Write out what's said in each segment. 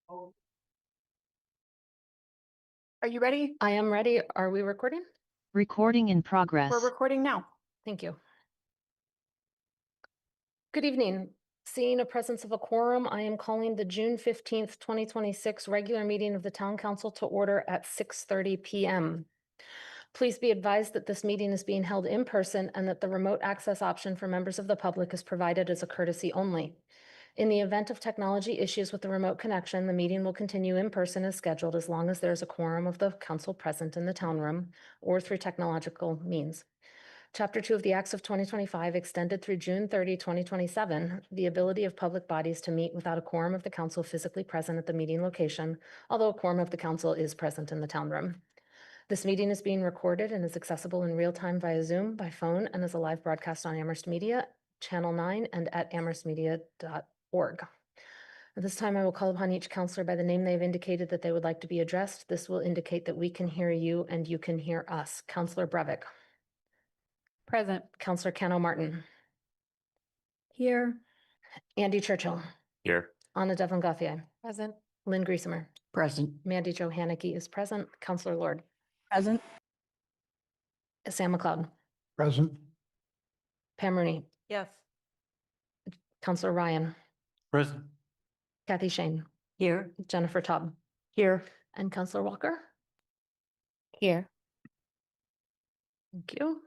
Are you ready? I am ready. Are we recording? Recording in progress. We're recording now. Thank you. Good evening. Seeing a presence of a quorum, I am calling the June 15th, 2026 regular meeting of the Town Council to order at 6:30 p.m. Please be advised that this meeting is being held in person and that the remote access option for members of the public is provided as a courtesy only. In the event of technology issues with the remote connection, the meeting will continue in person as scheduled as long as there is a quorum of the council present in the town room or through technological means. Chapter 2 of the Acts of 2025 extended through June 30, 2027, the ability of public bodies to meet without a quorum of the council physically present at the meeting location, although a quorum of the council is present in the town room. This meeting is being recorded and is accessible in real time via Zoom, by phone, and as a live broadcast on Amherst Media, Channel 9, and at amherstmedia.org. At this time, I will call upon each counselor by the name they have indicated that they would like to be addressed. This will indicate that we can hear you and you can hear us. Counselor Breivik. Present. Counselor Cano Martin. Here. Andy Churchill. Here. Anna Devlin Gauthier. Present. Lynn Griesemer. Present. Mandy Jo Haneke is present. Counselor Lord. Present. Sam McLeod. Present. Pam Rooney. Yes. Counselor Ryan. Present. Kathy Shane. Here. Jennifer Taub. Here. And Counselor Walker. Here. Thank you.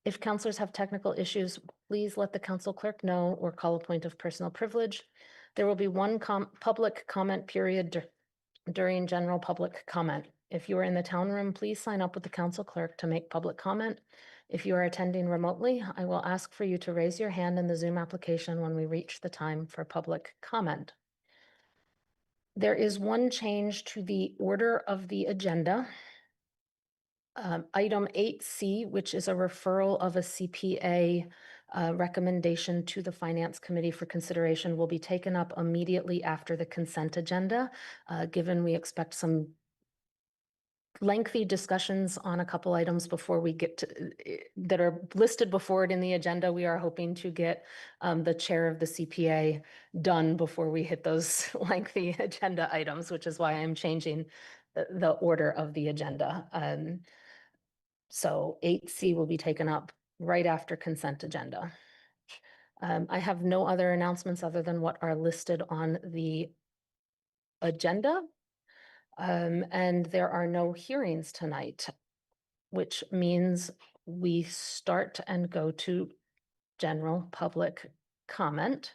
If counselors have technical issues, please let the council clerk know or call a point of personal privilege. There will be one public comment period during general public comment. If you are in the town room, please sign up with the council clerk to make public comment. If you are attending remotely, I will ask for you to raise your hand in the Zoom application when we reach the time for public comment. There is one change to the order of the agenda. Item 8C, which is a referral of a CPA recommendation to the Finance Committee for consideration, will be taken up immediately after the consent agenda, given we expect some lengthy discussions on a couple items before we get to that are listed before it in the agenda. We are hoping to get the chair of the CPA done before we hit those lengthy agenda items, which is why I'm changing the order of the agenda. So 8C will be taken up right after consent agenda. I have no other announcements other than what are listed on the agenda. And there are no hearings tonight, which means we start and go to general public comment.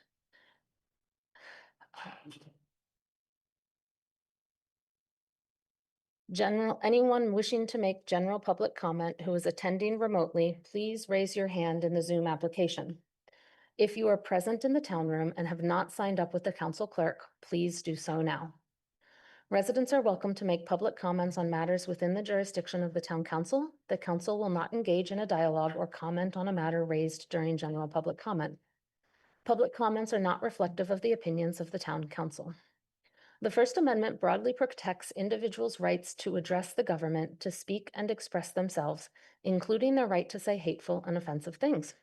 Anyone wishing to make general public comment who is attending remotely, please raise your hand in the Zoom application. If you are present in the town room and have not signed up with the council clerk, please do so now. Residents are welcome to make public comments on matters within the jurisdiction of the town council. The council will not engage in a dialogue or comment on a matter raised during general public comment. Public comments are not reflective of the opinions of the town council. The First Amendment broadly protects individuals' rights to address the government, to speak and express themselves, including their right to say hateful and offensive things.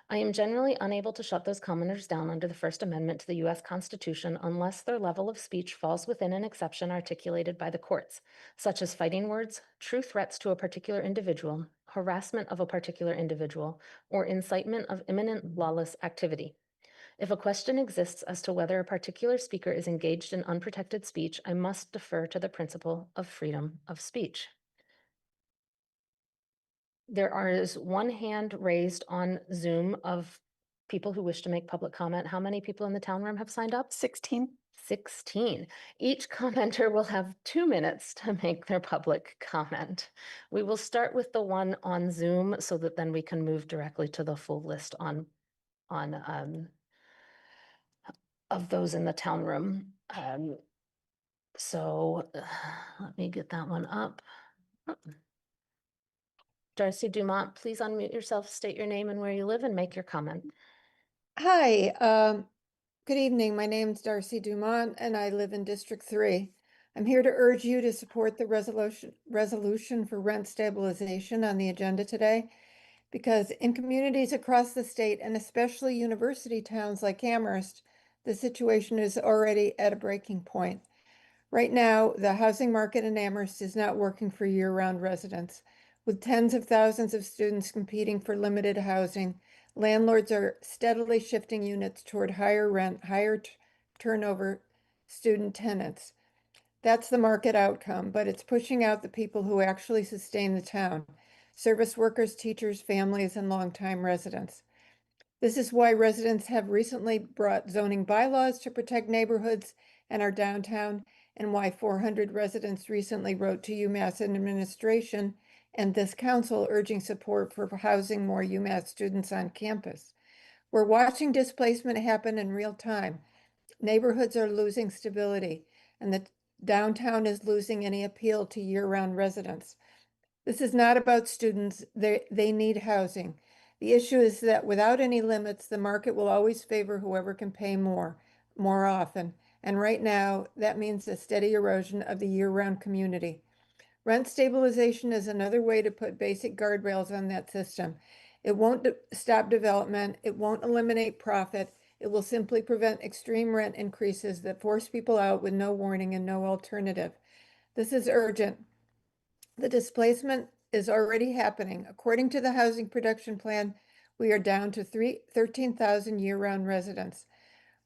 I am generally unable to shut those commenters down under the First Amendment to the U.S. Constitution unless their level of speech falls within an exception articulated by the courts, such as fighting words, true threats to a particular individual, harassment of a particular individual, or incitement of imminent lawless activity. If a question exists as to whether a particular speaker is engaged in unprotected speech, I must defer to the principle of freedom of speech. There is one hand raised on Zoom of people who wish to make public comment. How many people in the town room have signed up? 16. 16. Each commenter will have 2 minutes to make their public comment. We will start with the one on Zoom so that then we can move directly to the full list of those in the town room. So let me get that one up. Darcy Dumont, please unmute yourself, state your name and where you live, and make your comment. Hi, good evening. My name's Darcy Dumont and I live in District 3. I'm here to urge you to support the resolution for rent stabilization on the agenda today, because in communities across the state and especially university towns like Amherst, The situation is already at a breaking point. Right now, the housing market in Amherst is not working for year-round residents. With tens of thousands of students competing for limited housing, landlords are steadily shifting units toward higher rent, higher turnover student tenants. That's the market outcome, but it's pushing out the people who actually sustain the town: service workers, teachers, families, and longtime residents. This is why residents have recently brought zoning bylaws to protect neighborhoods and our downtown, and why 400 residents recently wrote to UMass administration and this council urging support for housing more UMass students on campus. We're watching displacement happen in real time. Neighborhoods are losing stability, and the downtown is losing any appeal to year-round residents. This is not about students. They need housing. The issue is that without any limits, the market will always favor whoever can pay more often. And right now, that means a steady erosion of the year-round community. Rent stabilization is another way to put basic guardrails on that system. It won't stop development. It won't eliminate profit. It will simply prevent extreme rent increases that force people out with no warning and no alternative. This is urgent. The displacement is already happening. According to the housing production plan, we are down to 13,000 year-round residents.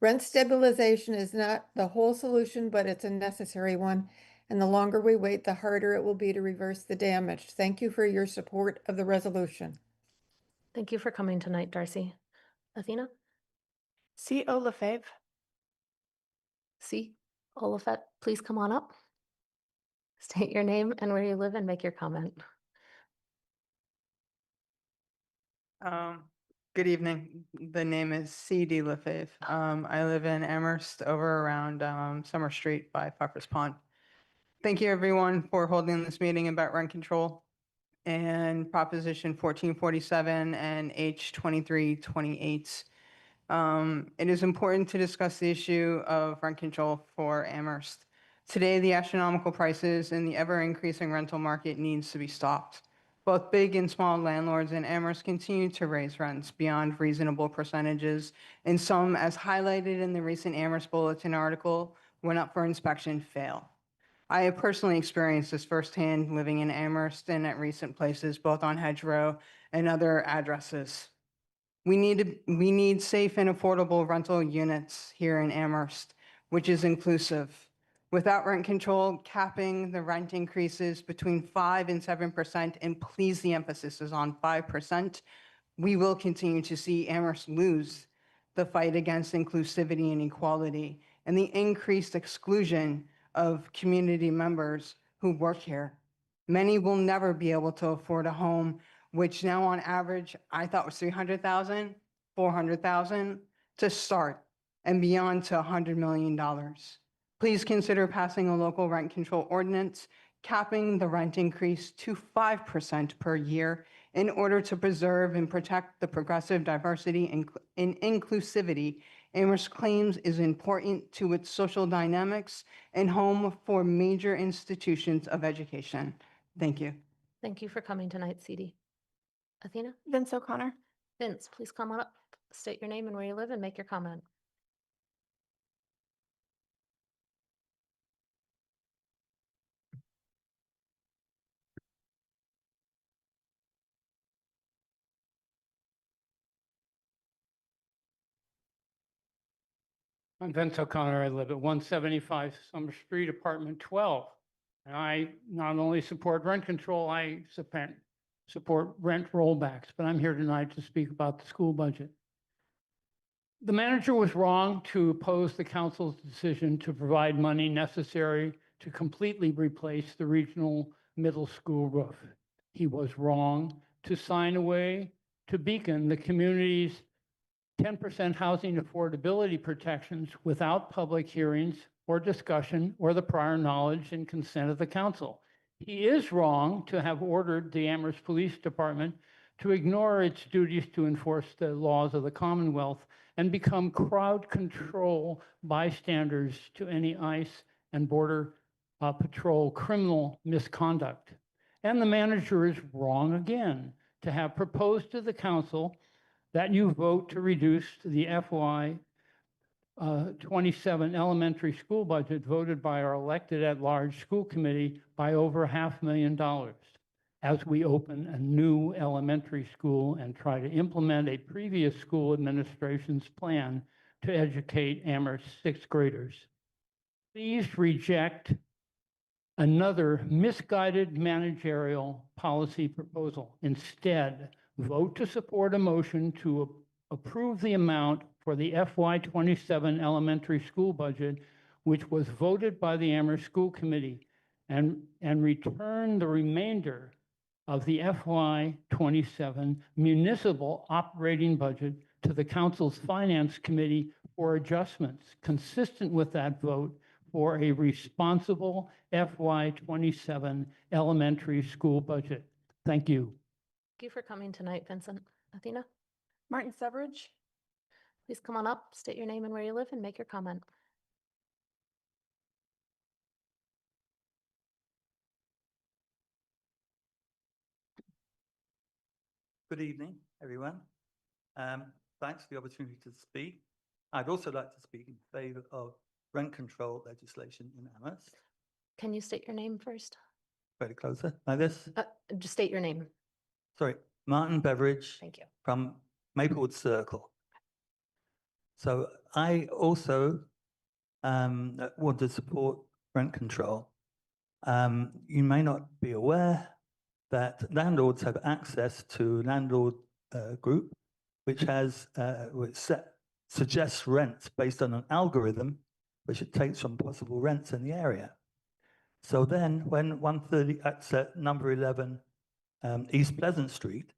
Rent stabilization is not the whole solution, but it's a necessary one. And the longer we wait, the harder it will be to reverse the damage. Thank you for your support of the resolution. Thank you for coming tonight, Darcy. Athena? C.O. Lefebvre. C. Olafet, please come on up. State your name and where you live and make your comment. Good evening. The name is C.D. Lefebvre. I live in Amherst over around Summer Street by Fuckers Pond. Thank you, everyone, for holding this meeting about rent control and Proposition 1447 and H 2328. It is important to discuss the issue of rent control for Amherst. Today, the astronomical prices in the ever-increasing rental market needs to be stopped. Both big and small landlords in Amherst continue to raise rents beyond reasonable percentages, and some, as highlighted in the recent Amherst Bulletin article, when up for inspection, fail. I have personally experienced this firsthand living in Amherst and at recent places, both on Hedgerow and other addresses. We need safe and affordable rental units here in Amherst, which is inclusive. Without rent control, capping the rent increases between 5% and 7%, and please, the emphasis is on 5%, we will continue to see Amherst lose the fight against inclusivity and equality and the increased exclusion of community members who work here. Many will never be able to afford a home, which now on average, I thought was 300,000, 400,000 to start, and beyond to $100 million. Please consider passing a local rent control ordinance, capping the rent increase to 5% per year in order to preserve and protect the progressive diversity and inclusivity Amherst claims is important to its social dynamics and home for major institutions of education. Thank you. Thank you for coming tonight, CD. Athena? Vince O'Connor. Vince, please come on up, state your name and where you live and make your comment. I'm Vince O'Connor. I live at 175 Summer Street, apartment 12. And I not only support rent control, I support rent rollbacks, but I'm here tonight to speak about the school budget. The manager was wrong to oppose the council's decision to provide money necessary to completely replace the regional middle school roof. He was wrong to sign away to beacon the community's 10% housing affordability protections without public hearings or discussion or the prior knowledge and consent of the council. He is wrong to have ordered the Amherst Police Department to ignore its duties to enforce the laws of the Commonwealth and become crowd control bystanders to any ICE and Border Patrol criminal misconduct. And the manager is wrong again to have proposed to the council that you vote to reduce the FY 27 elementary school budget voted by our elected at-large school committee by over $500,000 as we open a new elementary school and try to implement a previous school administration's plan to educate Amherst sixth graders. Please reject another misguided managerial policy proposal. Instead, vote to support a motion to approve the amount for the FY27 elementary school budget, which was voted by the Amherst School Committee, and return the remainder of the FY27 municipal operating budget to the council's finance committee for adjustments consistent with that vote for a responsible FY27 elementary school budget. Thank you. Thank you for coming tonight, Vincent. Athena, Martin Severidge. please come on up, state your name and where you live, and make your comment. Good evening, everyone. Thanks for the opportunity to speak. I'd also like to speak in favour of rent control legislation in Amherst. Can you state your name first? Very closer, like this. Just state your name. Sorry, Martin Beveridge Thank you. from Maplewood Circle. So I also want to support rent control. You may not be aware that landlords have access to landlord group, which has suggests rents based on an algorithm which it takes from possible rents in the area. So then when 130 at number 11 East Pleasant Street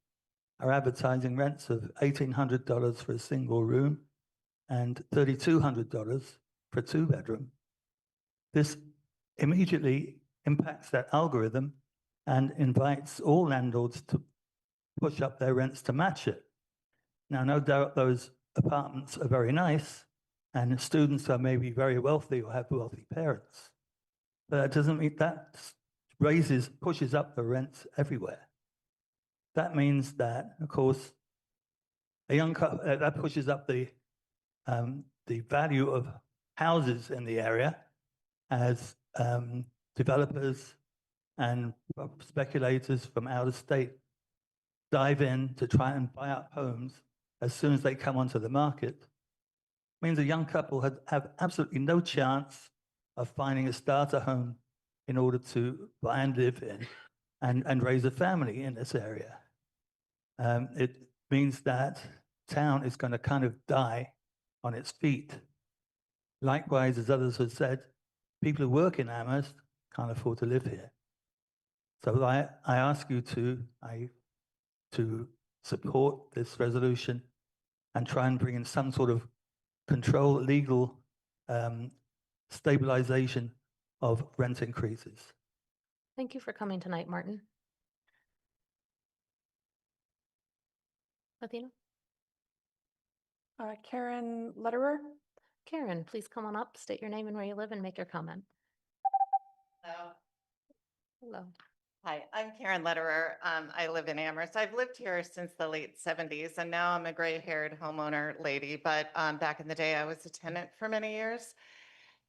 are advertising rents of $1,800 for a single room and $3,200 for a two-bedroom, this immediately impacts that algorithm and invites all landlords to push up their rents to match it. Now, no doubt those apartments are very nice and students are maybe very wealthy or have wealthy parents, but that doesn't mean that pushes up the rents everywhere. That means that, of course, a young couple, that pushes up the value of houses in the area as developers and speculators from out of state dive in to try and buy up homes as soon as they come onto the market. Means a young couple have absolutely no chance of finding a starter home in order to buy and live in and raise a family in this area. It means that town is going to kind of die on its feet. Likewise, as others have said, people who work in Amherst can't afford to live here. So I ask you to support this resolution and try and bring in some sort of control, legal stabilization of rent increases. Thank you for coming tonight, Martin. Athena? Karen Lederer. Karen, please come on up, state your name and where you live, and make your comment. Hello. Hello. Hi, I'm Karen Lederer. I live in Amherst. I've lived here since the late 70s, and now I'm a gray-haired homeowner lady. But back in the day, I was a tenant for many years.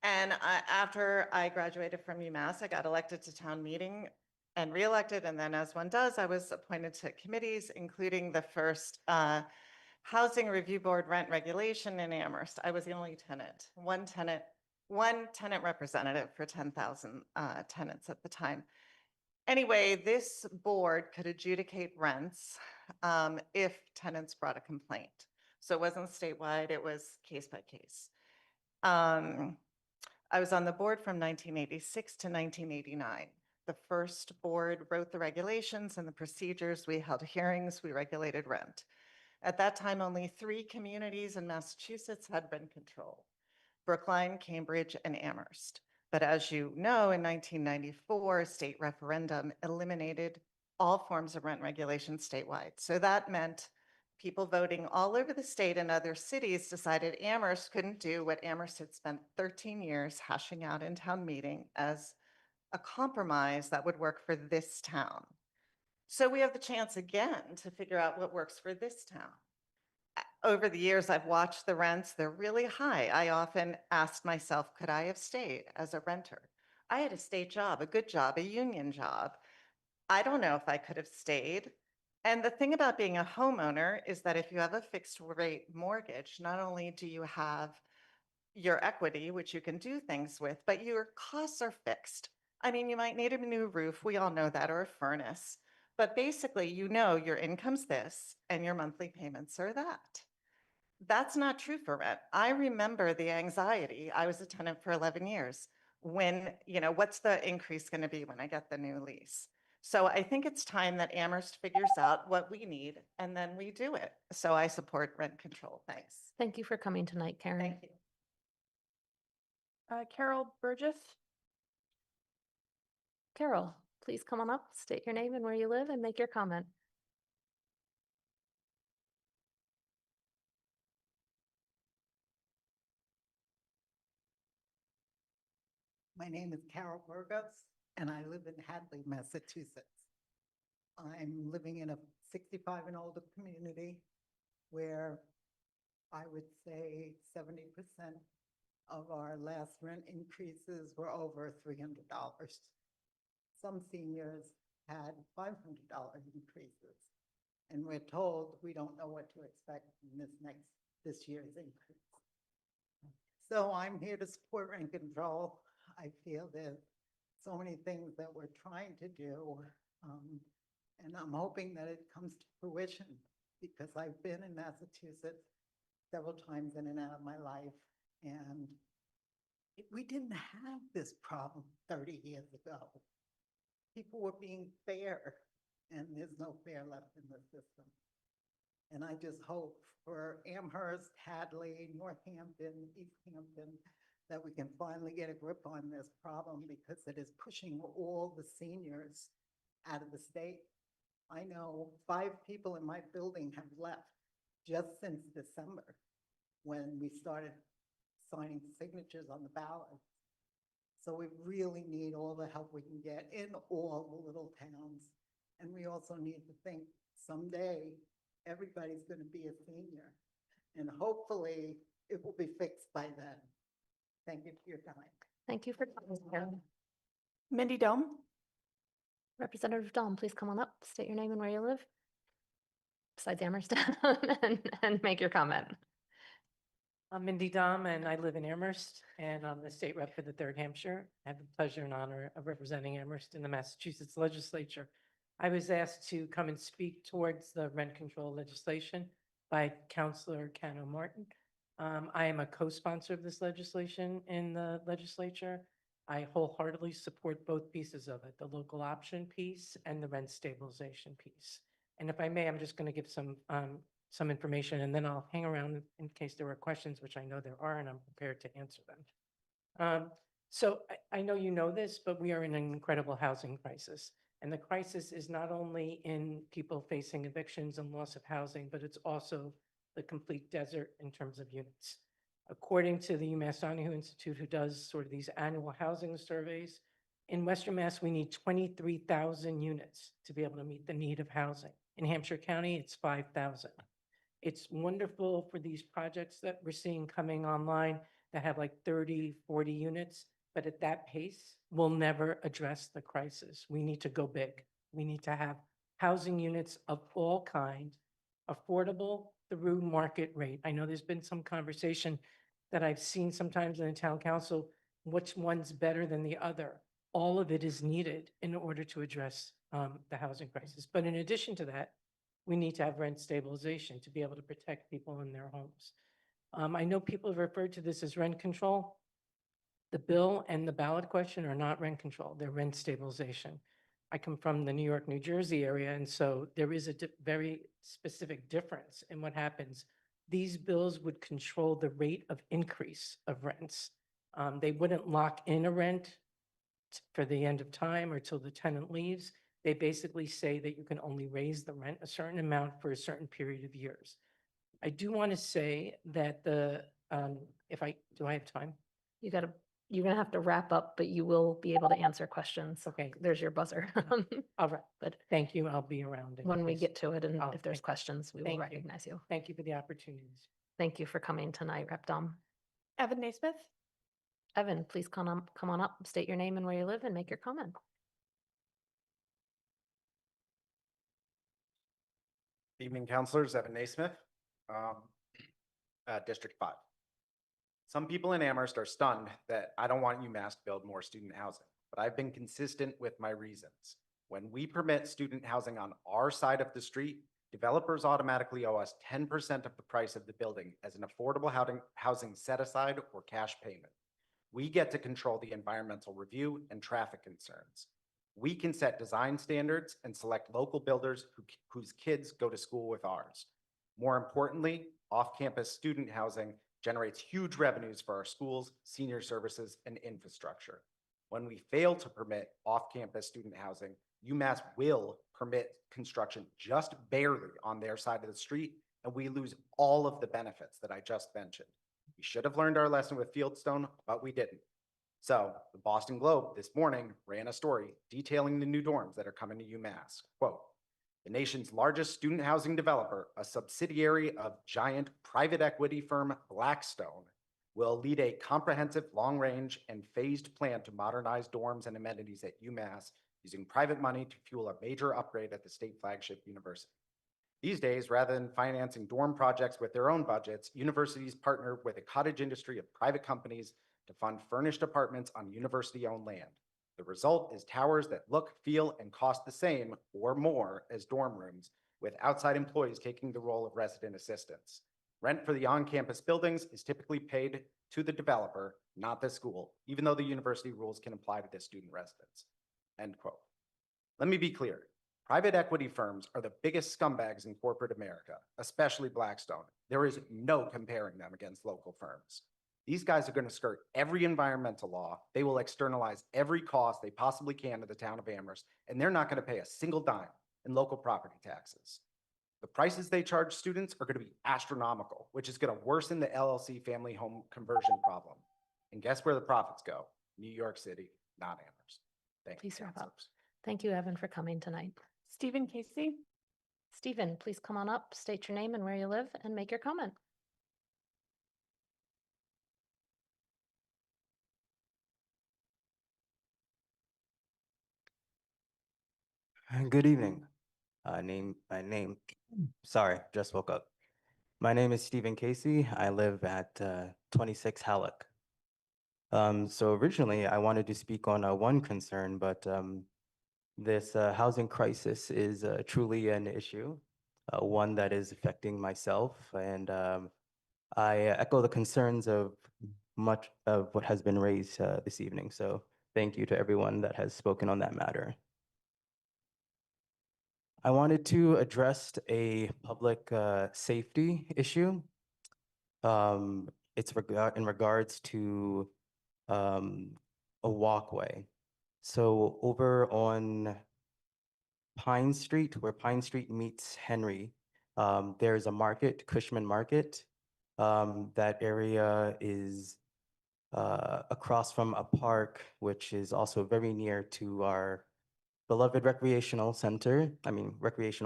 And after I graduated from UMass, I got elected to town meeting and reelected. And then, as one does, I was appointed to committees, including the first Housing Review Board rent regulation in Amherst. I was the only tenant, one tenant representative for 10,000 tenants at the time. Anyway, this board could adjudicate rents if tenants brought a complaint. So it wasn't statewide, it was case by case. I was on the board from 1986 to 1989. The first board wrote the regulations and the procedures. We held hearings, we regulated rent. At that time, only 3 communities in Massachusetts had rent control: Brookline, Cambridge, and Amherst. But as you know, in 1994, a state referendum eliminated all forms of rent regulation statewide. So that meant people voting all over the state and other cities decided Amherst couldn't do what Amherst had spent 13 years hashing out in town meeting as a compromise that would work for this town. So we have the chance again to figure out what works for this town. over the years, I've watched the rents, they're really high. I often asked myself, could I have stayed as a renter? I had a state job, a good job, a union job. I don't know if I could have stayed. And the thing about being a homeowner is that if you have a fixed rate mortgage, not only do you have your equity, which you can do things with, but your costs are fixed. I mean, you might need a new roof, we all know that, or a furnace. But basically, you know your income's this and your monthly payments are that. That's not true for rent. I remember the anxiety. I was a tenant for 11 years. When, what's the increase going to be when I get the new lease? So I think it's time that Amherst figures out what we need and then we do it. So I support rent control. Thanks. Thank you for coming tonight, Karen. Thank you. Carol Burgess. Carol, please come on up, state your name and where you live and make your comment. My name is Carol Burgos, and I live in Hadley, Massachusetts. I'm living in a 65 and older community where I would say 70% of our last rent increases were over $300. Some seniors had $500 increases, and we're told we don't know what to expect in this year's increase. So I'm here to support rent control. I feel there's so many things that we're trying to do, and I'm hoping that it comes to fruition because I've been in Massachusetts several times in and out of my life, and we didn't have this problem 30 years ago. People were being fair, and there's no fair left in the system. And I just hope for Amherst, Hadley, Northampton, East Hampton, that we can finally get a grip on this problem because it is pushing all the seniors out of the state. I know 5 people in my building have left just since December when we started signing signatures on the ballot. So we really need all the help we can get in all the little towns. And we also need to think someday everybody's going to be a senior. And hopefully it will be fixed by then. Thank you for your time. Thank you for coming, Carol. Mindy Dome. Representative Dahm, please come on up, state your name and where you live. Besides Amherst, and make your comment. I'm Mindy Dahm, and I live in Amherst, and I'm the state rep for the 3rd Hampshire. I have the pleasure and honor of representing Amherst in the Massachusetts legislature. I was asked to come and speak towards the rent control legislation by Councilor Cano Martin. I am a co-sponsor of this legislation in the legislature. I wholeheartedly support both pieces of it, the local option piece and the rent stabilization piece. And if I may, I'm just going to give some information, and then I'll hang around in case there are questions, which I know there are, and I'm prepared to answer them. So I know you know this, but we are in an incredible housing crisis. And the crisis is not only in people facing evictions and loss of housing, but it's also the complete desert in terms of units. According to the UMass Donahue Institute, who does sort of these annual housing surveys, in Western Mass, we need 23,000 units to be able to meet the need of housing. In Hampshire County, it's 5,000. It's wonderful for these projects that we're seeing coming online that have like 30, 40 units, but at that pace, we'll never address the crisis. We need to go big. We need to have housing units of all kinds, affordable through market rate. I know there's been some conversation that I've seen sometimes in the town council, which one's better than the other. All of it is needed in order to address the housing crisis. But in addition to that, we need to have rent stabilization to be able to protect people in their homes. I know people have referred to this as rent control. The bill and the ballot question are not rent control, they're rent stabilization. I come from the New York, New Jersey area, and so there is a very specific difference in what happens. These bills would control the rate of increase of rents. They wouldn't lock in a rent for the end of time or till the tenant leaves. They basically say that you can only raise the rent a certain amount for a certain period of years. I do want to say that do I have time? You got You're gonna have to wrap up, but you will be able to answer questions. Okay. There's your buzzer. All right. But Thank you. I'll be around. in when we case. get to it and Oh, if there's thank- questions, we will thank you. recognize you. Thank you for the opportunities. Thank you for coming tonight, Rep. Dom. Evan Naismith. Evan, please come on up, state your name and where you live and make your comment. Evening, councilors. Evan Naismith, District 5. Some people in Amherst are stunned that I don't want UMass to build more student housing, but I've been consistent with my reasons. When we permit student housing on our side of the street, developers automatically owe us 10% of the price of the building as an affordable housing set aside or cash payment. We get to control the environmental review and traffic concerns. We can set design standards and select local builders whose kids go to school with ours. More importantly, off-campus student housing generates huge revenues for our schools, senior services, and infrastructure. When we fail to permit off-campus student housing, UMass will permit construction just barely on their side of the street, and we lose all of the benefits that I just mentioned. We should have learned our lesson with Fieldstone, but we didn't. So the Boston Globe this morning ran a story detailing the new dorms that are coming to UMass. Quote, the nation's largest student housing developer, a subsidiary of giant private equity firm Blackstone, will lead a comprehensive long-range and phased plan to modernize dorms and amenities at UMass using private money to fuel a major upgrade at the state flagship university. These days, rather than financing dorm projects with their own budgets, universities partner with a cottage industry of private companies to fund furnished apartments on university-owned land. The result is towers that look, feel, and cost the same or more as dorm rooms, with outside employees taking the role of resident assistants. Rent for the on-campus buildings is typically paid to the developer, not the school, even though the university rules can apply to the student residents. End quote. Let me be clear. Private equity firms are the biggest scumbags in corporate America, especially Blackstone. There is no comparing them against local firms. These guys are going to skirt every environmental law. They will externalize every cost they possibly can to the town of Amherst, and they're not going to pay a single dime in local property taxes. The prices they charge students are going to be astronomical, which is going to worsen the LLC family home conversion problem. And guess where the profits go? New York City, not Amherst. Thank you, Please wrap up. councilors. Thank you, Evan, for coming tonight. Stephen Casey. Stephen, please come on up, state your name and where you live and make your comment. Good evening. Sorry, just woke up. My name is Stephen Casey. I live at 26 Halleck. So originally I wanted to speak on one concern, but this housing crisis is truly an issue, one that is affecting myself. And I echo the concerns of much of what has been raised this evening. So thank you to everyone that has spoken on that matter. I wanted to address a public safety issue. It's in regards to a walkway. So over on Pine Street, where Pine Street meets Henry, there's a market, Cushman Market. That area is across from a park, which is also very near to our beloved recreational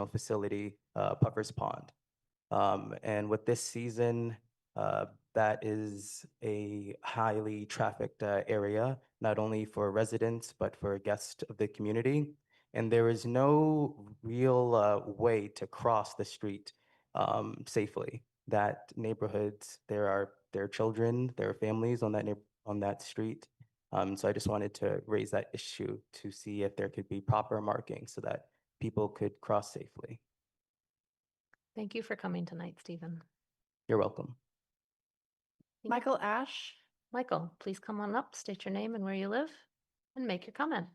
facility, Puffers Pond. And with this season, that is a highly trafficked area, not only for residents, but for guests of the community. And there is no real way to cross the street safely. That neighborhoods, there are children, there are families on that street. So I just wanted to raise that issue to see if there could be proper marking so that people could cross safely. Thank you for coming tonight, Stephen. You're welcome. Michael Ash. Michael, please come on up, state your name and where you live and make your comment.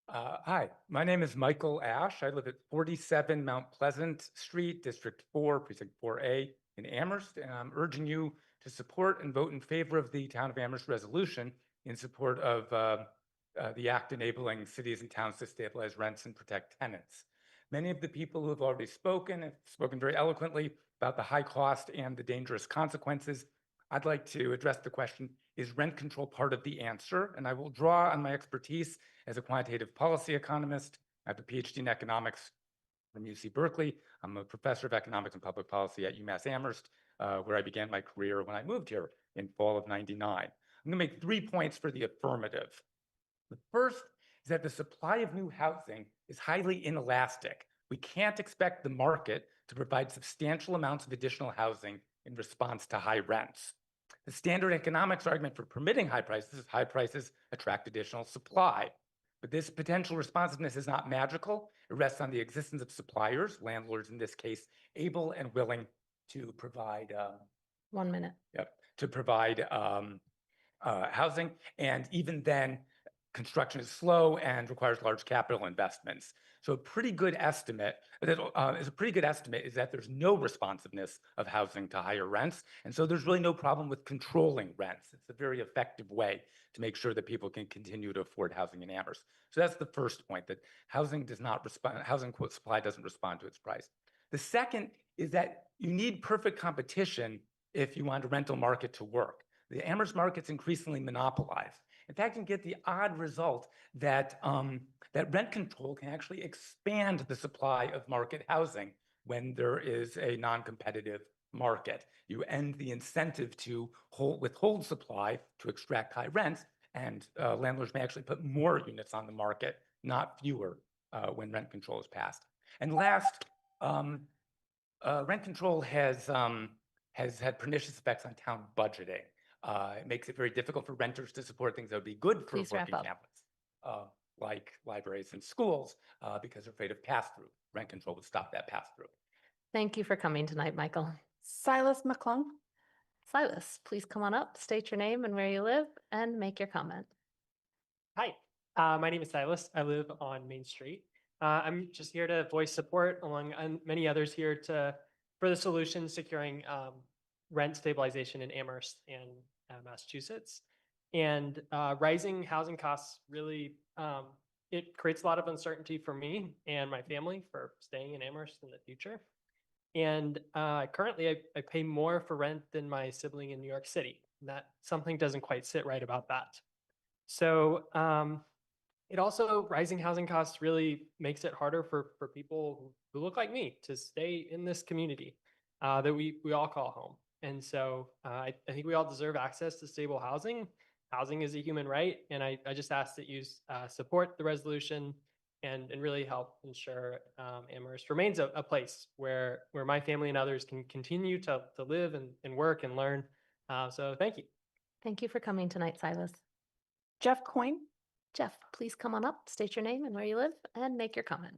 Hi, my name is Michael Ash. I live at 47 Mount Pleasant Street, District 4, Precinct 4A in Amherst, and I'm urging you to support and vote in favor of the Town of Amherst resolution in support of the act enabling cities and towns to stabilize rents and protect tenants. Many of the people who have already spoken have spoken very eloquently about the high cost and the dangerous consequences. I'd like to address the question, is rent control part of the answer? And I will draw on my expertise as a quantitative policy economist. I have a PhD in economics from UC Berkeley. I'm a professor of economics and public policy at UMass Amherst, where I began my career when I moved here in fall of '99. I'm gonna make 3 points for the affirmative. The first is that the supply of new housing is highly inelastic. We can't expect the market to provide substantial amounts of additional housing in response to high rents. The standard economics argument for permitting high prices attract additional supply. But this potential responsiveness is not magical. It rests on the existence of suppliers, landlords in this case, able and willing to provide 1 minute. to provide housing. And even then, construction is slow and requires large capital investments. So a pretty good estimate is that there's no responsiveness of housing to higher rents. And so there's really no problem with controlling rents. It's a very effective way to make sure that people can continue to afford housing in Amherst. So that's the first point, that housing quote supply doesn't respond to its price. The second is that you need perfect competition if you want a rental market to work. The Amherst market's increasingly monopolized. In fact, you can get the odd result that, that rent control can actually expand the supply of market housing when there is a non-competitive market. You end the incentive to withhold supply to extract high rents, and landlords may actually put more units on the market, not fewer, when rent control is passed. And last, rent control has had pernicious effects on town budgeting. It makes it very difficult for renters to support things that would be good for Please wrap working up. families, like libraries and schools, because they're afraid of pass-through. Rent control would stop that pass-through. Thank you for coming tonight, Michael. Silas McClung. Silas, please come on up, state your name and where you live, and make your comment. Hi, my name is Silas. I live on Main Street. I'm just here to voice support along many others here for the solution securing rent stabilization in Amherst and Massachusetts. And rising housing costs really, it creates a lot of uncertainty for me and my family for staying in Amherst in the future. And currently I pay more for rent than my sibling in New York City. That something doesn't quite sit right about that. So it also, rising housing costs really makes it harder for people who look like me to stay in this community that we all call home. And so I think we all deserve access to stable housing. Housing is a human right. And I just ask that you support the resolution and really help ensure Amherst remains a place where my family and others can continue to live and work and learn. So thank you. Thank you for coming tonight, Silas. Jeff Coyne. Jeff, please come on up, state your name and where you live, and make your comment.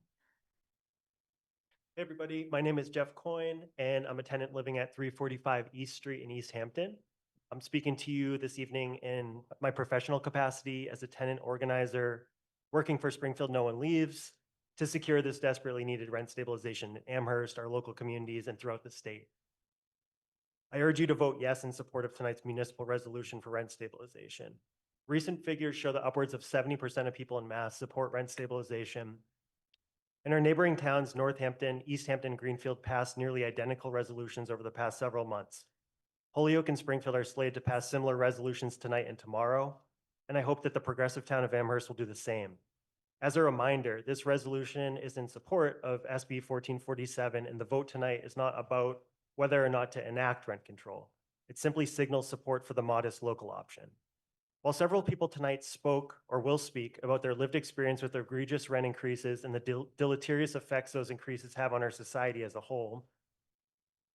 Hey everybody, my name is Jeff Coyne and I'm a tenant living at 345 East Street in East Hampton. I'm speaking to you this evening in my professional capacity as a tenant organizer working for Springfield No One Leaves to secure this desperately needed rent stabilization in Amherst, our local communities, and throughout the state. I urge you to vote yes in support of tonight's municipal resolution for rent stabilization. Recent figures show that upwards of 70% of people in Mass support rent stabilization. In our neighboring towns, Northampton, East Hampton, and Greenfield passed nearly identical resolutions over the past several months. Holyoke and Springfield are slated to pass similar resolutions tonight and tomorrow, and I hope that the progressive town of Amherst will do the same. As a reminder, this resolution is in support of SB 1447, and the vote tonight is not about whether or not to enact rent control. It simply signals support for the modest local option. While several people tonight spoke or will speak about their lived experience with egregious rent increases and the deleterious effects those increases have on our society as a whole,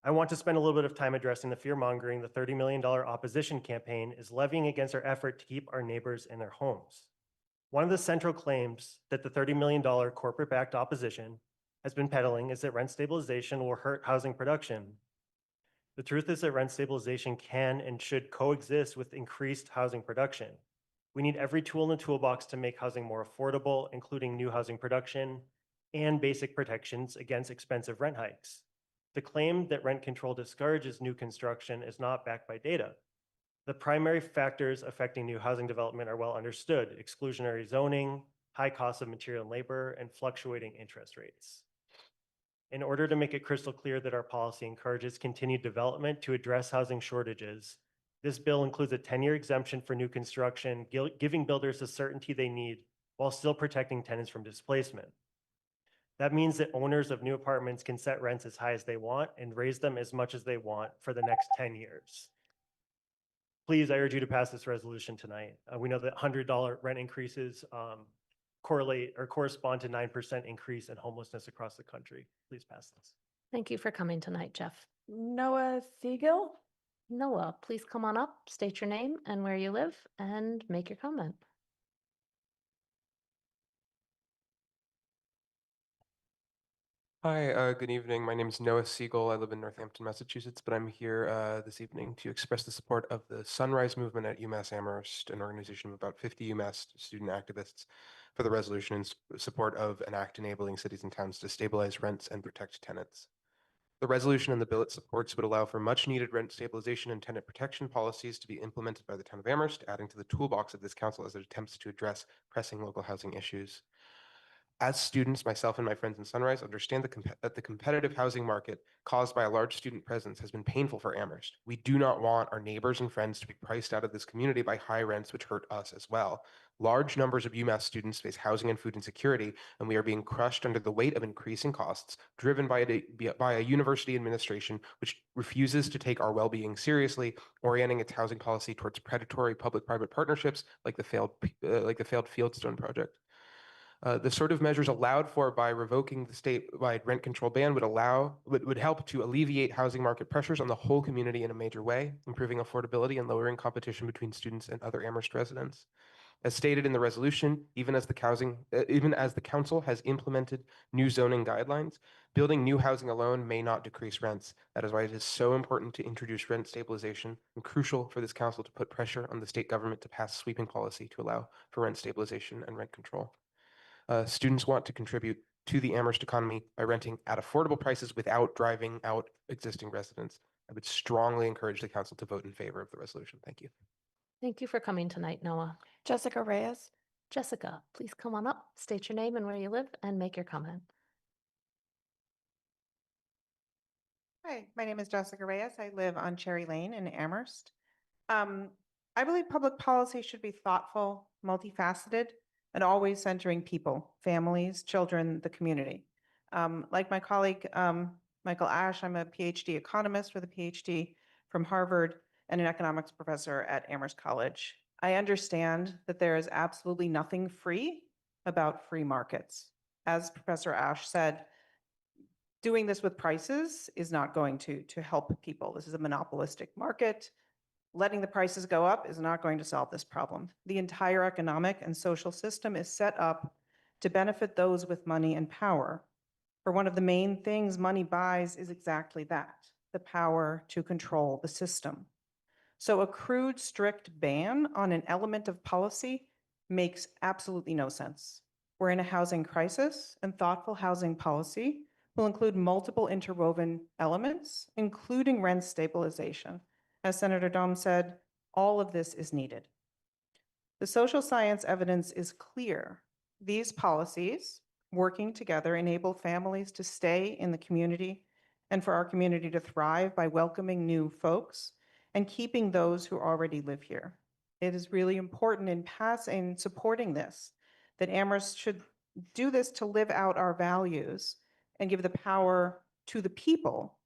I want to spend a little bit of time addressing the fear-mongering the $30 million opposition campaign is levying against our effort to keep our neighbors in their homes. One of the central claims that the $30 million corporate-backed opposition has been peddling is that rent stabilization will hurt housing production. The truth is that rent stabilization can and should coexist with increased housing production. We need every tool in the toolbox to make housing more affordable, including new housing production and basic protections against expensive rent hikes. The claim that rent control discourages new construction is not backed by data. The primary factors affecting new housing development are well understood: exclusionary zoning, high costs of material and labor, and fluctuating interest rates. In order to make it crystal clear that our policy encourages continued development to address housing shortages, This bill includes a 10-year exemption for new construction, giving builders the certainty they need while still protecting tenants from displacement. That means that owners of new apartments can set rents as high as they want and raise them as much as they want for the next 10 years. Please, I urge you to pass this resolution tonight. We know that $100 rent increases correlate or correspond to 9% increase in homelessness across the country. Please pass this. Thank you for coming tonight, Jeff. Noah Siegel. Noah, please come on up, state your name and where you live, and make your comment. Hi, good evening. My name is Noah Siegel. I live in Northampton, Massachusetts, but I'm here this evening to express the support of the Sunrise Movement at UMass Amherst, an organization of about 50 UMass student activists, for the resolution in support of an act enabling cities and towns to stabilize rents and protect tenants. The resolution and the bill it supports would allow for much-needed rent stabilization and tenant protection policies to be implemented by the town of Amherst, adding to the toolbox of this council as it attempts to address pressing local housing issues. As students, myself and my friends in Sunrise understand that the competitive housing market caused by a large student presence has been painful for Amherst. We do not want our neighbors and friends to be priced out of this community by high rents, which hurt us as well. Large numbers of UMass students face housing and food insecurity, and we are being crushed under the weight of increasing costs, driven by a university administration which refuses to take our well-being seriously, orienting its housing policy towards predatory public-private partnerships like the failed Fieldstone project. The sort of measures allowed for by revoking the statewide rent control ban would help to alleviate housing market pressures on the whole community in a major way, improving affordability and lowering competition between students and other Amherst residents. As stated in the resolution, even as the council has implemented new zoning guidelines, building new housing alone may not decrease rents. That is why it is so important to introduce rent stabilization and crucial for this council to put pressure on the state government to pass sweeping policy to allow for rent stabilization and rent control. Students want to contribute to the Amherst economy by renting at affordable prices without driving out existing residents. I would strongly encourage the council to vote in favor of the resolution. Thank you. Thank you for coming tonight, Noah. Jessica Reyes. Jessica, please come on up, state your name and where you live, and make your comment. Hi, my name is Jessica Reyes. I live on Cherry Lane in Amherst. I believe public policy should be thoughtful, multifaceted, and always centering people, families, children, the community. Like my colleague, Michael Ash, I'm a PhD economist with a PhD from Harvard and an economics professor at Amherst College. I understand that there is absolutely nothing free about free markets. As Professor Ash said, doing this with prices is not going to help people. This is a monopolistic market. Letting the prices go up is not going to solve this problem. The entire economic and social system is set up to benefit those with money and power. For one of the main things money buys is exactly that, the power to control the system. So a crude, strict ban on an element of policy makes absolutely no sense. We're in a housing crisis, and thoughtful housing policy will include multiple interwoven elements, including rent stabilization. As Senator Dom said, all of this is needed. The social science evidence is clear. These policies, working together, enable families to stay in the community and for our community to thrive by welcoming new folks and keeping those who already live here. It is really important in supporting this, that Amherst should do this to live out our values and give the power to the people.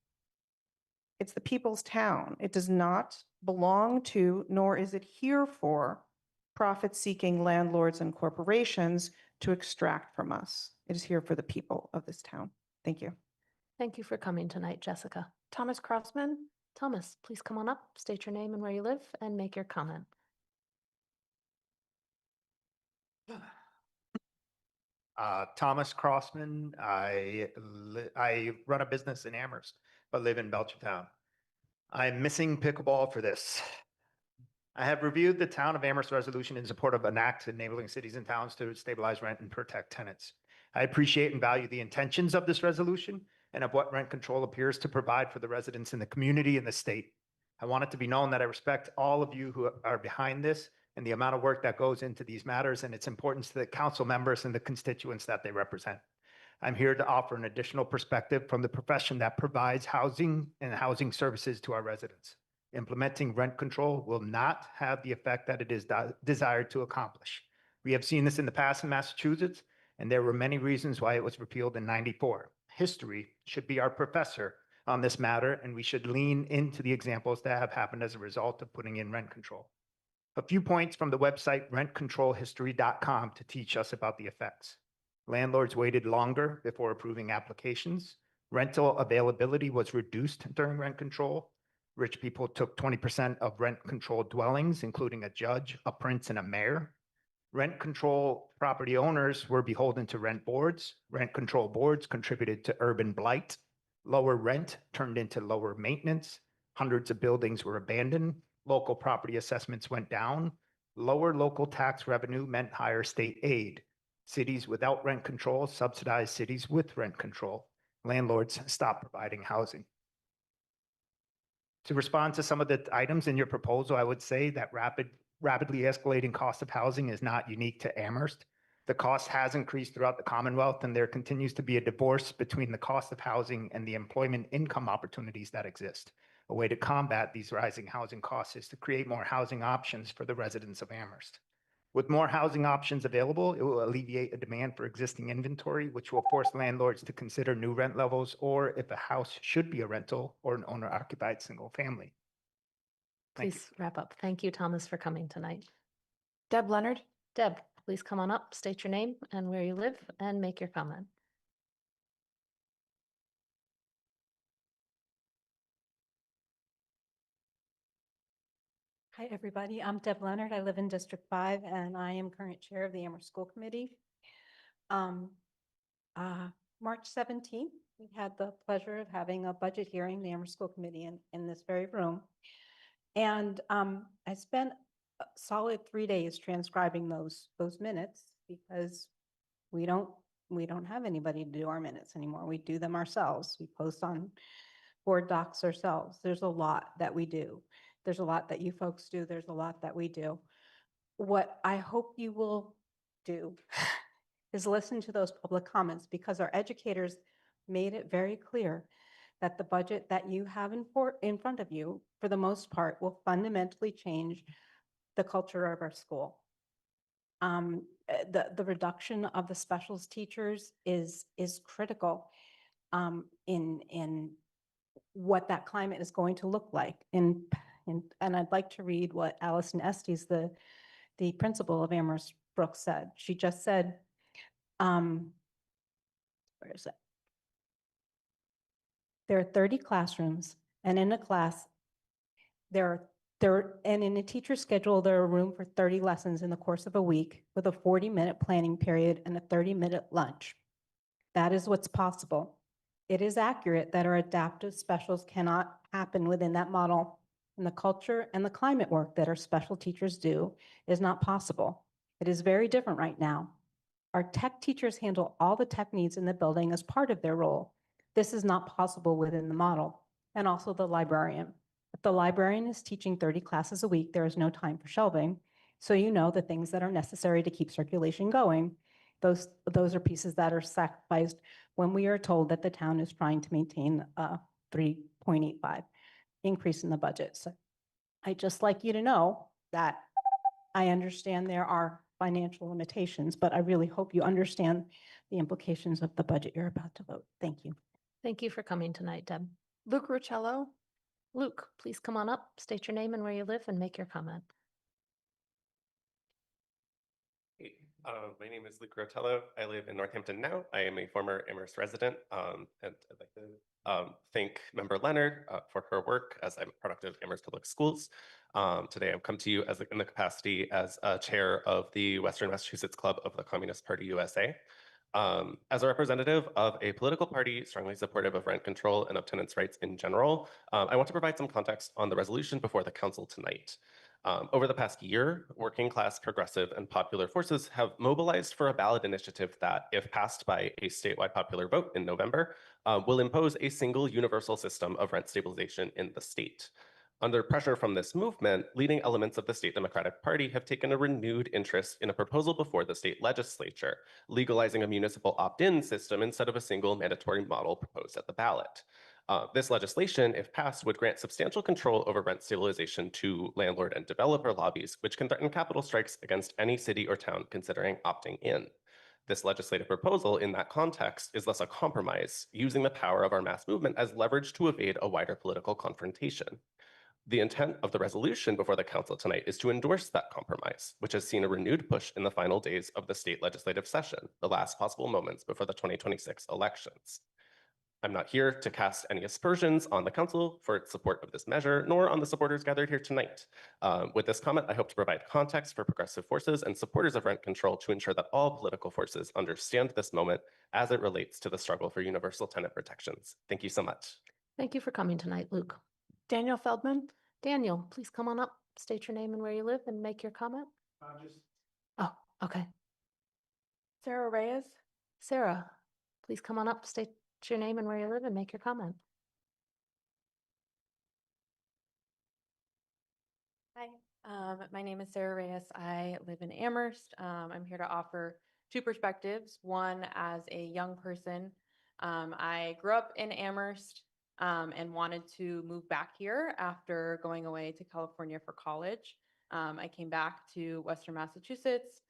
It's the people's town. It does not belong to, nor is it here for, profit-seeking landlords and corporations to extract from us. It is here for the people of this town. Thank you. Thank you for coming tonight, Jessica. Thomas Crossman. Thomas, please come on up, state your name and where you live, and make your comment. Thomas Crossman. I run a business in Amherst, but live in Belchertown. I'm missing pickleball for this. I have reviewed the town of Amherst resolution in support of an act enabling cities and towns to stabilize rent and protect tenants. I appreciate and value the intentions of this resolution and of what rent control appears to provide for the residents in the community and the state. I want it to be known that I respect all of you who are behind this and the amount of work that goes into these matters and its importance to the council members and the constituents that they represent. I'm here to offer an additional perspective from the profession that provides housing and housing services to our residents. Implementing rent control will not have the effect that it is desired to accomplish. We have seen this in the past in Massachusetts, and there were many reasons why it was repealed in '94. History should be our professor on this matter, and we should lean into the examples that have happened as a result of putting in rent control. A few points from the website rentcontrolhistory.com to teach us about the effects. Landlords waited longer before approving applications. Rental availability was reduced during rent control. Rich people took 20% of rent-controlled dwellings, including a judge, a prince, and a mayor. Rent control property owners were beholden to rent boards. Rent control boards contributed to urban blight. Lower rent turned into lower maintenance. Hundreds of buildings were abandoned. Local property assessments went down. Lower local tax revenue meant higher state aid. Cities without rent control subsidized cities with rent control. Landlords stopped providing housing. To respond to some of the items in your proposal, I would say that rapidly escalating cost of housing is not unique to Amherst. The cost has increased throughout the Commonwealth, and there continues to be a divorce between the cost of housing and the employment income opportunities that exist. A way to combat these rising housing costs is to create more housing options for the residents of Amherst. With more housing options available, it will alleviate a demand for existing inventory, which will force landlords to consider new rent levels or if a house should be a rental or an owner-occupied single family. Thank you. Please wrap up. Thank you, Thomas, for coming tonight. Deb Leonard. Deb, please come on up, state your name and where you live, and make your comment. Hi, everybody. I'm Deb Leonard. I live in District 5, and I am current chair of the Amherst School Committee. March 17th, we had the pleasure of having a budget hearing, the Amherst School Committee in this very room. And I spent a solid 3 days transcribing those minutes because we don't have anybody to do our minutes anymore. We do them ourselves. We post on board docs ourselves. There's a lot that we do. There's a lot that you folks do. There's a lot that we do. What I hope you will do is listen to those public comments, because our educators made it very clear that the budget that you have in front of you, for the most part, will fundamentally change the culture of our school. The reduction of the specials teachers is critical in what that climate is going to look like. And I'd like to read what Allison Estes, the principal of Amherst Brooks, said. She just said, where is it? There are 30 classrooms, and in a class, and in a teacher schedule, there are room for 30 lessons in the course of a week, with a 40-minute planning period and a 30-minute lunch. That is what's possible. It is accurate that our adaptive specials cannot happen within that model, and the culture and the climate work that our special teachers do is not possible. It is very different right now. Our tech teachers handle all the tech needs in the building as part of their role. This is not possible within the model. And also the librarian. If the librarian is teaching 30 classes a week, there is no time for shelving. So you know the things that are necessary to keep circulation going. Those are pieces that are sacrificed when we are told that the town is trying to maintain a 3.85 increase in the budget. So I'd just like you to know that I understand there are financial limitations, but I really hope you understand the implications of the budget you're about to vote. Thank you. Thank you for coming tonight, Deb. Luke Ruccello. Luke, please come on up, state your name and where you live, and make your comment. Hey, my name is Luke Rotello. I live in Northampton now. I am a former Amherst resident, and I'd like to thank Member Leonard for her work as I'm a product of Amherst Public Schools. Today I've come to you in the capacity as chair of the Western Massachusetts Club of the Communist Party USA. As a representative of a political party strongly supportive of rent control and of tenants' rights in general, I want to provide some context on the resolution before the council tonight. Over the past year, working class, progressive, and popular forces have mobilized for a ballot initiative that, if passed by a statewide popular vote in November, will impose a single universal system of rent stabilization in the state. Under pressure from this movement, leading elements of the state Democratic Party have taken a renewed interest in a proposal before the state legislature, legalizing a municipal opt-in system instead of a single mandatory model proposed at the ballot. This legislation, if passed, would grant substantial control over rent stabilization to landlord and developer lobbies, which can threaten capital strikes against any city or town considering opting in. This legislative proposal in that context is thus a compromise, using the power of our mass movement as leverage to evade a wider political confrontation. The intent of the resolution before the council tonight is to endorse that compromise, which has seen a renewed push in the final days of the state legislative session, the last possible moments before the 2026 elections. I'm not here to cast any aspersions on the council for its support of this measure, nor on the supporters gathered here tonight. With this comment, I hope to provide context for progressive forces and supporters of rent control to ensure that all political forces understand this moment as it relates to the struggle for universal tenant protections. Thank you so much. Thank you for coming tonight, Luke. Daniel Feldman. Daniel, please come on up, state your name and where you live, and make your comment. Oh, okay. Sarah Reyes. Sarah, please come on up, state your name and where you live, and make your comment. Hi, my name is Sarah Reyes. I live in Amherst. I'm here to offer two perspectives. One, as a young person, I grew up in Amherst and wanted to move back here after going away to California for college. I came back to Western Massachusetts,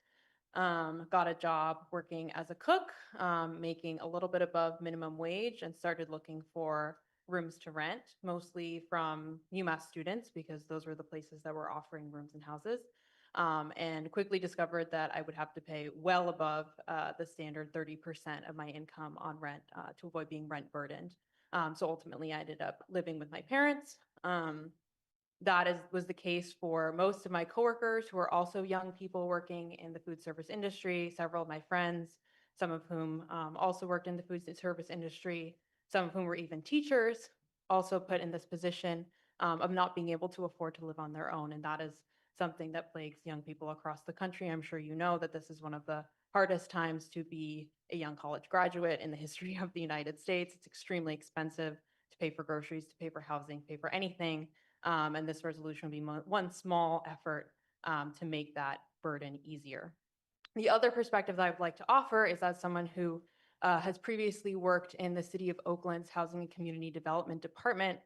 got a job working as a cook, making a little bit above minimum wage, and started looking for rooms to rent, mostly from UMass students, because those were the places that were offering rooms and houses. And quickly discovered that I would have to pay well above the standard 30% of my income on rent to avoid being rent burdened. So ultimately, I ended up living with my parents. Was the case for most of my coworkers who are also young people working in the food service industry, several of my friends, some of whom also worked in the food service industry, some of whom were even teachers, also put in this position of not being able to afford to live on their own. And that is something that plagues young people across the country. I'm sure you know that this is one of the hardest times to be a young college graduate in the history of the United States. It's extremely expensive to pay for groceries, to pay for housing, pay for anything. And this resolution will be one small effort to make that burden easier. The other perspective that I would like to offer is as someone who has previously worked in the City of Oakland's Housing and Community Development Department.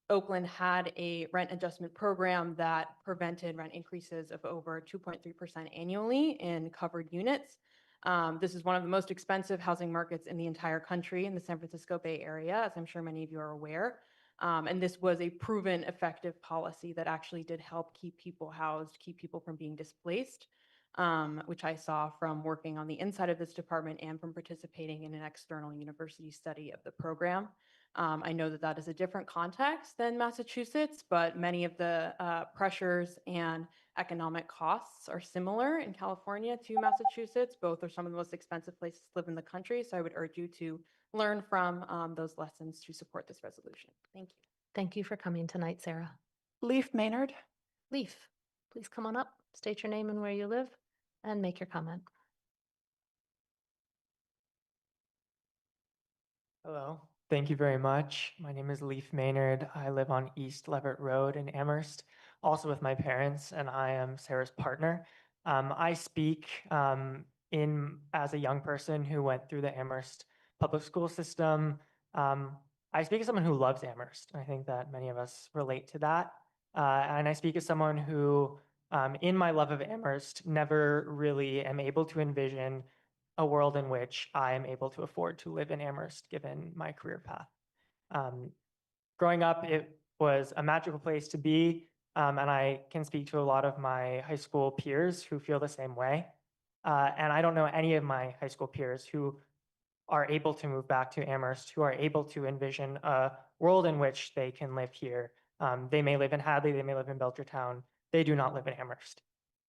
Oakland had a rent adjustment program that prevented rent increases of over 2.3% annually in covered units. This is one of the most expensive housing markets in the entire country in the San Francisco Bay Area, as I'm sure many of you are aware. And this was a proven effective policy that actually did help keep people housed, keep people from being displaced, which I saw from working on the inside of this department and from participating in an external university study of the program. I know that that is a different context than Massachusetts, but many of the pressures and economic costs are similar in California to Massachusetts. Both are some of the most expensive places to live in the country. So I would urge you to learn from those lessons to support this resolution. Thank you. Thank you for coming tonight, Sarah. Leaf Maynard. Leaf, please come on up, state your name and where you live, and make your comment. Hello, thank you very much. My name is Leaf Maynard. I live on East Leverett Road in Amherst, also with my parents, and I am Sarah's partner. I speak as a young person who went through the Amherst public school system. I speak as someone who loves Amherst. I think that many of us relate to that. And I speak as someone who, in my love of Amherst, never really am able to envision a world in which I am able to afford to live in Amherst, given my career path. Growing up, it was a magical place to be, and I can speak to a lot of my high school peers who feel the same way. And I don't know any of my high school peers who are able to move back to Amherst, who are able to envision a world in which they can live here. They may live in Hadley, they may live in Belchertown, they do not live in Amherst.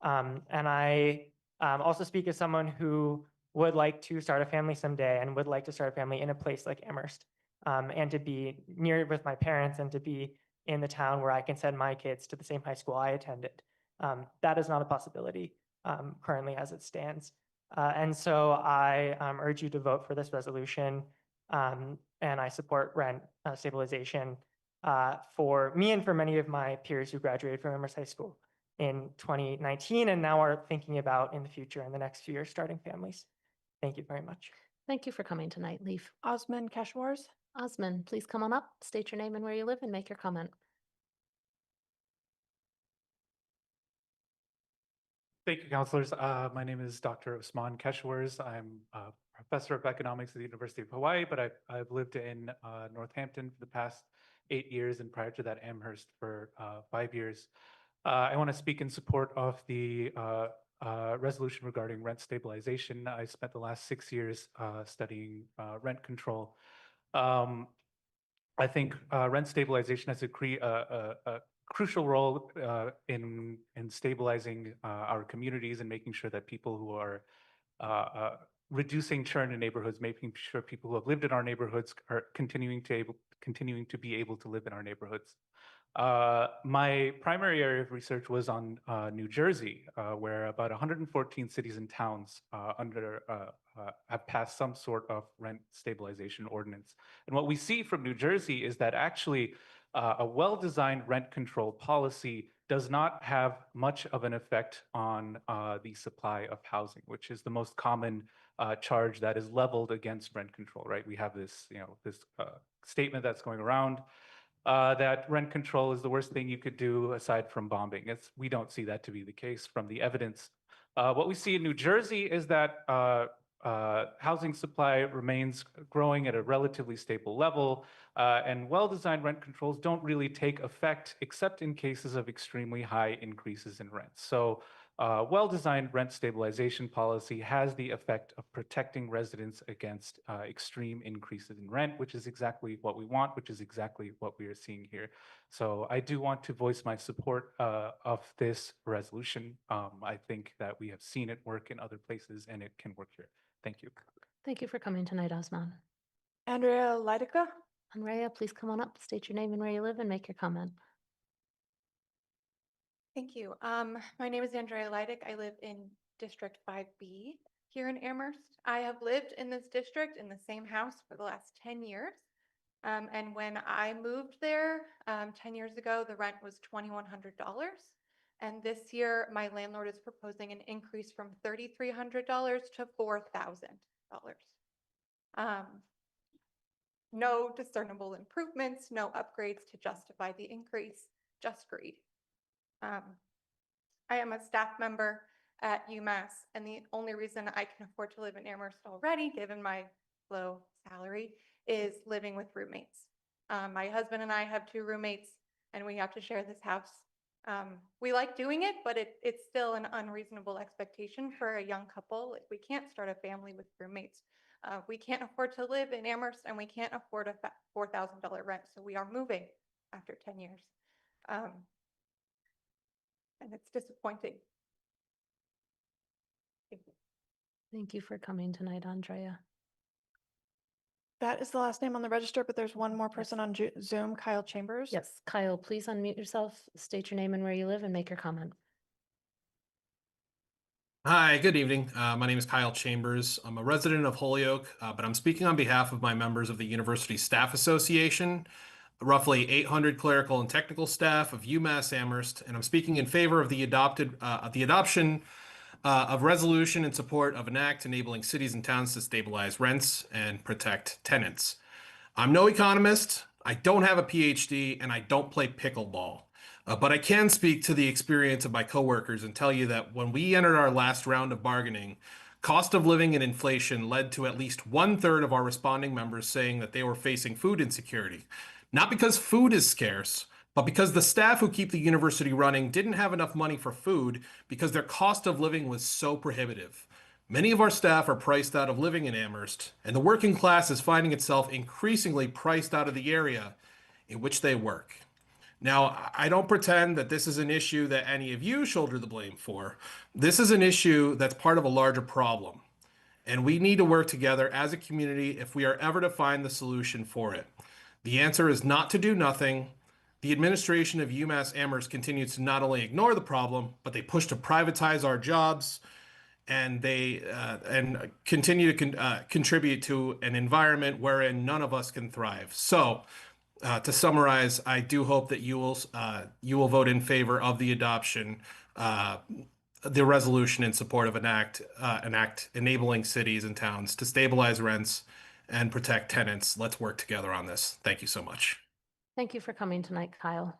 And I also speak as someone who would like to start a family someday and would like to start a family in a place like Amherst, and to be near with my parents and to be in the town where I can send my kids to the same high school I attended. That is not a possibility currently as it stands. And so I urge you to vote for this resolution, and I support rent stabilization for me and for many of my peers who graduated from Amherst High School in 2019 and now are thinking about in the future in the next few years starting families. Thank you very much. Thank you for coming tonight, Leaf. Osman Kashwars. Osman, please come on up, state your name and where you live and make your comment. Thank you, counselors. My name is Dr. Usman Keshwars. I'm a professor of economics at the University of Hawaii, but I've lived in Northampton for the past 8 years, and prior to that, Amherst for 5 years. I want to speak in support of the resolution regarding rent stabilization. I spent the last 6 years studying rent control. I think rent stabilization has a crucial role in stabilizing our communities and making sure that people who are reducing churn in neighborhoods, making sure people who have lived in our neighborhoods are continuing to be able to live in our neighborhoods. My primary area of research was on New Jersey, where about 114 cities and towns have passed some sort of rent stabilization ordinance. And what we see from New Jersey is that actually a well-designed rent control policy does not have much of an effect on the supply of housing, which is the most common charge that is leveled against rent control, right? We have this, this statement that's going around that rent control is the worst thing you could do aside from bombing. We don't see that to be the case from the evidence. What we see in New Jersey is that housing supply remains growing at a relatively stable level, and well-designed rent controls don't really take effect except in cases of extremely high increases in rents. So well-designed rent stabilization policy has the effect of protecting residents against extreme increases in rent, which is exactly what we want, which is exactly what we are seeing here. So I do want to voice my support of this resolution. I think that we have seen it work in other places and it can work here. Thank you. Thank you for coming tonight, Osman. Andrea Leidica. Andrea, please come on up, state your name and where you live and make your comment. Thank you. My name is Andrea Leidick. I live in District 5B here in Amherst. I have lived in this district in the same house for the last 10 years. And when I moved there 10 years ago, the rent was $2,100. And this year, my landlord is proposing an increase from $3,300 to $4,000. No discernible improvements, no upgrades to justify the increase, just greed. I am a staff member at UMass, and the only reason I can afford to live in Amherst already, given my low salary, is living with roommates. My husband and I have 2 roommates, and we have to share this house. We like doing it, but it's still an unreasonable expectation for a young couple. We can't start a family with roommates. We can't afford to live in Amherst, and we can't afford a $4,000 rent, so we are moving after 10 years. And it's disappointing. Thank you. Thank you for coming tonight, Andrea. That is the last name on the register, but there's one more person on Zoom, Kyle Chambers. Yes, Kyle, please unmute yourself, state your name and where you live and make your comment. Hi, good evening. My name is Kyle Chambers. I'm a resident of Holyoke, but I'm speaking on behalf of my members of the University Staff Association, roughly 800 clerical and technical staff of UMass Amherst, and I'm speaking in favor of the adoption of resolution in support of an act enabling cities and towns to stabilize rents and protect tenants. I'm no economist, I don't have a PhD, and I don't play pickleball. But I can speak to the experience of my coworkers and tell you that when we entered our last round of bargaining, cost of living and inflation led to at least 1/3 of our responding members saying that they were facing food insecurity. Not because food is scarce, but because the staff who keep the university running didn't have enough money for food because their cost of living was so prohibitive. Many of our staff are priced out of living in Amherst, and the working class is finding itself increasingly priced out of the area in which they work. Now, I don't pretend that this is an issue that any of you shoulder the blame for. This is an issue that's part of a larger problem, and we need to work together as a community if we are ever to find the solution for it. The answer is not to do nothing. The administration of UMass Amherst continues to not only ignore the problem, but they push to privatize our jobs, and they continue to contribute to an environment wherein none of us can thrive. So, to summarize, I do hope that you will vote in favor of the adoption, the resolution in support of an act enabling cities and towns to stabilize rents and protect tenants. Let's work together on this. Thank you so much. Thank you for coming tonight, Kyle.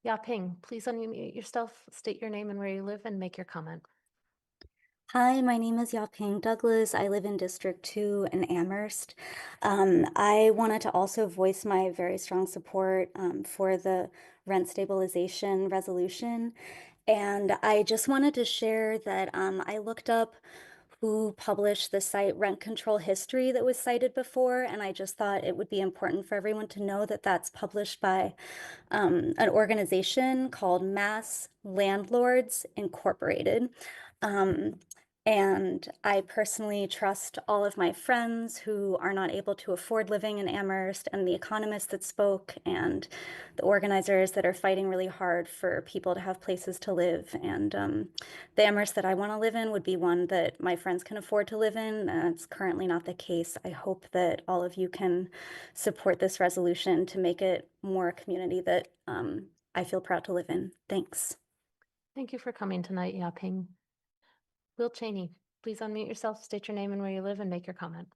Yaping, please unmute yourself, state your name and where you live, and make your comment. Hi, my name is Yaping Douglas. I live in District 2 in Amherst. I wanted to also voice my very strong support for the rent stabilization resolution. And I just wanted to share that I looked up who published the site Rent Control History that was cited before, and I just thought it would be important for everyone to know that that's published by an organization called Mass Landlords Incorporated. And I personally trust all of my friends who are not able to afford living in Amherst, and the economists that spoke, and the organizers that are fighting really hard for people to have places to live. And the Amherst that I want to live in would be one that my friends can afford to live in. And it's currently not the case. I hope that all of you can support this resolution to make it more a community that I feel proud to live in. Thanks. Thank you for coming tonight, Yaping. Will Cheney, please unmute yourself, state your name and where you live, and make your comment.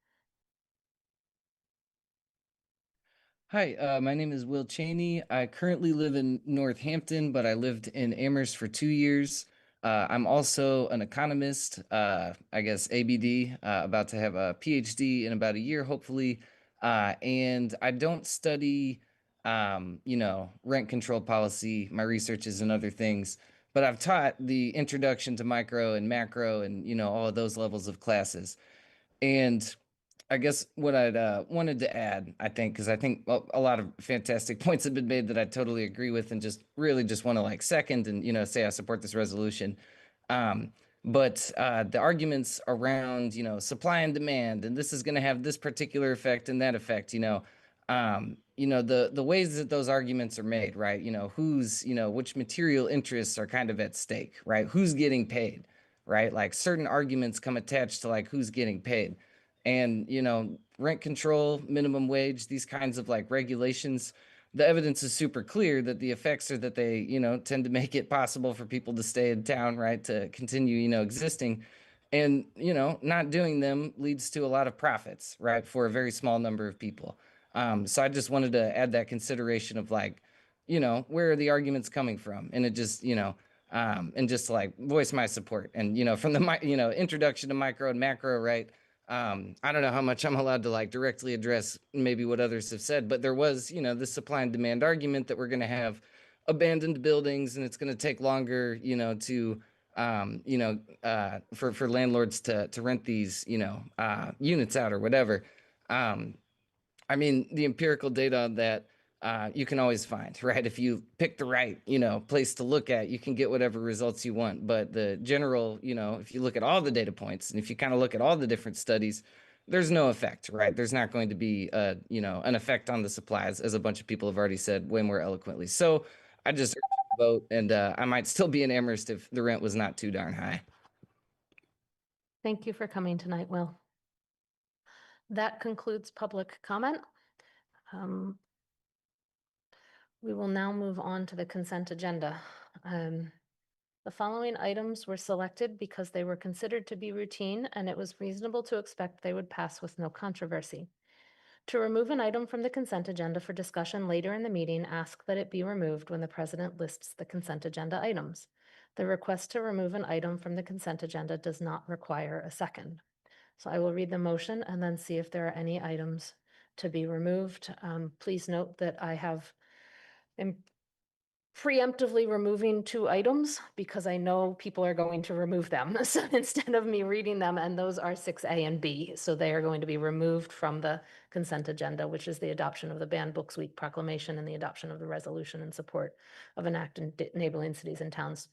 Hi, my name is Will Cheney. I currently live in Northampton, but I lived in Amherst for 2 years. I'm also an economist, I guess ABD, about to have a PhD in about a year, hopefully. And I don't study, rent control policy. My research is in other things, but I've taught the introduction to micro and macro and, all of those levels of classes. And I guess what I'd wanted to add, I think, because I think a lot of fantastic points have been made that I totally agree with, and just really just want to like second and say I support this resolution. But the arguments around supply and demand, and this is going to have this particular effect and that effect, the ways that those arguments are made, right? Who's which material interests are kind of at stake, right? Who's getting paid, right? Like certain arguments come attached to like who's getting paid. And rent control, minimum wage, these kinds of like regulations, the evidence is super clear that the effects are that they tend to make it possible for people to stay in town, right, to continue existing. And not doing them leads to a lot of profits, right, for a very small number of people. So I just wanted to add that consideration of like where are the arguments coming from, and it just and just like voice my support. And from the introduction to micro and macro, right, I don't know how much I'm allowed to like directly address maybe what others have said, but there was, this supply and demand argument that we're going to have abandoned buildings, and it's going to take longer, to, for landlords to rent these, units out or whatever. I mean, the empirical data on that, you can always find, right? If you pick the right, place to look at, you can get whatever results you want. But the general, if you look at all the data points, and if you kind of look at all the different studies, there's no effect, right? There's not going to be, an effect on the supplies, as a bunch of people have already said way more eloquently. So I just urge you to vote, and I might still be in Amherst if the rent was not too darn high. Thank you for coming tonight, Will. That concludes public comment. We will now move on to the consent agenda. The following items were selected because they were considered to be routine, and it was reasonable to expect they would pass with no controversy. To remove an item from the consent agenda for discussion later in the meeting, ask that it be removed when the president lists the consent agenda items. The request to remove an item from the consent agenda does not require a second. So I will read the motion and then see if there are any items to be removed. Please note that I am preemptively removing 2 items because I know people are going to remove them. So instead of me reading them, and those are 6A and B. So they are going to be removed from the consent agenda, which is the adoption of the Banned Books Week proclamation and the adoption of the resolution in support of an act enabling cities and towns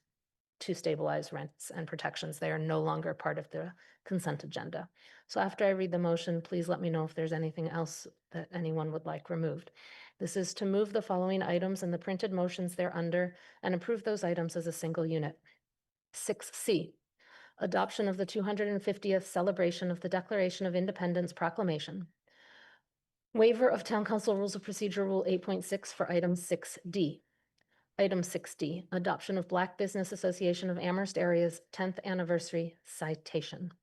to stabilize rents and protections. They are no longer part of the consent agenda. So after I read the motion, please let me know if there's anything else that anyone would like removed. This is to move the following items and the printed motions thereunder and approve those items as a single unit. 6C, adoption of the 250th celebration of the Declaration of Independence Proclamation. Waiver of Town Council Rules of Procedure Rule 8.6 for item 6D. Item 6D, adoption of Black Business Association of Amherst Area's 10th anniversary citation.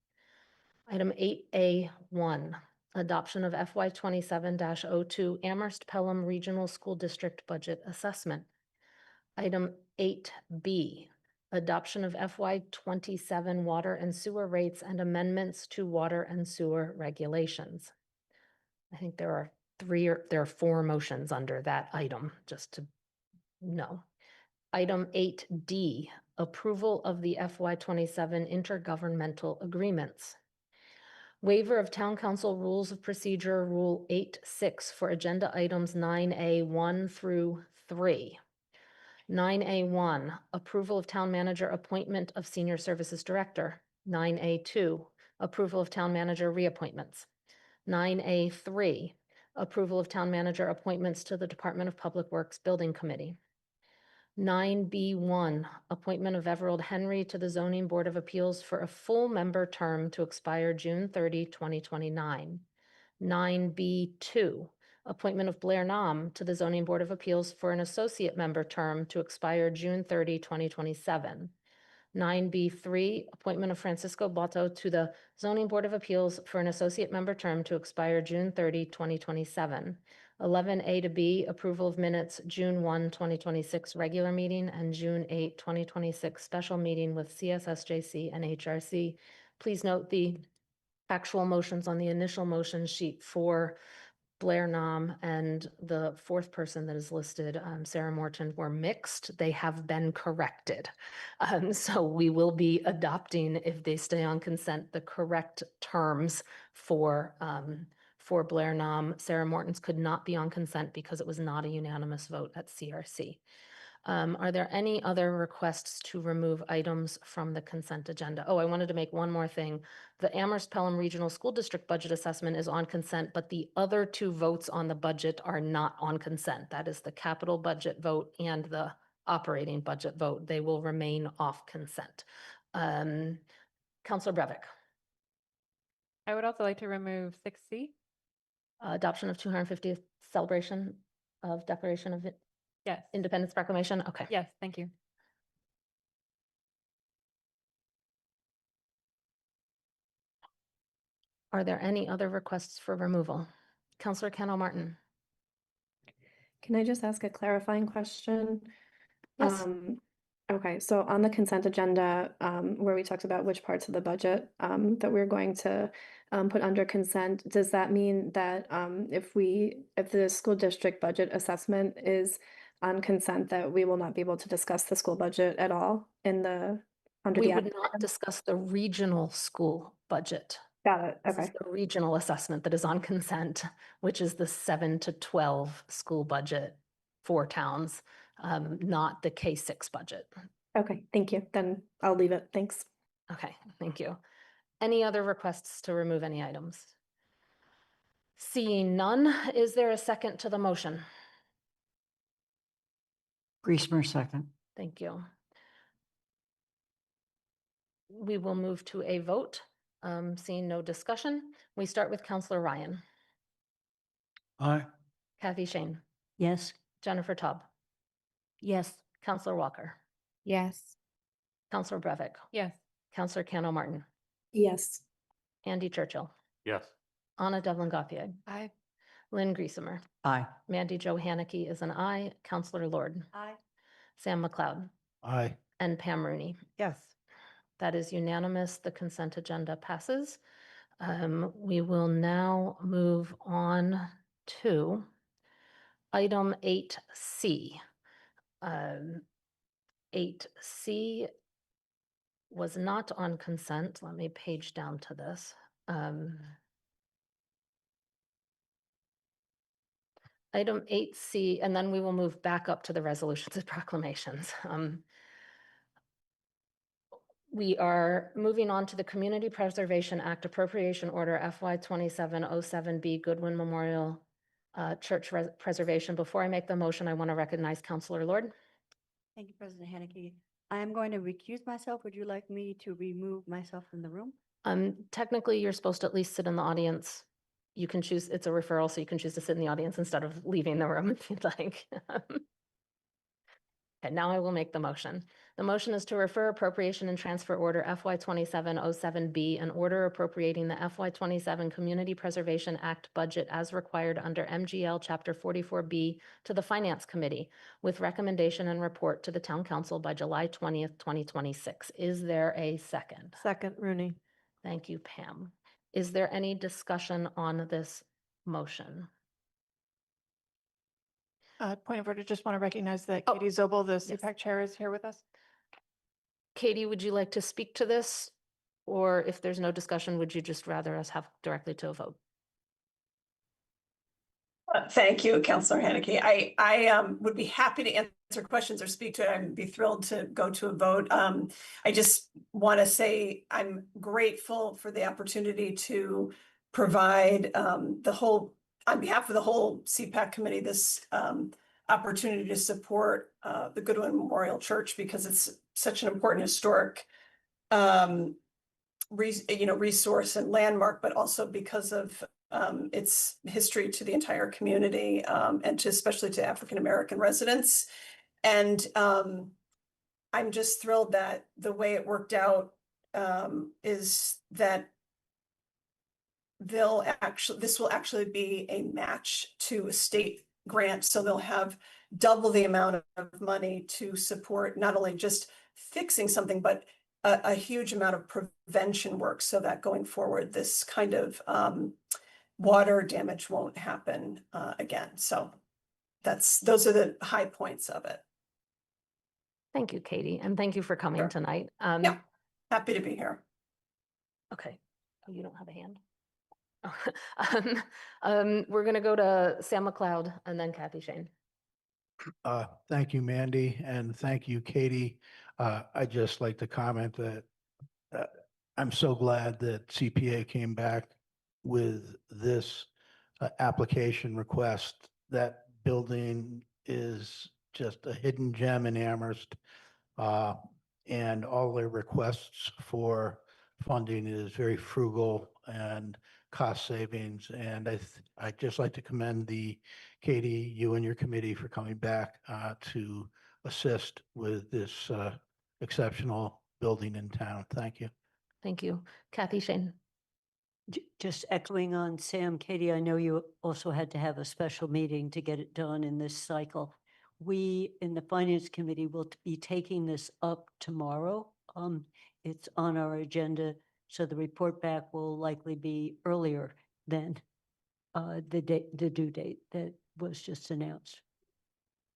Item 8A1, Adoption of FY 27-02 Amherst Pelham Regional School District Budget Assessment. Item 8B, adoption of FY 27 water and sewer rates and amendments to water and sewer regulations. I think there are four motions under that item, just to know. Item 8D, approval of the FY 27 intergovernmental agreements. Waiver of Town Council Rules of Procedure, Rule 8.6 for agenda items 9A1 through 3. 9A1, approval of Town Manager appointment of Senior Services Director. 9A2, approval of Town Manager reappointments. 9A3, approval of Town Manager appointments to the Department of Public Works Building Committee. 9B1, appointment of Everald Henry to the Zoning Board of Appeals for a full member term to expire June 30, 2029. 9B2, appointment of Blair Nam to the Zoning Board of Appeals for an associate member term to expire June 30, 2027. 9B3, appointment of Francisco Boto to the Zoning Board of Appeals for an associate member term to expire June 30, 2027. 11A to B, approval of minutes, June 1, 2026 regular meeting and June 8, 2026 special meeting with CSSJC and HRC. Please note the actual motions on the initial motion sheet for Blair Nam and the fourth person that is listed, Sarah Morton, were mixed. They have been corrected. So we will be adopting, if they stay on consent, the correct terms for Blair Nam. Sarah Morton's could not be on consent because it was not a unanimous vote at CRC. Are there any other requests to remove items from the consent agenda? Oh, I wanted to make one more thing. The Amherst Pelham Regional School District budget assessment is on consent, but the other two votes on the budget are not on consent. That is the capital budget vote and the operating budget vote. They will remain off consent. Counselor Brevick. I would also like to remove 6C. Adoption of 250th celebration of Declaration of Yes. Independence Proclamation. Okay. Yes, thank you. Are there any other requests for removal? Counselor Kendall Martin. Can I just ask a clarifying question? Yes. Okay, so on the consent agenda, where we talked about which parts of the budget that we're going to put under consent, does that mean that if the school district budget assessment is on consent, that we will not be able to discuss the school budget at all under We the would action not item? discuss the regional school budget. Got it. This is Okay. the regional assessment that is on consent, which is the 7 to 12 school budget for towns, not the K-6 budget. Okay, thank you. Then I'll leave it. Thanks. Okay, thank you. Any other requests to remove any items? Seeing none, is there a second to the motion? Griesmer, second. Thank you. We will move to a vote. Seeing no discussion, we start with Counselor Ryan. Aye. Kathy Shane. Yes. Jennifer Taub. Yes. Counselor Walker. Yes. Counselor Brevick. Yes. Counselor Cano Martin. Yes. Andy Churchill. Yes. Anna Devlin Gauthier. Aye. Lynn Griesemer. Aye. Mandy Jo Haneke is an aye. Counselor Lord. Aye. Sam McLeod. Aye. And Pam Rooney. Yes. That is unanimous. The consent agenda passes. We will now move on to item 8C. 8C was not on consent. Let me page down to this. Item 8C, and then we will move back up to the resolutions and proclamations. We are moving on to the Community Preservation Act Appropriation Order FY 2707B Goodwin Memorial Church Preservation. Before I make the motion, I want to recognize Counselor Lord. Thank you, President Haneke. I am going to recuse myself. Would you like me to remove myself from the room? Technically, you're supposed to at least sit in the audience. You can choose, it's a referral, so you can choose to sit in the audience instead of leaving the room if you'd like. Okay, now I will make the motion. The motion is to refer appropriation and transfer order FY 2707B, an order appropriating the FY 27 Community Preservation Act budget as required under MGL Chapter 44B to the Finance Committee with recommendation and report to the Town Council by July 20th, 2026. Is there a second? Second, Rooney. Thank you, Pam. Is there any discussion on this motion? Point of order, just want to recognize that Oh, Katie Zobel, the yes. CPAC chair, is here with us. Katie, would you like to speak to this? Or if there's no discussion, would you just rather us have directly to a vote? Thank you, Councilor Haneke. I would be happy to answer questions or speak to it. I'd be thrilled to go to a vote. I just want to say I'm grateful for the opportunity to provide on behalf of the whole CPAC committee, this opportunity to support the Goodwin Memorial Church because it's such an important historic resource and landmark, but also because of its history to the entire community and especially to African-American residents. And I'm just thrilled that the way it worked out is that this will actually be a match to a state grant. So they'll have double the amount of money to support not only just fixing something, but a huge amount of prevention work so that going forward, this kind of water damage won't happen again. So those are the high points of it. Thank you, Katie, and thank you for coming Sure. tonight. Yeah, happy to be here. Okay. Oh, you don't have a hand? We're going to go to Sam McLeod and then Kathy Shane. Thank you, Mandy, and thank you, Katie. I'd just like to comment that I'm so glad that CPA came back with this application request. That building is just a hidden gem in Amherst. And all their requests for funding is very frugal and cost savings. And I'd just like to commend Katie, you and your committee for coming back to assist with this exceptional building in town. Thank you. Thank you. Kathy Shane. Just echoing on Sam, Katie, I know you also had to have a special meeting to get it done in this cycle. We in the Finance Committee will be taking this up tomorrow. It's on our agenda, so the report back will likely be earlier than the due date that was just announced.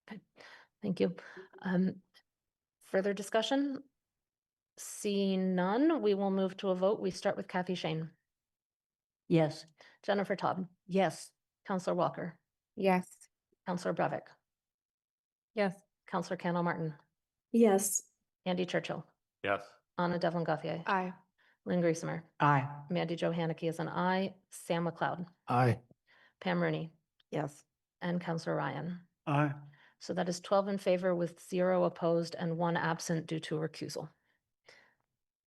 Okay, thank you. Further discussion? Seeing none, we will move to a vote. We start with Kathy Shane. Yes. Jennifer Taub. Yes. Counselor Walker. Yes. Counselor Brevik. Yes. Counselor Candle Martin. Yes. Andy Churchill. Yes. Anna Devlin Gauthier. Aye. Lynn Griesemer. Aye. Mandy Jo Haneke is an aye. Sam McLeod. Aye. Pam Rooney. Yes. And Counselor Ryan. Aye. So that is 12 in favor with 0 opposed and 1 absent due to recusal.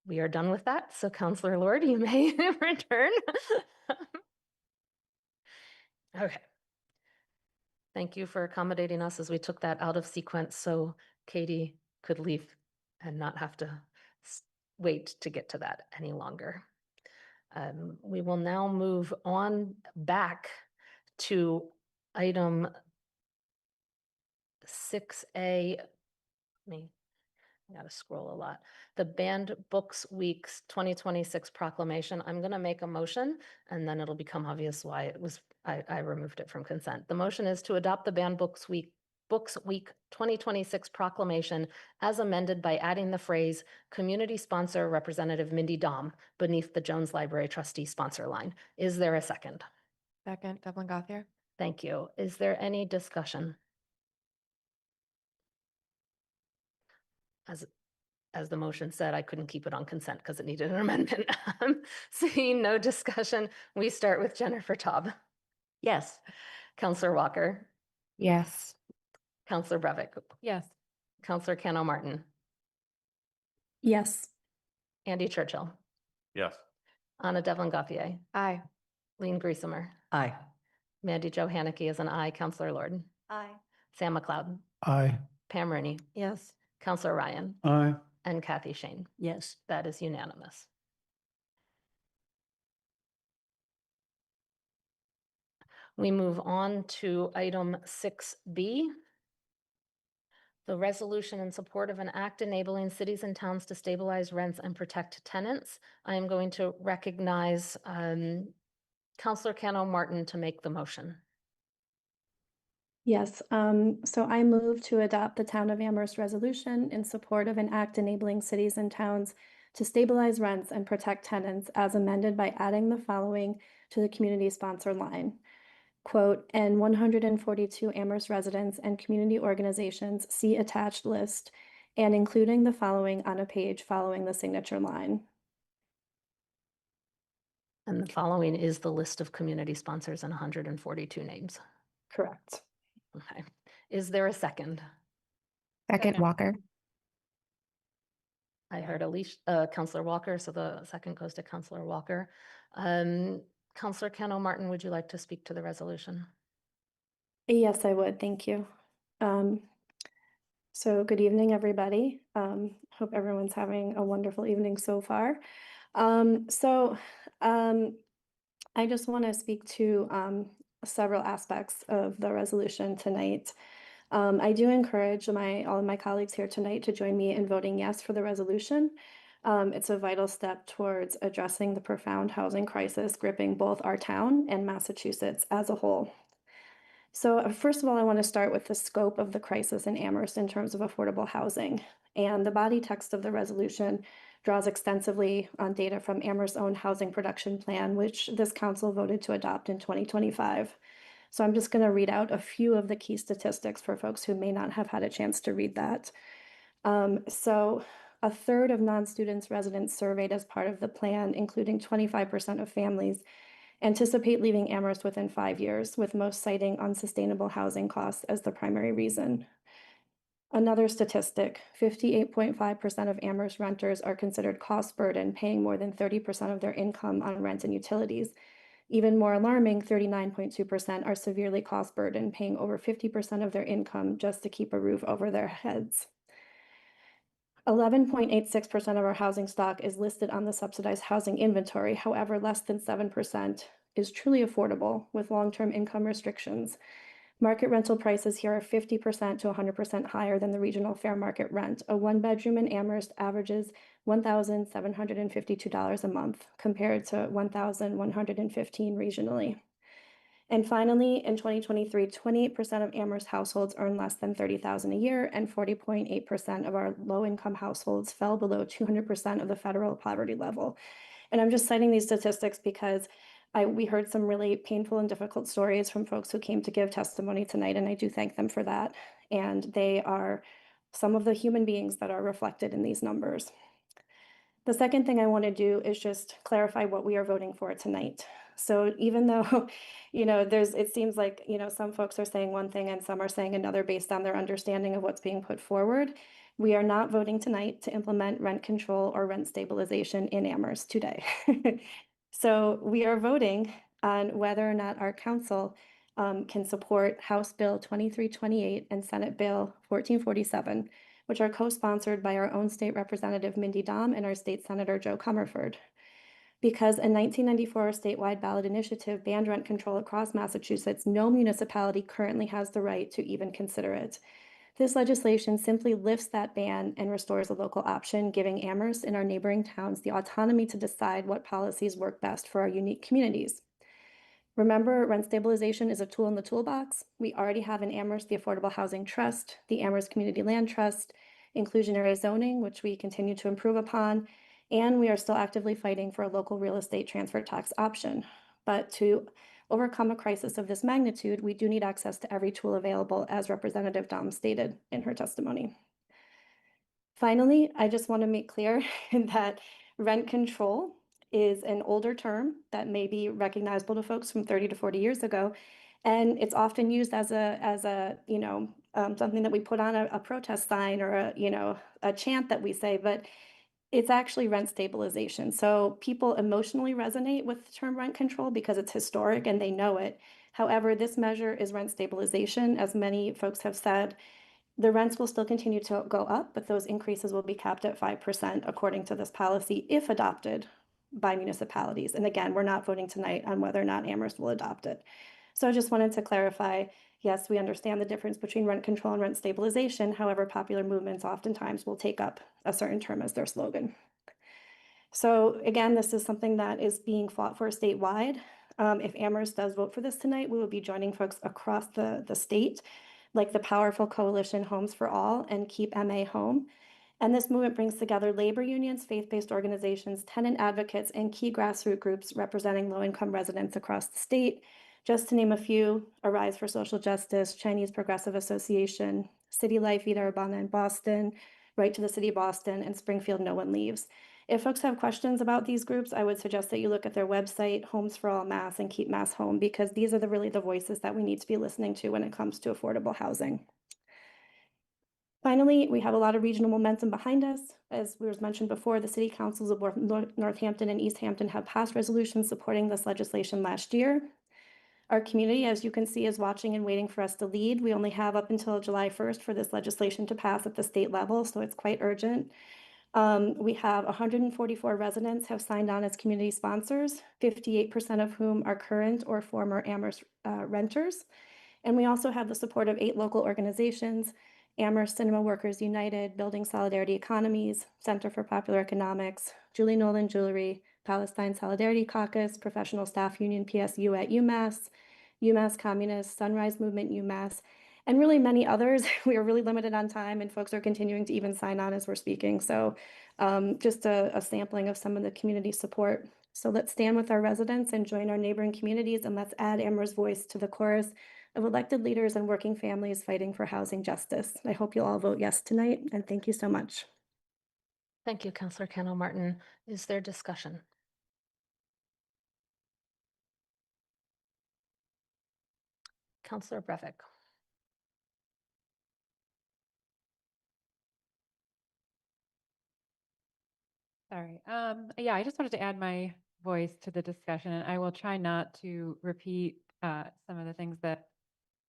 We are done with that. So Counselor Lord, you may return. Okay. Thank you for accommodating us as we took that out of sequence so Katie could leave and not have to wait to get to that any longer. We will now move on back to item 6A. I gotta scroll a lot. The Banned Books Week's 2026 proclamation. I'm gonna make a motion and then it'll become obvious why I removed it from consent. The motion is to adopt the Banned Books Week 2026 proclamation as amended by adding the phrase community sponsor Representative Mindy Dahm beneath the Jones Library trustee sponsor line. Is there a second? Second, Devlin Gauthier. Thank you. Is there any discussion? As the motion said, I couldn't keep it on consent because it needed an amendment. Seeing no discussion, we start with Jennifer Taub. Yes. Counselor Walker. Yes. Counselor Brevik. Yes. Counselor Cano Martin. Yes. Andy Churchill. Yes. Anna Devlin Gauthier. Aye. Lynn Griesemer. Aye. Mandy Jo Haneke is an aye. Counselor Lord. Aye. Sam McLeod. Aye. Pam Rooney, Yes. Counselor Ryan, Aye. and Kathy Shane. Yes. That is unanimous. We move on to item 6B. The resolution in support of an act enabling cities and towns to stabilize rents and protect tenants. I am going to recognize Counselor Cano Martin to make the motion. Yes, so I move to adopt the Town of Amherst resolution in support of an act enabling cities and towns to stabilize rents and protect tenants as amended by adding the following to the community sponsor line. Quote, and 142 Amherst residents and community organizations see attached list and including the following on a page following the signature line. And the following is the list of community sponsors and 142 names. Correct. Okay. Is there a second? Second, Walker. I heard Counselor Walker, so the second goes to Counselor Walker. Counselor Cano Martin, would you like to speak to the resolution? Yes, I would. Thank you. So good evening, everybody. Hope everyone's having a wonderful evening so far. I just want to speak to several aspects of the resolution tonight. I do encourage all of my colleagues here tonight to join me in voting yes for the resolution. It's a vital step towards addressing the profound housing crisis gripping both our town and Massachusetts as a whole. So first of all, I want to start with the scope of the crisis in Amherst in terms of affordable housing. And the body text of the resolution draws extensively on data from Amherst's own housing production plan, which this council voted to adopt in 2025. So I'm just going to read out a few of the key statistics for folks who may not have had a chance to read that. So a third of non-students residents surveyed as part of the plan, including 25% of families, anticipate leaving Amherst within 5 years, with most citing unsustainable housing costs as the primary reason. Another statistic, 58.5% of Amherst renters are considered cost burden, paying more than 30% of their income on rent and utilities. Even more alarming, 39.2% are severely cost burden, paying over 50% of their income just to keep a roof over their heads. 11.86% of our housing stock is listed on the subsidized housing inventory. However, less than 7% is truly affordable with long-term income restrictions. Market rental prices here are 50% to 100% higher than the regional fair market rent. A one-bedroom in Amherst averages $1,752 a month compared to $1,115 regionally. And finally, in 2023, 28% of Amherst households earn less than $30,000 a year, and 40.8% of our low-income households fell below 200% of the federal poverty level. And I'm just citing these statistics because we heard some really painful and difficult stories from folks who came to give testimony tonight, and I do thank them for that. And they are some of the human beings that are reflected in these numbers. The second thing I want to do is just clarify what we are voting for tonight. So even though, it seems like, some folks are saying one thing and some are saying another based on their understanding of what's being put forward, we are not voting tonight to implement rent control or rent stabilization in Amherst today. So we are voting on whether or not our council can support House Bill 2328 and Senate Bill 1447, which are co-sponsored by our own state representative Mindy Dahm and our state senator Joe Comerford. Because a 1994 statewide ballot initiative banned rent control across Massachusetts, no municipality currently has the right to even consider it. This legislation simply lifts that ban and restores a local option, giving Amherst and our neighboring towns the autonomy to decide what policies work best for our unique communities. Remember, rent stabilization is a tool in the toolbox. We already have in Amherst the Affordable Housing Trust, the Amherst Community Land Trust, inclusionary zoning, which we continue to improve upon, and we are still actively fighting for a local real estate transfer tax option. But to overcome a crisis of this magnitude, we do need access to every tool available, as Representative Dahm stated in her testimony. Finally, I just want to make clear that rent control is an older term that may be recognizable to folks from 30 to 40 years ago. And it's often used as something that we put on a protest sign or a chant that we say, but it's actually rent stabilization. So people emotionally resonate with the term rent control because it's historic and they know it. However, this measure is rent stabilization, as many folks have said. The rents will still continue to go up, but those increases will be capped at 5% according to this policy if adopted by municipalities. And again, we're not voting tonight on whether or not Amherst will adopt it. So I just wanted to clarify, yes, we understand the difference between rent control and rent stabilization. However, popular movements oftentimes will take up a certain term as their slogan. So again, this is something that is being fought for statewide. If Amherst does vote for this tonight, we will be joining folks across the state, like the powerful coalition Homes for All and Keep MA Home. And this movement brings together labor unions, faith-based organizations, tenant advocates, and key grassroots groups representing low-income residents across the state. Just to name a few: Arise for Social Justice, Chinese Progressive Association, City Life Vida Urbana in Boston, Right to the City of Boston, and Springfield No One Leaves. If folks have questions about these groups, I would suggest that you look at their website, Homes for All Mass and Keep Mass Home, because these are really the voices that we need to be listening to when it comes to affordable housing. Finally, we have a lot of regional momentum behind us. As was mentioned before, the city councils of Northampton and East Hampton have passed resolutions supporting this legislation last year. Our community, as you can see, is watching and waiting for us to lead. We only have up until July 1st for this legislation to pass at the state level, so it's quite urgent. We have 144 residents have signed on as community sponsors, 58% of whom are current or former Amherst renters. And we also have the support of 8 local organizations: Amherst Cinema Workers United, Building Solidarity Economies, Center for Popular Economics, Julie Nolan Jewelry, Palestine Solidarity Caucus, Professional Staff Union PSU at UMass, UMass Communist, Sunrise Movement UMass, and really many others. We are really limited on time, and folks are continuing to even sign on as we're speaking. So just a sampling of some of the community support. So let's stand with our residents and join our neighboring communities, and let's add Amherst's voice to the chorus of elected leaders and working families fighting for housing justice. I hope you'll all vote yes tonight, and thank you so much. Thank you, Councillor Cano Martin. Is there discussion? Councillor Brevik. Sorry. Yeah, I just wanted to add my voice to the discussion, and I will try not to repeat some of the things that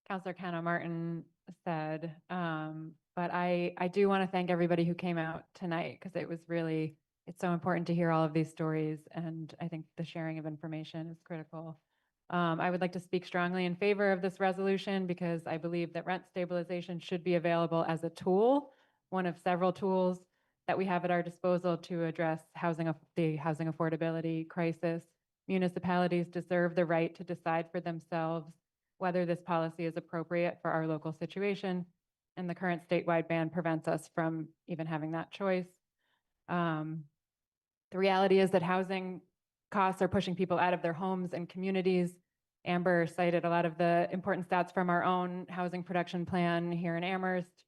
Councillor Cano Martin said. But I do want to thank everybody who came out tonight, because it's so important to hear all of these stories, and I think the sharing of information is critical. I would like to speak strongly in favor of this resolution because I believe that rent stabilization should be available as a tool, one of several tools that we have at our disposal to address the housing affordability crisis. Municipalities deserve the right to decide for themselves whether this policy is appropriate for our local situation, and the current statewide ban prevents us from even having that choice. The reality is that housing costs are pushing people out of their homes and communities. Amber cited a lot of the important stats from our own housing production plan here in Amherst.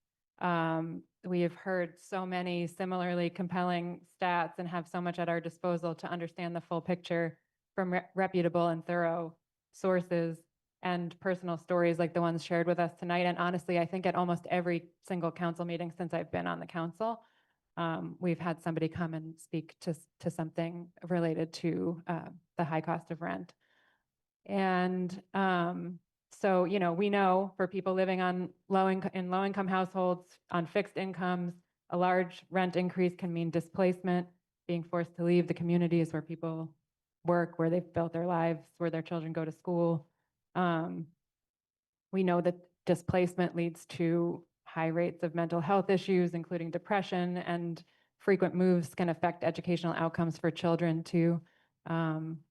We have heard so many similarly compelling stats and have so much at our disposal to understand the full picture from reputable and thorough sources and personal stories like the ones shared with us tonight. And honestly, I think at almost every single council meeting since I've been on the council, we've had somebody come and speak to something related to the high cost of rent. And so, we know for people living in low-income households on fixed incomes, a large rent increase can mean displacement, being forced to leave the communities where people work, where they've built their lives, where their children go to school. We know that displacement leads to high rates of mental health issues, including depression, and frequent moves can affect educational outcomes for children too.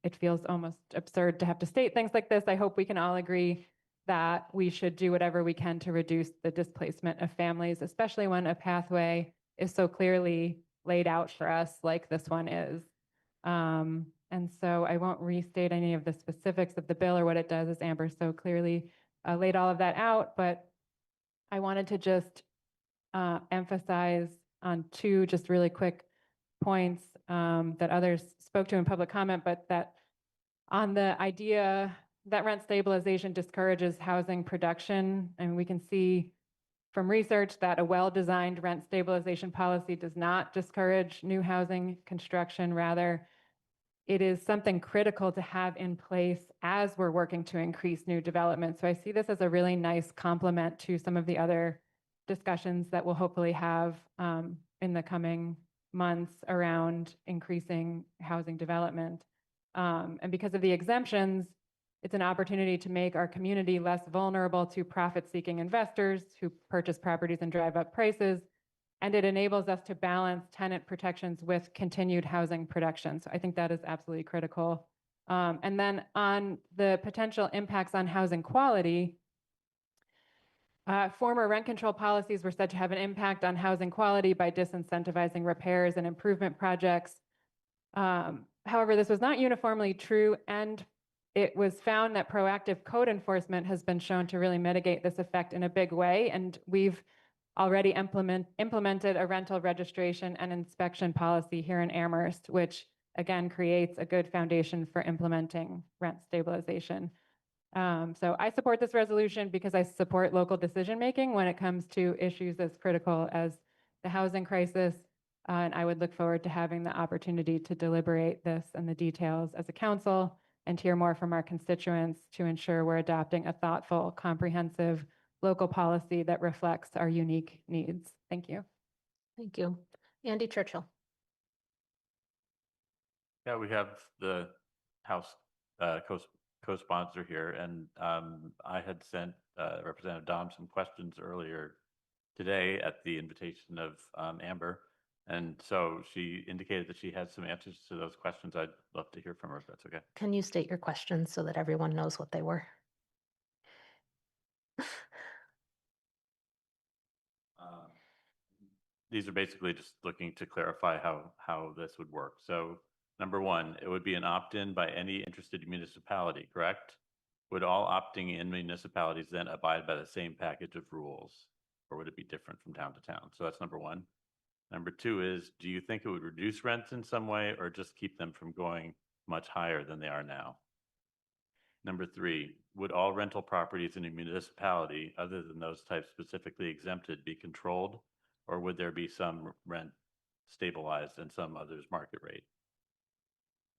It feels almost absurd to have to state things like this. I hope we can all agree that we should do whatever we can to reduce the displacement of families, especially when a pathway is so clearly laid out for us like this one is. And so I won't restate any of the specifics of the bill or what it does, as Amber so clearly laid all of that out, but I wanted to just emphasize on 2 just really quick points that others spoke to in public comment, but that on the idea that rent stabilization discourages housing production, and we can see from research that a well-designed rent stabilization policy does not discourage new housing construction. Rather, it is something critical to have in place as we're working to increase new development. So I see this as a really nice complement to some of the other discussions that we'll hopefully have in the coming months around increasing housing development. And because of the exemptions, it's an opportunity to make our community less vulnerable to profit-seeking investors who purchase properties and drive up prices. And it enables us to balance tenant protections with continued housing production. So I think that is absolutely critical. And then on the potential impacts on housing quality, former rent control policies were said to have an impact on housing quality by disincentivizing repairs and improvement projects. However, this was not uniformly true, and it was found that proactive code enforcement has been shown to really mitigate this effect in a big way. And we've already implemented a rental registration and inspection policy here in Amherst, which again creates a good foundation for implementing rent stabilization. So I support this resolution because I support local decision-making when it comes to issues as critical as the housing crisis. And I would look forward to having the opportunity to deliberate this and the details as a council and hear more from our constituents to ensure we're adopting a thoughtful, comprehensive local policy that reflects our unique needs. Thank you. Thank you. Andy Churchill. Yeah, we have the House co-sponsor here, and I had sent Representative Dom some questions earlier today at the invitation of Amber. And so she indicated that she had some answers to those questions. I'd love to hear from her if that's okay. Can you state your questions so that everyone knows what they were? These are basically just looking to clarify how this would work. So number one, it would be an opt-in by any interested municipality, correct? Would all opting in municipalities then abide by the same package of rules, or would it be different from town to town? So that's number one. Number two is, do you think it would reduce rents in some way or just keep them from going much higher than they are now? Number three, would all rental properties in a municipality, other than those types specifically exempted, be controlled, or would there be some rent stabilized and some others market rate?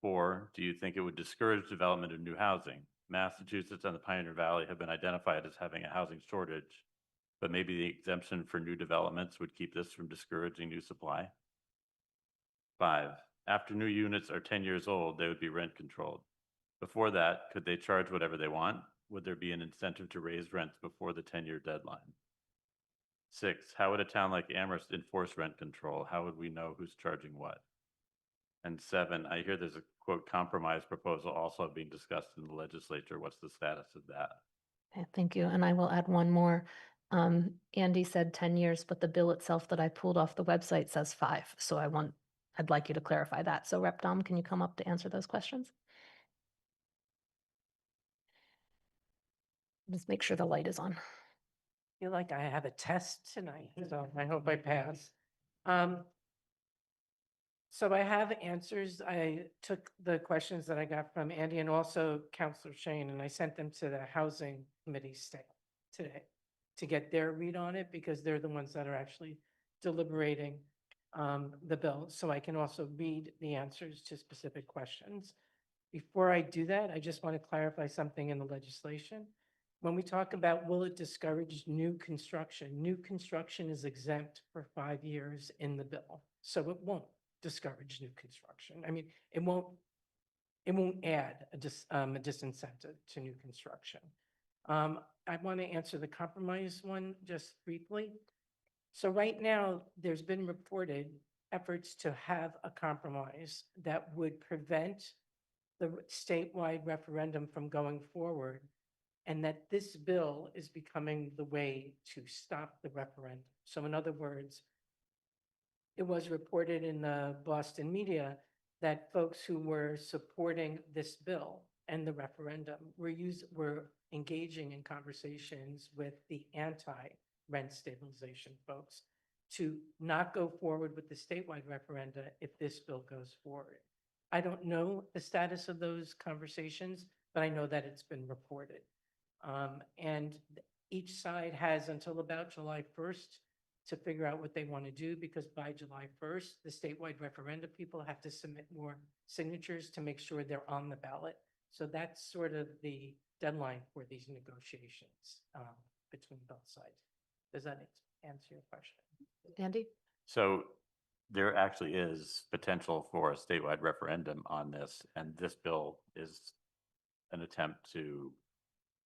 Four, do you think it would discourage development of new housing? Massachusetts and the Pioneer Valley have been identified as having a housing shortage, but maybe the exemption for new developments would keep this from discouraging new supply. Five, after new units are 10 years old, they would be rent controlled. Before that, could they charge whatever they want? Would there be an incentive to raise rents before the 10-year deadline? Six, how would a town like Amherst enforce rent control? How would we know who's charging what? And seven, I hear there's a quote compromise proposal also being discussed in the legislature. What's the status of that? Okay, thank you. And I will add one more. Andy said 10 years, but the bill itself that I pulled off the website says 5. So I'd like you to clarify that. So Rep Dom, can you come up to answer those questions? Just make sure the light is on. I feel like I have a test tonight, so I hope I pass. So I have answers. I took the questions that I got from Andy and also Councilor Shane, and I sent them to the Housing Committee staff today to get their read on it, because they're the ones that are actually deliberating the bill. So I can also read the answers to specific questions. Before I do that, I just want to clarify something in the legislation. When we talk about will it discourage new construction is exempt for 5 years in the bill. So it won't discourage new construction. I mean, it won't add a disincentive to new construction. I want to answer the compromise one just briefly. So right now, there's been reported efforts to have a compromise that would prevent the statewide referendum from going forward, and that this bill is becoming the way to stop the referendum. So in other words, it was reported in the Boston media that folks who were supporting this bill and the referendum were engaging in conversations with the anti-rent stabilization folks to not go forward with the statewide referenda if this bill goes forward. I don't know the status of those conversations, but I know that it's been reported. And each side has until about July 1st to figure out what they want to do, because by July 1st, the statewide referenda people have to submit more signatures to make sure they're on the ballot. So that's sort of the deadline for these negotiations between both sides. Does that answer your question. Andy? So there actually is potential for a statewide referendum on this, and this bill is an attempt to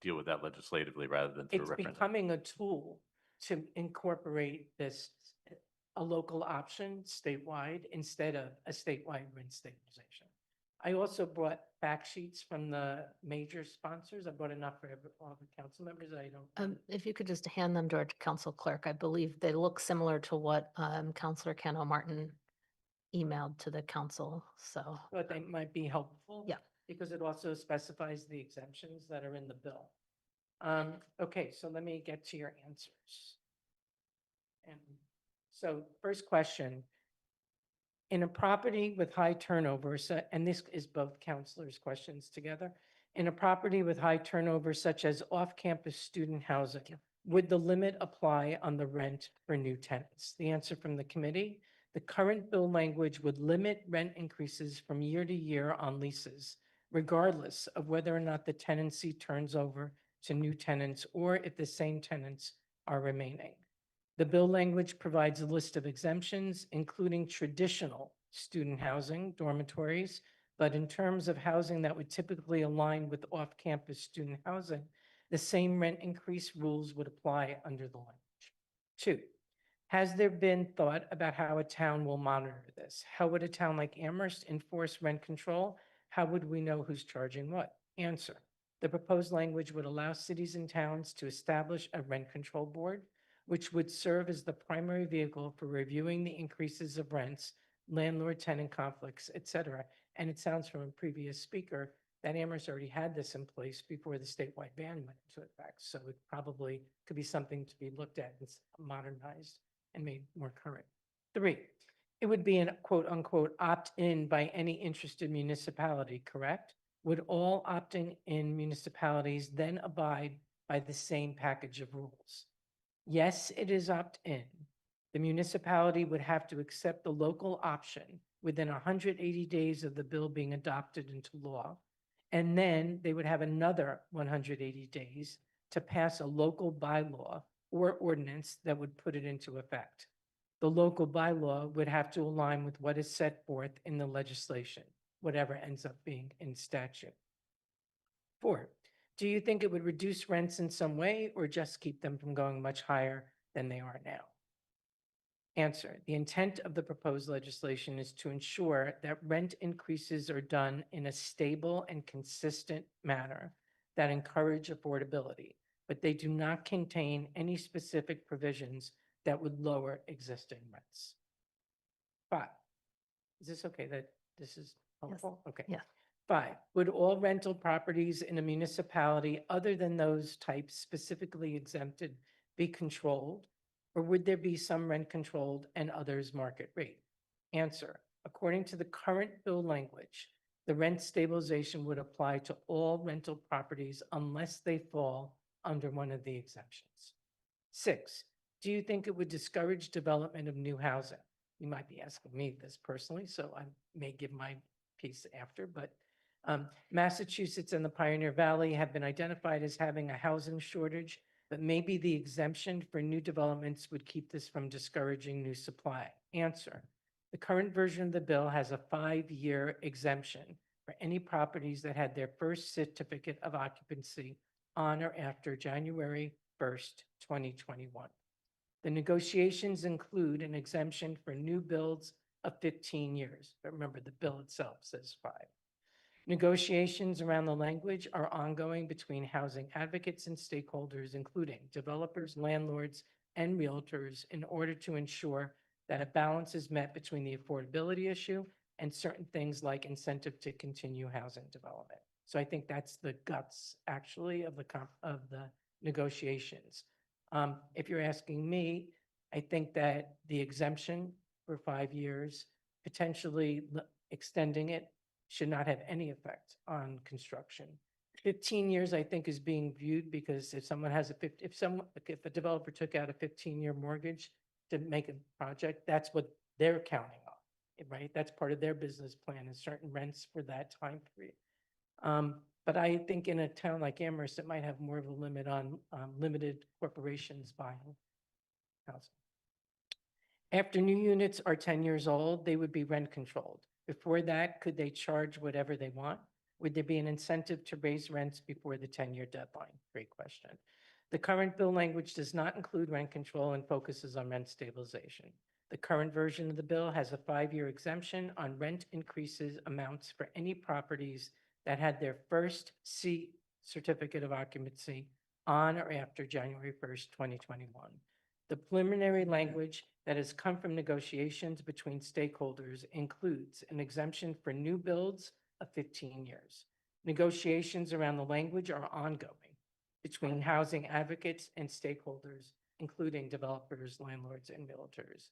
deal with that legislatively rather than through a It's referendum. becoming a tool to incorporate this, a local option statewide instead of a statewide rent stabilization. I also brought fact sheets from the major sponsors. I brought enough for all the council members. I don't. If you could just hand them to our council clerk, I believe they look similar to what Councilor Cano Martin emailed to the council, so. But they might be helpful. Yeah. Because it also specifies the exemptions that are in the bill. Okay, so let me get to your answers. And so first question. In a property with high turnover, and this is both counselors' questions together. In a property with high turnover, such as off-campus student housing, would the limit apply on the rent for new tenants? The answer from the committee, the current bill language would limit rent increases from year to year on leases, regardless of whether or not the tenancy turns over to new tenants or if the same tenants are remaining. The bill language provides a list of exemptions, including traditional student housing, dormitories, but in terms of housing that would typically align with off-campus student housing, the same rent increase rules would apply under the language. 2, has there been thought about how a town will monitor this? How would a town like Amherst enforce rent control? How would we know who's charging what? Answer, the proposed language would allow cities and towns to establish a rent control board, which would serve as the primary vehicle for reviewing the increases of rents, landlord-tenant conflicts, et cetera. And it sounds from a previous speaker that Amherst already had this in place before the statewide ban went into effect. So it probably could be something to be looked at and modernized and made more current. 3, it would be an quote unquote opt-in by any interested municipality, correct? Would all opting in municipalities then abide by the same package of rules? Yes, it is opt-in. The municipality would have to accept the local option within 180 days of the bill being adopted into law. And then they would have another 180 days to pass a local bylaw or ordinance that would put it into effect. The local bylaw would have to align with what is set forth in the legislation, whatever ends up being in statute. 4, do you think it would reduce rents in some way or just keep them from going much higher than they are now? Answer, the intent of the proposed legislation is to ensure that rent increases are done in a stable and consistent manner that encourage affordability, but they do not contain any specific provisions that would lower existing rents. 5, is this okay that this is helpful? Okay. Yeah. 5, would all rental properties in a municipality other than those types specifically exempted be controlled? Or would there be some rent controlled and others market rate? Answer, according to the current bill language, the rent stabilization would apply to all rental properties unless they fall under one of the exemptions. 6, do you think it would discourage development of new housing? You might be asking me this personally, so I may give my piece after, but Massachusetts and the Pioneer Valley have been identified as having a housing shortage, but maybe the exemption for new developments would keep this from discouraging new supply. Answer, the current version of the bill has a 5-year exemption for any properties that had their first certificate of occupancy on or after January 1st, 2021. The negotiations include an exemption for new builds of 15 years. But remember, the bill itself says 5. Negotiations around the language are ongoing between housing advocates and stakeholders, including developers, landlords, and realtors, in order to ensure that a balance is met between the affordability issue and certain things like incentive to continue housing development. So I think that's the guts, actually, of the negotiations. If you're asking me, I think that the exemption for 5 years, potentially extending it, should not have any effect on construction. 15 years, I think, is being viewed because if someone has if a developer took out a 15-year mortgage to make a project, that's what they're counting on, right? That's part of their business plan, is certain rents for that time period. But I think in a town like Amherst, it might have more of a limit on limited corporations buying housing. After new units are 10 years old, they would be rent controlled. Before that, could they charge whatever they want? Would there be an incentive to raise rents before the 10-year deadline? Great question. The current bill language does not include rent control and focuses on rent stabilization. The current version of the bill has a 5-year exemption on rent increases amounts for any properties that had their first C certificate of occupancy on or after January 1st, 2021. The preliminary language that has come from negotiations between stakeholders includes an exemption for new builds of 15 years. Negotiations around the language are ongoing between housing advocates and stakeholders, including developers, landlords, and realtors.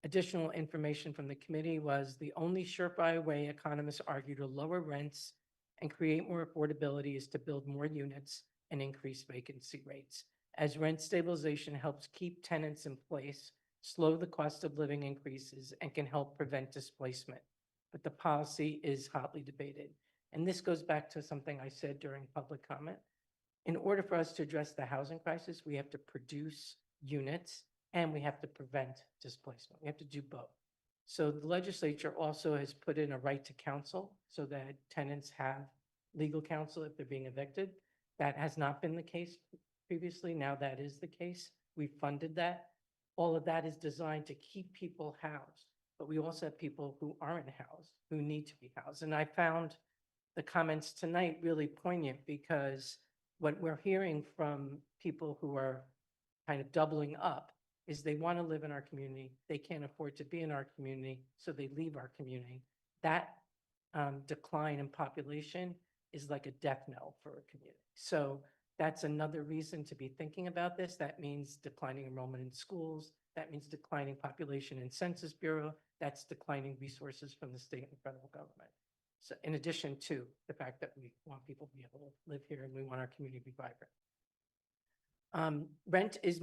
Additional information from the committee was the only surefire way economists argue to lower rents and create more affordability is to build more units and increase vacancy rates, as rent stabilization helps keep tenants in place, slow the cost of living increases, and can help prevent displacement. But the policy is hotly debated. And this goes back to something I said during public comment. In order for us to address the housing crisis, we have to produce units and we have to prevent displacement. We have to do both. So the legislature also has put in a right to counsel so that tenants have legal counsel if they're being evicted. That has not been the case previously. Now that is the case. We funded that. All of that is designed to keep people housed, but we also have people who aren't housed, who need to be housed. And I found the comments tonight really poignant because what we're hearing from people who are kind of doubling up is they want to live in our community. They can't afford to be in our community, so they leave our community. That decline in population is like a death knell for a community. So that's another reason to be thinking about this. That means declining enrollment in schools. That means declining population in Census Bureau. That's declining resources from the state and federal government. So in addition to the fact that we want people to be able to live here and we want our community to be vibrant. Rent is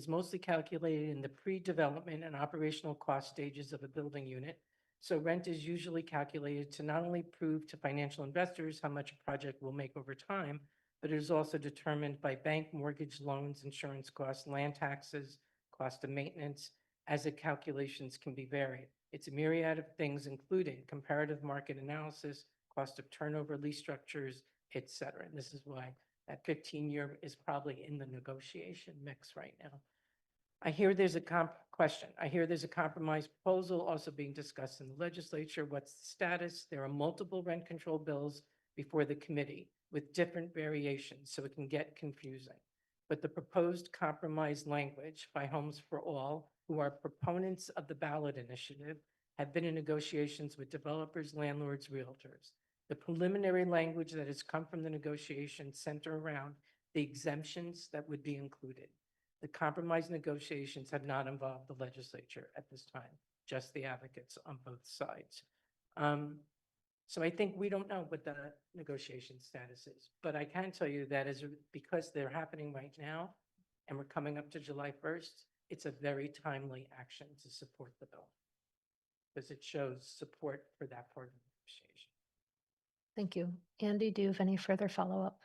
mostly calculated in the pre-development and operational cost stages of a building unit. So rent is usually calculated to not only prove to financial investors how much a project will make over time, but it is also determined by bank mortgage loans, insurance costs, land taxes, cost of maintenance, as the calculations can be varied. It's a myriad of things, including comparative market analysis, cost of turnover, lease structures, et cetera. And this is why that 15-year is probably in the negotiation mix right now. I hear there's a question. I hear there's a compromise proposal also being discussed in the legislature. What's the status? There are multiple rent control bills before the committee with different variations, so it can get confusing. But the proposed compromise language by Homes for All, who are proponents of the ballot initiative, have been in negotiations with developers, landlords, realtors. The preliminary language that has come from the negotiations center around the exemptions that would be included. The compromise negotiations have not involved the legislature at this time, just the advocates on both sides. So I think we don't know what the negotiation status is, but I can tell you that because they're happening right now and we're coming up to July 1st, it's a very timely action to support the bill because it shows support for that part of the negotiation. Thank you. Andy, do you have any further follow-up?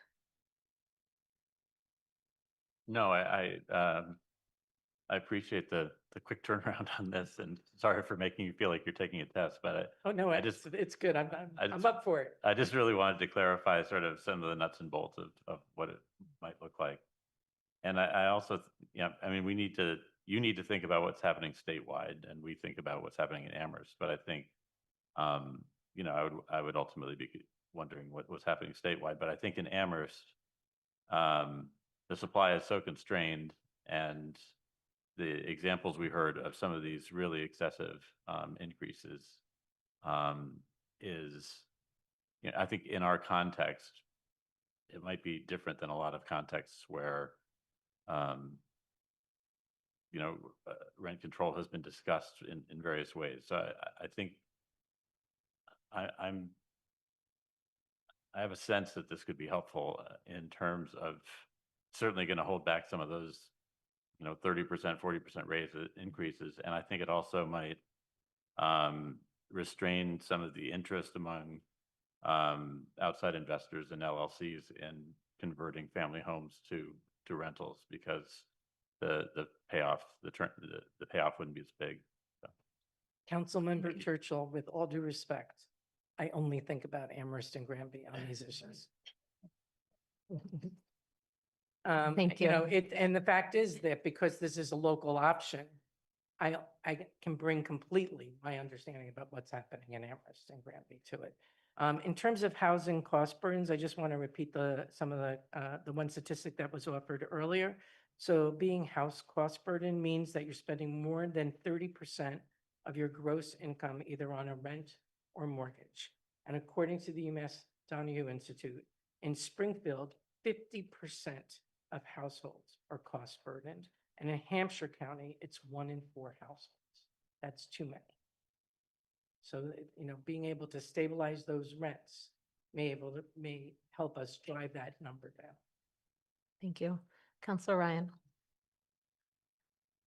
No, I appreciate the quick turnaround on this, and sorry for making you feel like you're taking a test, but Oh, no, it's good. I'm up for it. I just really wanted to clarify sort of some of the nuts and bolts of what it might look like. And I also, I mean, you need to think about what's happening statewide, and we think about what's happening in Amherst, but I think, I would ultimately be wondering what was happening statewide, but I think in Amherst, the supply is so constrained, and the examples we heard of some of these really excessive increases is, I think in our context, it might be different than a lot of contexts where, rent control has been discussed in various ways. So I think I have a sense that this could be helpful in terms of certainly going to hold back some of those, 30%, 40% raise increases. And I think it also might restrain some of the interest among outside investors and LLCs in converting family homes to rentals, because the payoff, the payoff wouldn't be as big. So. Councilmember Churchill, with all due respect, I only think about Amherst and Granby on these issues. Thank You know, you. and the fact is that because this is a local option, I can bring completely my understanding about what's happening in Amherst and Granby to it. In terms of housing cost burdens, I just want to repeat some of the one statistic that was offered earlier. So being house cost burden means that you're spending more than 30% of your gross income either on a rent or mortgage. And according to the UMass Donahue Institute, in Springfield, 50% of households are cost burdened. And in Hampshire County, it's 1 in 4 households. That's too many. So, you know, being able to stabilize those rents may help us drive that number down. Thank you. Counselor Ryan.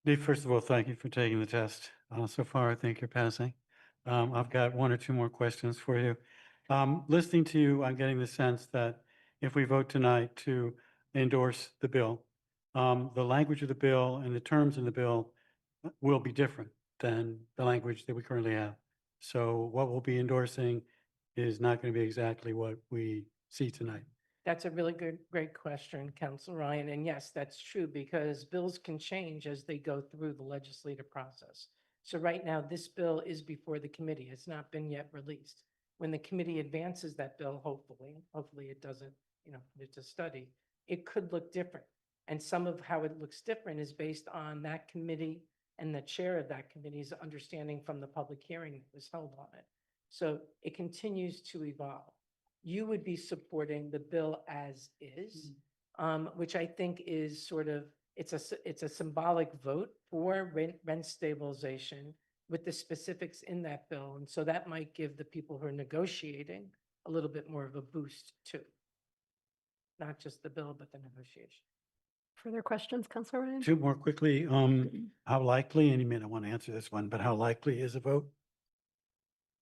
Dave, first of all, thank you for taking the test. So far, I think you're passing. I've got 1 or 2 more questions for you. Listening to you, I'm getting the sense that if we vote tonight to endorse the bill, the language of the bill and the terms in the bill will be different than the language that we currently have. So what we'll be endorsing is not going to be exactly what we see tonight. That's a really great question, Councilor Ryan. And yes, that's true because bills can change as they go through the legislative process. So right now, this bill is before the committee. It's not been yet released. When the committee advances that bill, hopefully it doesn't, you know, it's a study, it could look different. And some of how it looks different is based on that committee and the chair of that committee's understanding from the public hearing that was held on it. So it continues to evolve. You would be supporting the bill as is, which I think is sort of, it's a symbolic vote for rent stabilization with the specifics in that bill. And so that might give the people who are negotiating a little bit more of a boost too. Not just the bill, but the negotiation. Further questions, Counselor Ryan? 2 more quickly. How likely, and you may not want to answer this one, but how likely is a vote?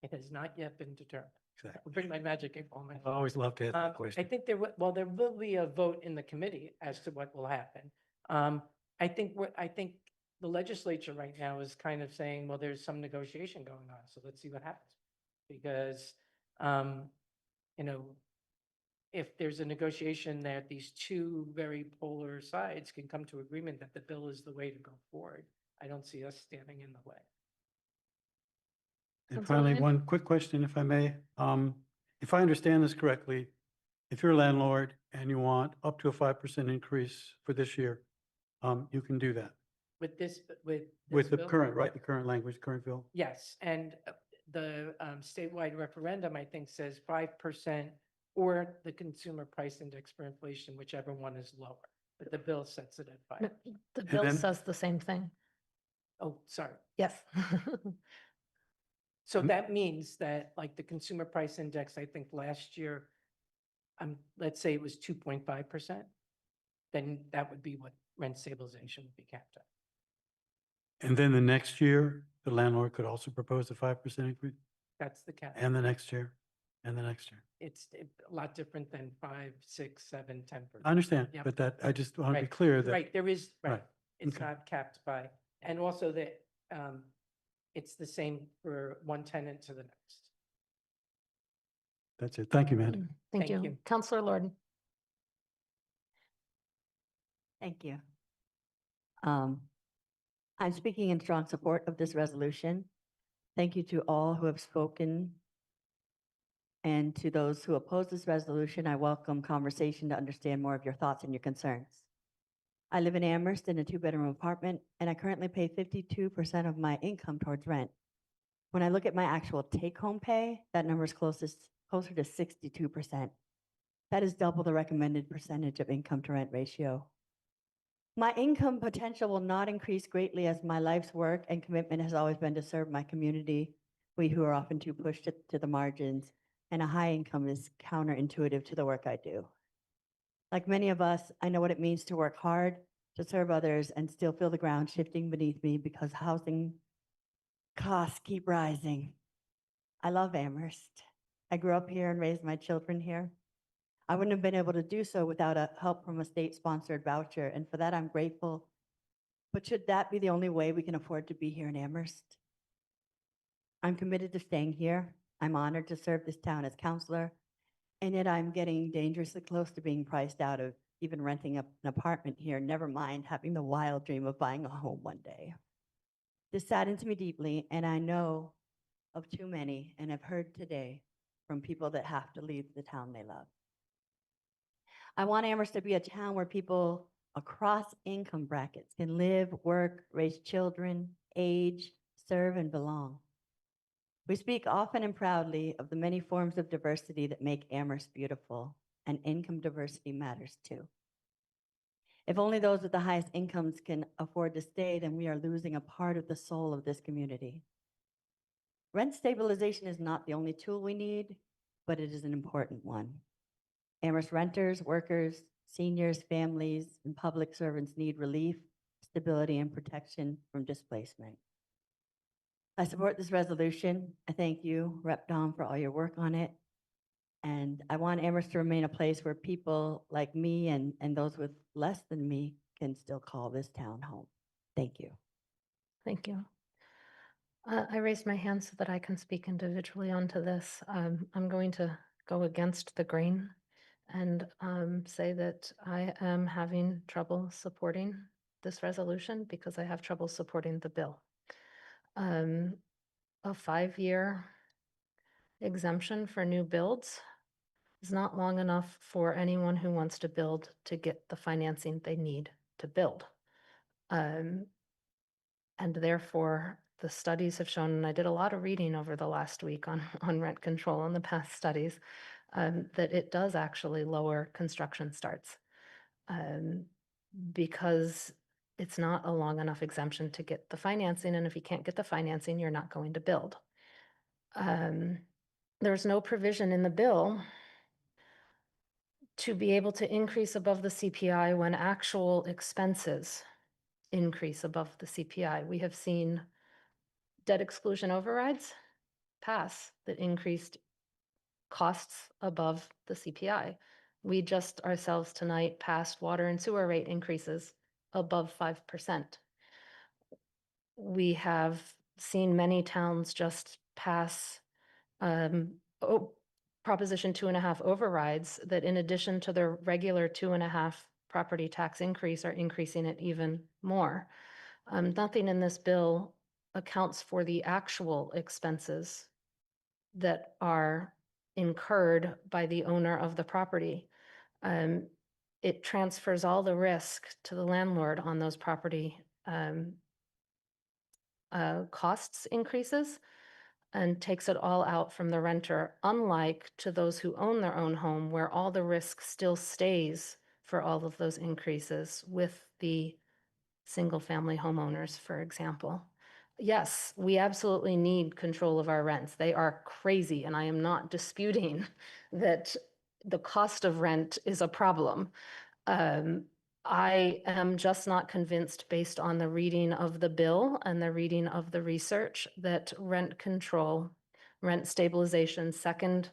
It has not yet been determined. Exactly. I'll bring my magic eight ball. I always love to ask that I question. think there will be a vote in the committee as to what will happen. I think the legislature right now is kind of saying, well, there's some negotiation going on, so let's see what happens. Because, you know, if there's a negotiation that these 2 very polar sides can come to agreement that the bill is the way to go forward, I don't see us standing in the way. And Counselor finally, Ryan? 1 quick question, if I may. If I understand this correctly, if you're a landlord and you want up to a 5% increase for this year, you can do that With this with the bill? current, right, the current language, current bill? Yes, and the statewide referendum, I think, says 5% or the consumer price index for inflation, whichever one is lower. But the bill sets it at 5%. The bill then- says the same thing. Oh, sorry. Yes. So that means that like the consumer price index, I think last year, let's say it was 2.5%, then that would be what rent stabilization would be capped at. And then the next year, the landlord could also propose a 5% increase? That's the cap. And the next year, and the next year. It's a lot different than 5, 6, 7, 10%. I understand, Yep. but that, I just want to be Right. clear that. Right, there is, right. Right, It's okay. not capped by, and also that it's the same for one tenant to the next. That's it. Thank you, Mandy. Thank Thank you. you. Counselor Lord. Thank you. I'm speaking in strong support of this resolution. Thank you to all who have spoken. And to those who oppose this resolution, I welcome conversation to understand more of your thoughts and your concerns. I live in Amherst in a 2-bedroom apartment, and I currently pay 52% of my income towards rent. When I look at my actual take-home pay, that number is closer to 62%. That is double the recommended percentage of income to rent ratio. My income potential will not increase greatly as my life's work and commitment has always been to serve my community, we who are often too pushed to the margins, and a high income is counterintuitive to the work I do. Like many of us, I know what it means to work hard, to serve others, and still feel the ground shifting beneath me because housing costs keep rising. I love Amherst. I grew up here and raised my children here. I wouldn't have been able to do so without help from a state-sponsored voucher, and for that I'm grateful But should that be the only way we can afford to be here in Amherst? I'm committed to staying here. I'm honored to serve this town as counselor, and yet I'm getting dangerously close to being priced out of even renting an apartment here, never mind having the wild dream of buying a home one day. This saddens me deeply, and I know of too many, and I've heard today from people that have to leave the town they love. I want Amherst to be a town where people across income brackets can live, work, raise children, age, serve, and belong. We speak often and proudly of the many forms of diversity that make Amherst beautiful, and income diversity matters too. If only those with the highest incomes can afford to stay, then we are losing a part of the soul of this community. Rent stabilization is not the only tool we need, but it is an important one. Amherst renters, workers, seniors, families, and public servants need relief, stability, and protection from displacement. I support this resolution. I thank you, Rep. Dom, for all your work on it. And I want Amherst to remain a place where people like me and those with less than me can still call this town home. Thank you. Thank you. I raised my hand so that I can speak individually onto this. I'm going to go against the grain and say that I am having trouble supporting this resolution because I have trouble supporting the bill. A 5-year exemption for new builds is not long enough for anyone who wants to build to get the financing they need to build. And therefore, the studies have shown, and I did a lot of reading over the last week on rent control in the past studies, that it does actually lower construction starts because it's not a long enough exemption to get the financing. And if you can't get the financing, you're not going to build. There's no provision in the bill to be able to increase above the CPI when actual expenses increase above the CPI. We have seen debt exclusion overrides pass that increased costs above the CPI. We just ourselves tonight passed water and sewer rate increases above 5%. We have seen many towns just pass Proposition 2.5 overrides that, in addition to their regular 2.5 property tax increase, are increasing it even more. Nothing in this bill accounts for the actual expenses that are incurred by the owner of the property. It transfers all the risk to the landlord on those property costs increases and takes it all out from the renter, unlike to those who own their own home, where all the risk still stays for all of those increases with the single-family homeowners, for example. Yes, we absolutely need control of our rents. They are crazy, and I am not disputing that the cost of rent is a problem. I am just not convinced, based on the reading of the bill and the reading of the research, that rent control, rent stabilization, second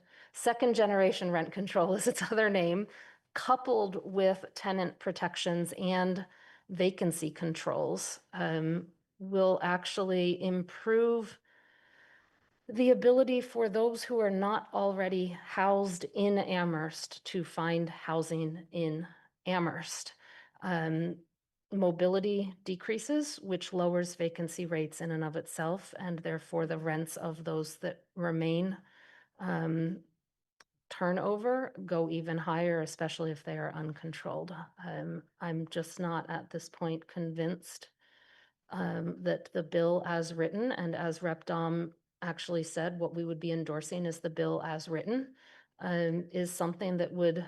generation rent control is its other name, coupled with tenant protections and vacancy controls, will actually improve the ability for those who are not already housed in Amherst to find housing in Amherst. Mobility decreases, which lowers vacancy rates in and of itself, and therefore the rents of those that remain turnover go even higher, especially if they are uncontrolled. I'm just not at this point convinced that the bill as written, and as Rep. Dom actually said, what we would be endorsing is the bill as written, is something that would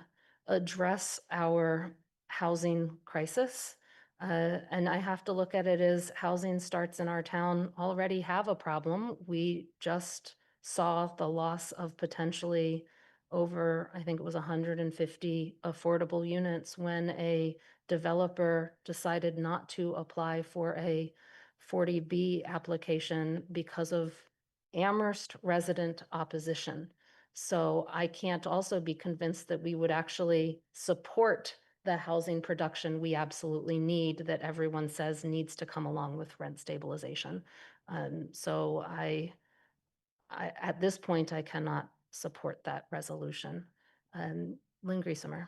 address our housing crisis. And I have to look at it as housing starts in our town already have a problem. We just saw the loss of potentially over, I think it was 150 affordable units when a developer decided not to apply for a 40B application because of Amherst resident opposition. So I can't also be convinced that we would actually support the housing production we absolutely need that everyone says needs to come along with rent stabilization. So at this point, I cannot support that resolution. Lynn Griesemer.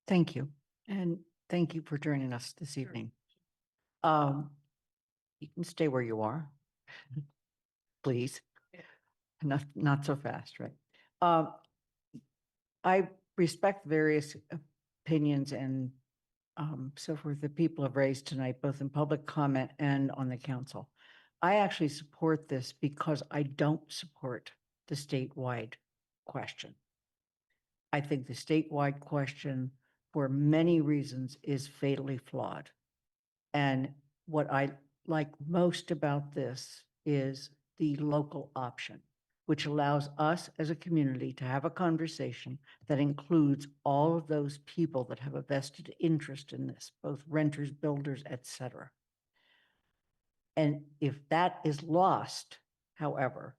Thank you. And thank you for joining us this evening. You can stay where you are, please. Not so fast, right? I respect various opinions and so forth that people have raised tonight, both in public comment and on the council. I actually support this because I don't support the statewide question. I think the statewide question, for many reasons, is fatally flawed. And what I like most about this is the local option, which allows us as a community to have a conversation that includes all of those people that have a vested interest in this, both renters, builders, et cetera. And if that is lost, however,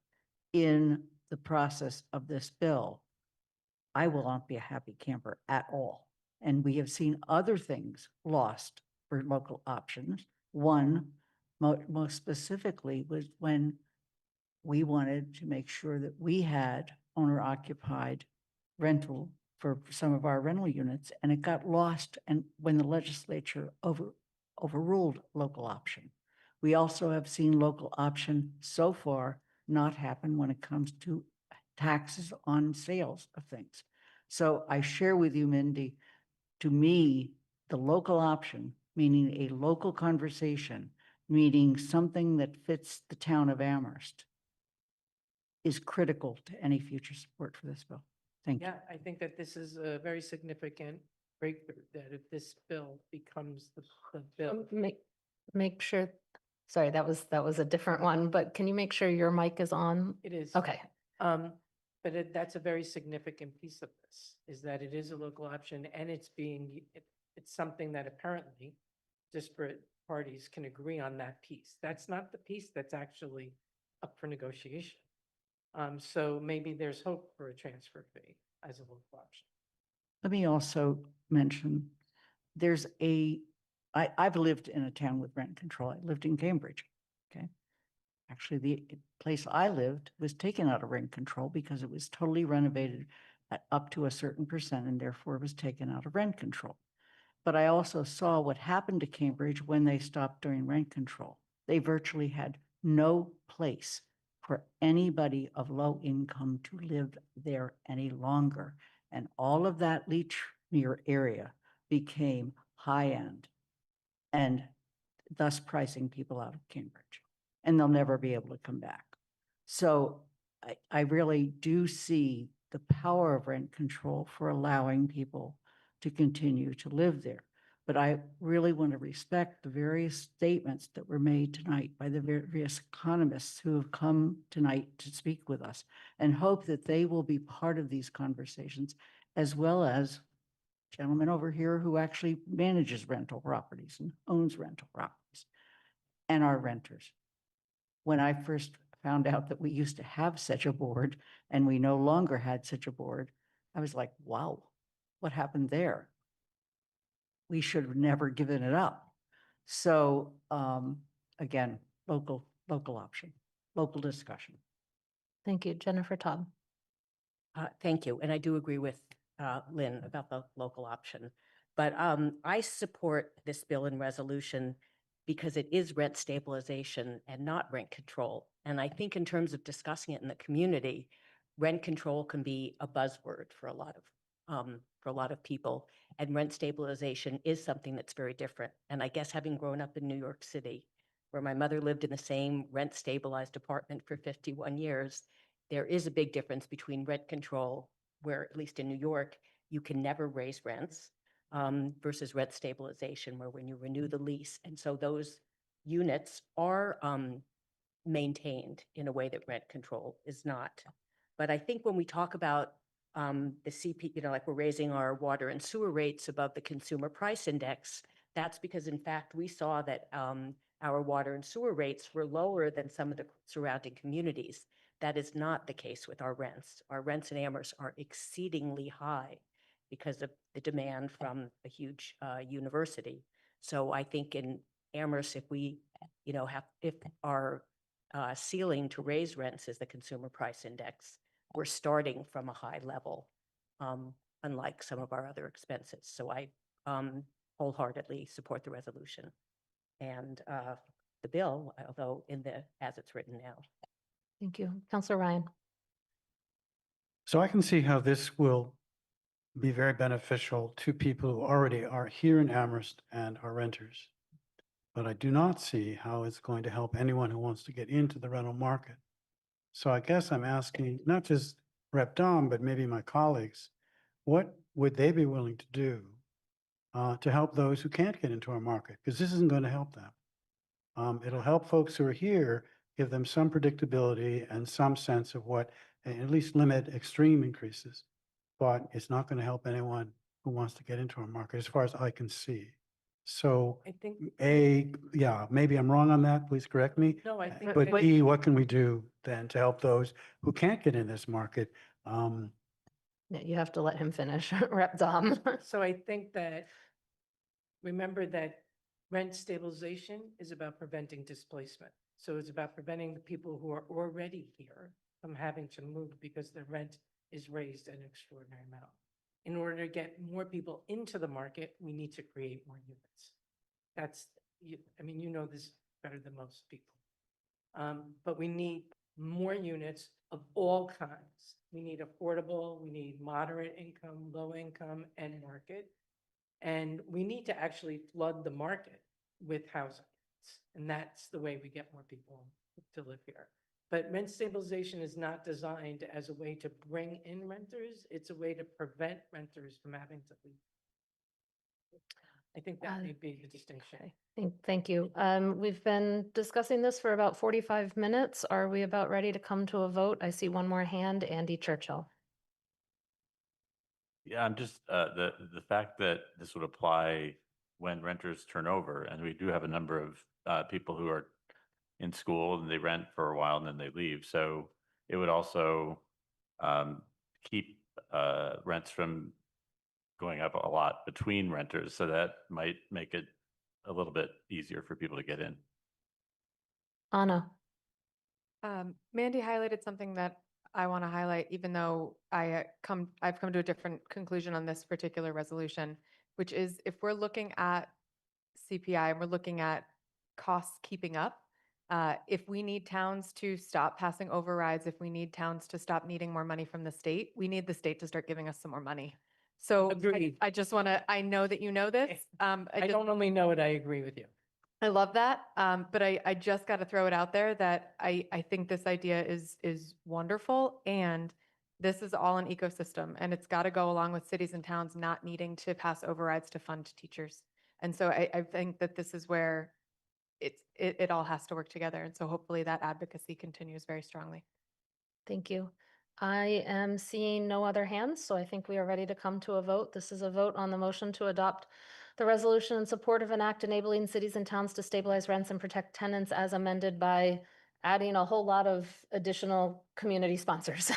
in the process of this bill, I will not be a happy camper at all. And we have seen other things lost for local options. One, most specifically, was when we wanted to make sure that we had owner-occupied rental for some of our rental units, and it got lost and when the legislature overruled local option. We also have seen local option so far not happen when it comes to taxes on sales of things. So I share with you, Mindy, to me, the local option, meaning a local conversation, meaning something that fits the town of Amherst, is critical to any future support for this bill. Thank you. Yeah, I think that this is a very significant breakthrough, that if this bill becomes the bill. Make sure, sorry, that was a different one, but can you make sure your mic is on? It is. Okay. But that's a very significant piece of this, is that it is a local option and it's it's something that apparently disparate parties can agree on that piece. That's not the piece that's actually up for negotiation. So maybe there's hope for a transfer fee as a local option. Let me also mention, I've lived in a town with rent control. I lived in Cambridge, okay? Actually, the place I lived was taken out of rent control because it was totally renovated up to a certain percent and therefore was taken out of rent control. But I also saw what happened to Cambridge when they stopped doing rent control. They virtually had no place for anybody of low income to live there any longer. And all of that Lechmere area became high end and thus pricing people out of Cambridge. And they'll never be able to come back. So I really do see the power of rent control for allowing people to continue to live there. But I really want to respect the various statements that were made tonight by the various economists who have come tonight to speak with us, and hope that they will be part of these conversations, as well as gentleman over here who actually manages rental properties and owns rental properties, and our renters. When I first found out that we used to have such a board and we no longer had such a board, I was like, wow, what happened there? We should have never given it up. So again, local option, local discussion. Thank you. Jennifer Taub. Thank you. And I do agree with Lynn about the local option. But I support this bill and resolution because it is rent stabilization and not rent control. And I think in terms of discussing it in the community, rent control can be a buzzword for a lot of people. And rent stabilization is something that's very different. And I guess having grown up in New York City, where my mother lived in the same rent stabilized apartment for 51 years, there is a big difference between rent control, where at least in New York, you can never raise rents, versus rent stabilization, where when you renew the lease. And so those units are maintained in a way that rent control is not. But I think when we talk about the CP, like we're raising our water and sewer rates above the consumer price index, that's because in fact, we saw that our water and sewer rates were lower than some of the surrounding communities. That is not the case with our rents. Our rents in Amherst are exceedingly high. because of the demand from a huge university. So I think in Amherst, if we, if our ceiling to raise rents is the consumer price index, we're starting from a high level, unlike some of our other expenses. So I wholeheartedly support the resolution and the bill, although as it's written now. Thank you. Counselor Ryan. So I can see how this will be very beneficial to people who already are here in Amherst and are renters. But I do not see how it's going to help anyone who wants to get into the rental market. So I guess I'm asking not just Rep. Dom, but maybe my colleagues, what would they be willing to do to help those who can't get into our market? Because this isn't going to help them. It'll help folks who are here, give them some predictability and some sense of what, at least limit extreme increases. But it's not going to help anyone who wants to get into our market, as far as I can see. So, I think, yeah, maybe I'm wrong on that. Please correct me. no, I think. But that- E, what can we do then to help those who can't get in this market? Yeah, you have to let him finish, Rep. Dom. So I think that, remember that rent stabilization is about preventing displacement. So it's about preventing the people who are already here from having to move because their rent is raised an extraordinary amount. In order to get more people into the market, we need to create more units. I mean, you know this better than most people. But we need more units of all kinds. We need affordable, we need moderate income, low income, and market. And we need to actually flood the market with housing. And that's the way we get more people to live here. But rent stabilization is not designed as a way to bring in renters. It's a way to prevent renters from having to leave. I think that may be the distinction. Thank you. We've been discussing this for about 45 minutes. Are we about ready to come to a vote? I see one more hand, Andy Churchill. Yeah, I'm just, the fact that this would apply when renters turn over, and we do have a number of people who are in school and they rent for a while and then they leave. So it would also keep rents from going up a lot between renters. So that might make it a little bit easier for people to get in. Anna. Mandy highlighted something that I want to highlight, even though I've come to a different conclusion on this particular resolution, which is if we're looking at CPI and we're looking at costs keeping up, if we need towns to stop passing overrides, if we need towns to stop needing more money from the state, we need the state to start giving us some more money. So Agreed. I just want to, I know that you know this. I don't only know it, I agree with you. I love that. But I just got to throw it out there that I think this idea is wonderful. And this is all an ecosystem, and it's got to go along with cities and towns not needing to pass overrides to fund teachers. And so I think that this is where it all has to work together. And so hopefully that advocacy continues very strongly. Thank you. I am seeing no other hands, so I think we are ready to come to a vote. This is a vote on the motion to adopt the resolution in support of an act enabling cities and towns to stabilize rents and protect tenants as amended by adding a whole lot of additional community sponsors. So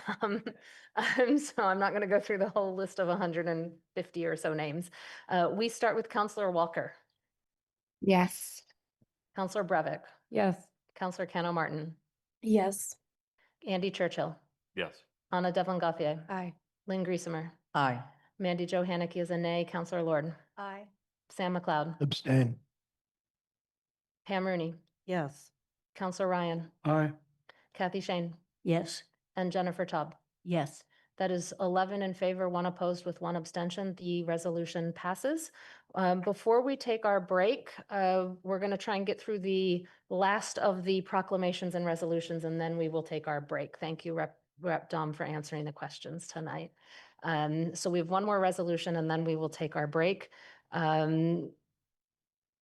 I'm not going to go through the whole list of 150 or so names. We start with Councillor Walker. Yes. Councillor Brevick. Yes. Councillor Cano Martin. Yes. Andy Churchill. Yes. Anna Devlin Gauthier. Aye. Lynn Griesemer. Aye. Mandy Jo Haneke is a nay. Councillor Lord. Aye. Sam McLeod. Abstain. Pam Rooney. Yes. Councillor Ryan. Aye. Kathy Shane. Yes. And Jennifer Taub. Yes. That is 11 in favor, 1 opposed with 1 abstention. The resolution passes. Before we take our break, we're going to try and get through the last of the proclamations and resolutions, and then we will take our break. Thank you, Rep. Dom, for answering the questions tonight. So we have one more resolution, and then we will take our break.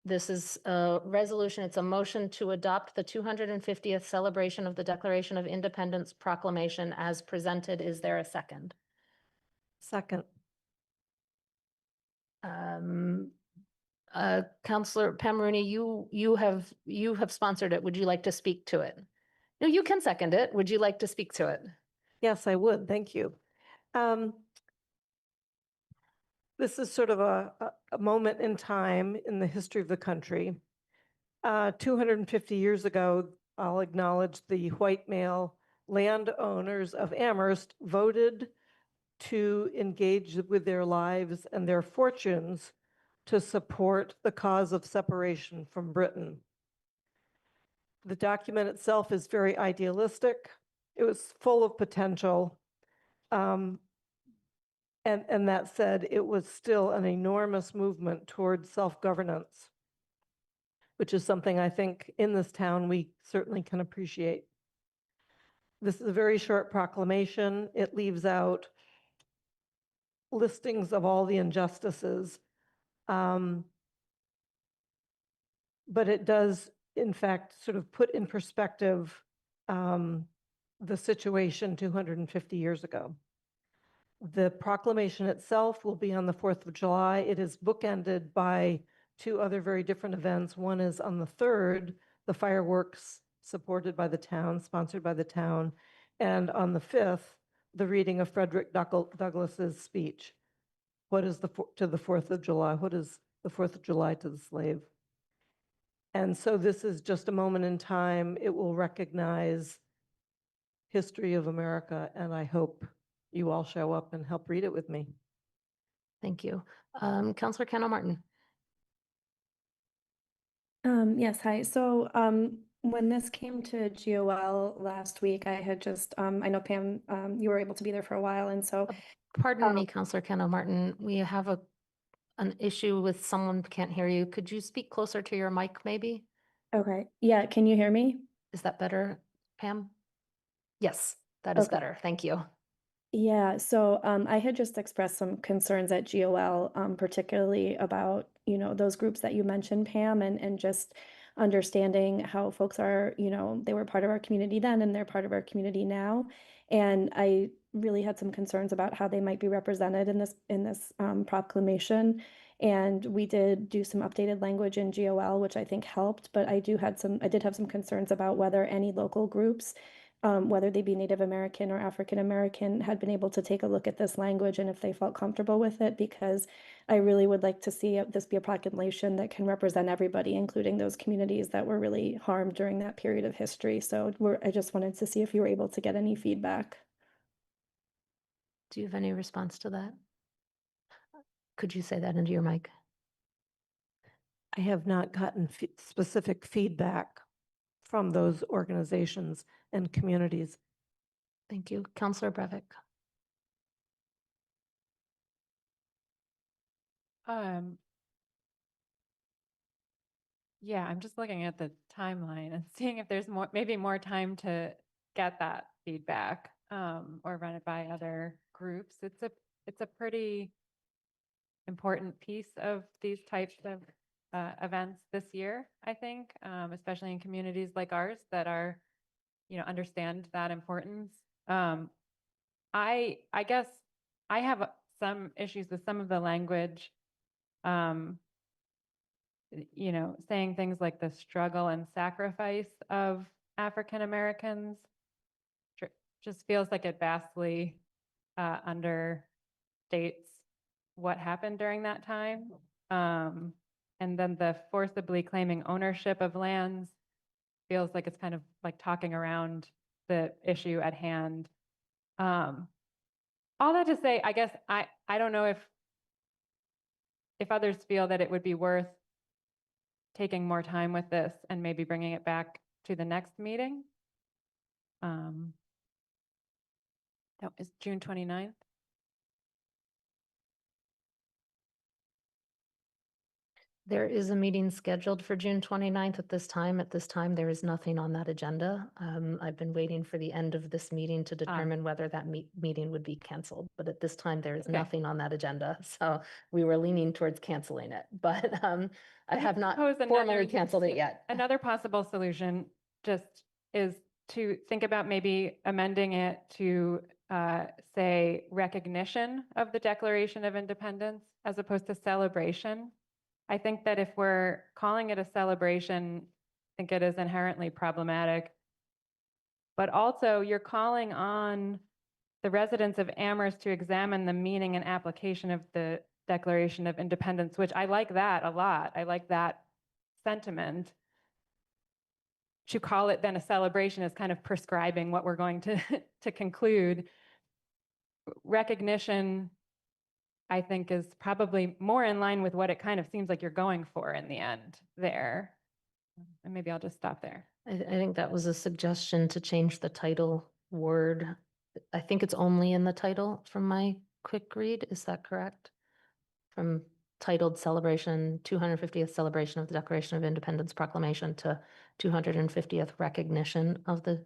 This is a resolution. It's a motion to adopt the 250th celebration of the Declaration of Independence proclamation as presented. Is there a second? Second. Councillor Pam Rooney, you have sponsored it. Would you like to speak to it? No, you can second it. Would you like to speak to it? Yes, I would. Thank you. This is sort of a moment in time in the history of the country. 250 years ago, I'll acknowledge the white male landowners of Amherst voted to engage with their lives and their fortunes to support the cause of separation from Britain. The document itself is very idealistic. It was full of potential. And that said, it was still an enormous movement towards self-governance, which is something I think in this town we certainly can appreciate. This is a very short proclamation. It leaves out listings of all the injustices. But it does, in fact, sort of put in perspective the situation 250 years ago. The proclamation itself will be on the 4th of July. It is bookended by two other very different events. One is on the 3rd, the fireworks supported by the town, sponsored by the town, and on the 5th, the reading of Frederick Douglass's speech. What is to the 4th of July? What is the 4th of July to the slave? And so this is just a moment in time. It will recognize history of America, and I hope you all show up and help read it with me. Thank you. Counselor Kendall Martin. Yes, hi. So when this came to GOL last week, I had just, I know Pam, you were able to be there for a while, and so. Pardon me, Counselor Kendall Martin. We have an issue with someone can't hear you. Could you speak closer to your mic, maybe? Okay, yeah, can you hear me? Is that better, Pam? Yes, that is Okay. better. Thank you. Yeah, so I had just expressed some concerns at GOL, particularly about, those groups that you mentioned, Pam, and just understanding how folks are, they were part of our community then and they're part of our community now. And I really had some concerns about how they might be represented in this proclamation. And we did do some updated language in GOL, which I think helped, but I did have some concerns about whether any local groups, whether they be Native American or African American, had been able to take a look at this language and if they felt comfortable with it, because I really would like to see this be a proclamation that can represent everybody, including those communities that were really harmed during that period of history. So I just wanted to see if you were able to get any feedback. Do you have any response to that? Could you say that into your mic? I have not gotten specific feedback from those organizations and communities. Thank you. Counselor Breivik. Yeah, I'm just looking at the timeline and seeing if there's maybe more time to get that feedback, or run it by other groups. It's a pretty important piece of these types of events this year, I think, especially in communities like ours that are, understand that importance. I guess I have some issues with some of the language, saying things like the struggle and sacrifice of African Americans just feels like it vastly understates what happened during that time. And then the forcibly claiming ownership of lands feels like it's kind of like talking around the issue at hand. All that to say, I guess I don't know if others feel that it would be worth taking more time with this and maybe bringing it back to the next meeting. That is June 29th. There is a meeting scheduled for June 29th at this time. At this time, there is nothing on that agenda. I've been waiting for the end of this meeting to determine whether that meeting would be canceled. But at this time, there is nothing on that agenda. So we were leaning towards canceling it, but I have not formally canceled it yet. Another possible solution just is to think about maybe amending it to say recognition of the Declaration of Independence as opposed to celebration. I think that if we're calling it a celebration, I think it is inherently problematic. But also, you're calling on the residents of Amherst to examine the meaning and application of the Declaration of Independence, which I like that a lot. I like that sentiment. To call it then a celebration is kind of prescribing what we're going to, to conclude. Recognition, I think, is probably more in line with what it kind of seems like you're going for in the end there. And maybe I'll just stop there. I think that was a suggestion to change the title word. I think it's only in the title from my quick read. Is that correct? From titled Celebration, 250th Celebration of the Declaration of Independence Proclamation to 250th Recognition of the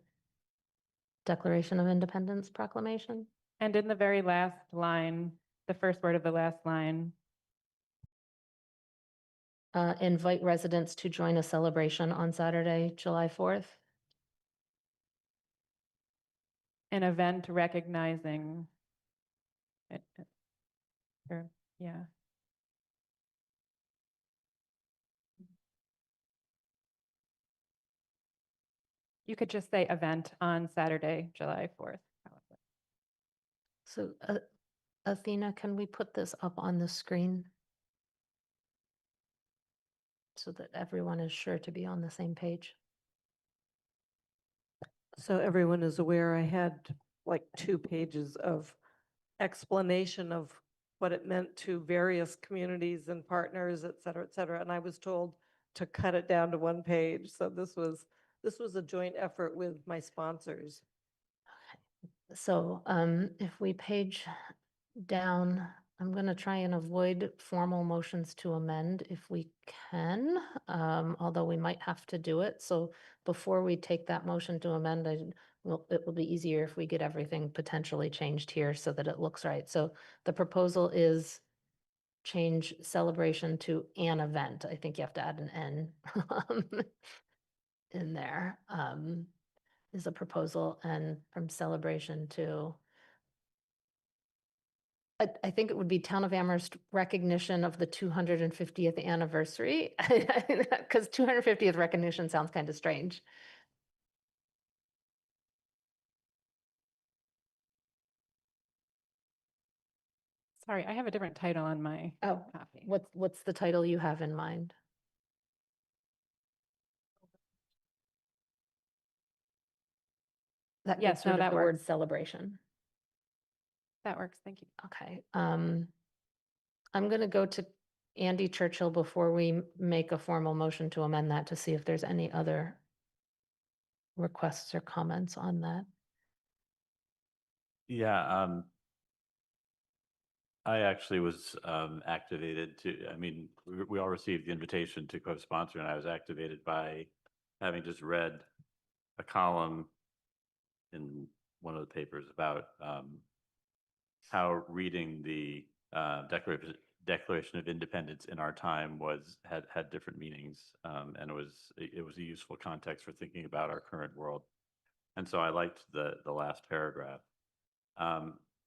Declaration of Independence Proclamation. And in the very last line, the first word of the last line, Invite residents to join a celebration on Saturday, July 4th. an event recognizing it. Or, yeah. You could just say event on Saturday, July 4th. Probably. So Athena, can we put this up on the screen? So that everyone is sure to be on the same page. So everyone is aware, I had like 2 pages of explanation of what it meant to various communities and partners, et cetera, and I was told to cut it down to 1 page. So this was a joint effort with my sponsors. So if we page down, I'm going to try and avoid formal motions to amend if we can, although we might have to do it. So before we take that motion to amend, it will be easier if we get everything potentially changed here so that it looks right. So the proposal is change celebration to an event. I think you have to add an N in there, is a proposal, and from celebration to I think it would be Town of Amherst recognition of the 250th anniversary, because 250th recognition sounds kind of strange. Sorry, I have a different title on my copy. What's the title you have in mind? That Yes, gets rid no, of that the word works. celebration. That works. Thank you. Okay. I'm going to go to Andy Churchill before we make a formal motion to amend that to see if there's any other requests or comments on that. Yeah, I actually was activated to, I mean, we all received the invitation to co-sponsor, and I was activated by having just read a column in one of the papers about how reading the Declaration of Independence in our time had different meanings, and it was a useful context for thinking about our current world. And so I liked the last paragraph.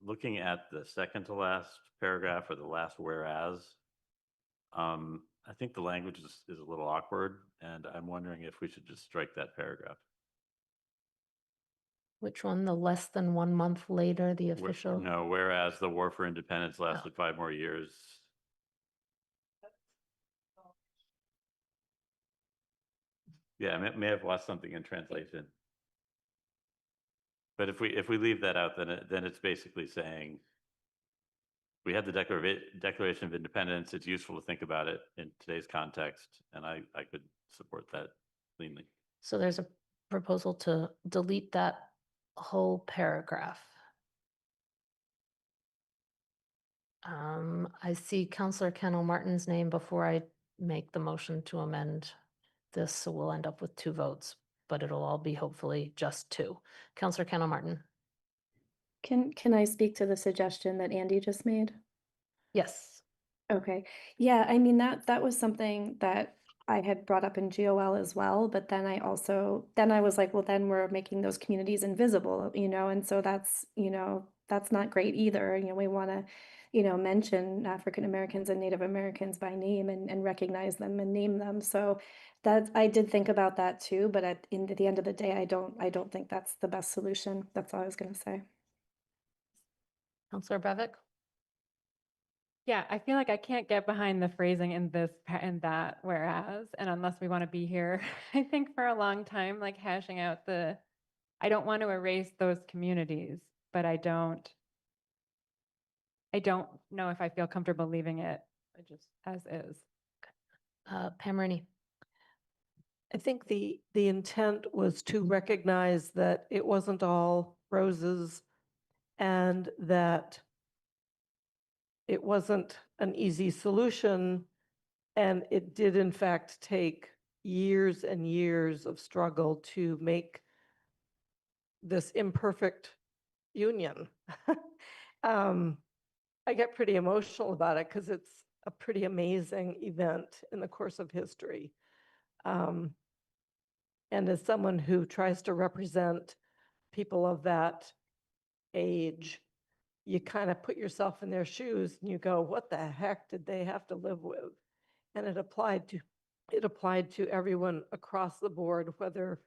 Looking at the second to last paragraph, or the last whereas, I think the language is a little awkward, and I'm wondering if we should just strike that paragraph. Which one? The less than 1 month later, the official? No, whereas the war for independence lasted 5 more years. Yeah, I may have lost something in translation. But if we leave that out, then it's basically saying we had the Declaration of Independence. It's useful to think about it in today's context, and I could support that cleanly. So there's a proposal to delete that whole paragraph. I see Councillor Kennel Martin's name before I make the motion to amend this, so we'll end up with 2 votes, but it'll all be hopefully just 2. Councillor Kennel Martin. Can I speak to the suggestion that Andy just made? Yes. Okay. Yeah, I mean, that was something that I had brought up in GOL as well, but then I was like, well, then we're making those communities invisible, and so that's not great either. We want to, mention African Americans and Native Americans by name and recognize them and name them. So that I did think about that too, but at the end of the day, I don't think that's the best solution. That's all I was going to say. Councillor Brevick. Yeah, I feel like I can't get behind the phrasing in this and that whereas, and unless we want to be here, I think for a long time, like hashing out I don't want to erase those communities, but I don't know if I feel comfortable leaving it just as is. Pam Rooney. I think the intent was to recognize that it wasn't all roses and that it wasn't an easy solution. And it did in fact take years and years of struggle to make this imperfect union. I get pretty emotional about it because it's a pretty amazing event in the course of history. And as someone who tries to represent people of that age, you kind of put yourself in their shoes and you go, what the heck did they have to live with? And it applied to everyone across the board, whether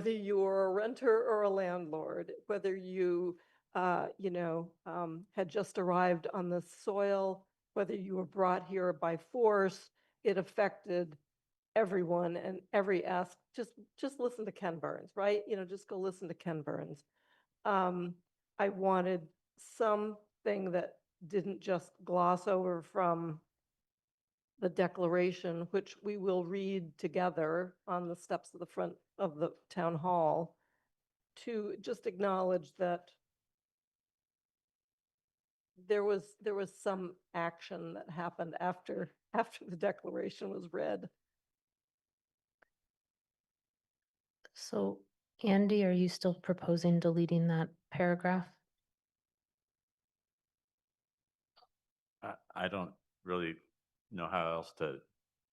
you were a renter or a landlord, whether you had just arrived on the soil, whether you were brought here by force. It affected everyone and every ask. Just listen to Ken Burns, right? Just go listen to Ken Burns. I wanted something that didn't just gloss over from the declaration, which we will read together on the steps of the front of the town hall, to just acknowledge that there was some action that happened after the declaration was read. So Andy, are you still proposing deleting that paragraph? I don't really know how else to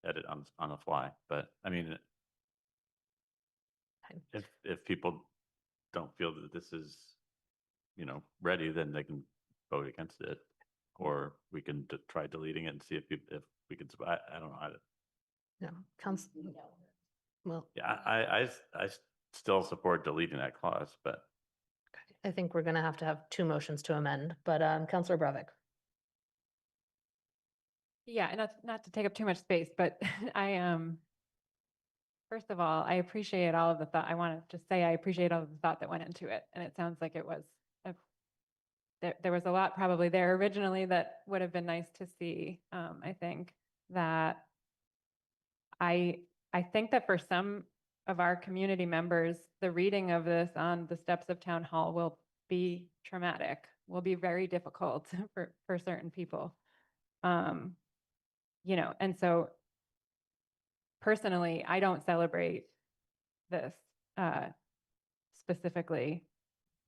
edit on the fly, but I mean, if people don't feel that this is, ready, then they can vote against it, or we can try deleting it and see if we can. I don't know how to. No, council. Well, Yeah, I still support deleting that clause, but I think we're going to have two motions to amend, but Councilor Brevik. Yeah, and not to take up too much space, but first of all, I appreciate all of the thought. I want to just say I appreciate all of the thought that went into it, and it sounds like it was there was a lot probably there originally that would have been nice to see. I think that I think that for some of our community members, the reading of this on the steps of town hall will be traumatic, will be very difficult for certain people. And so personally, I don't celebrate this specifically,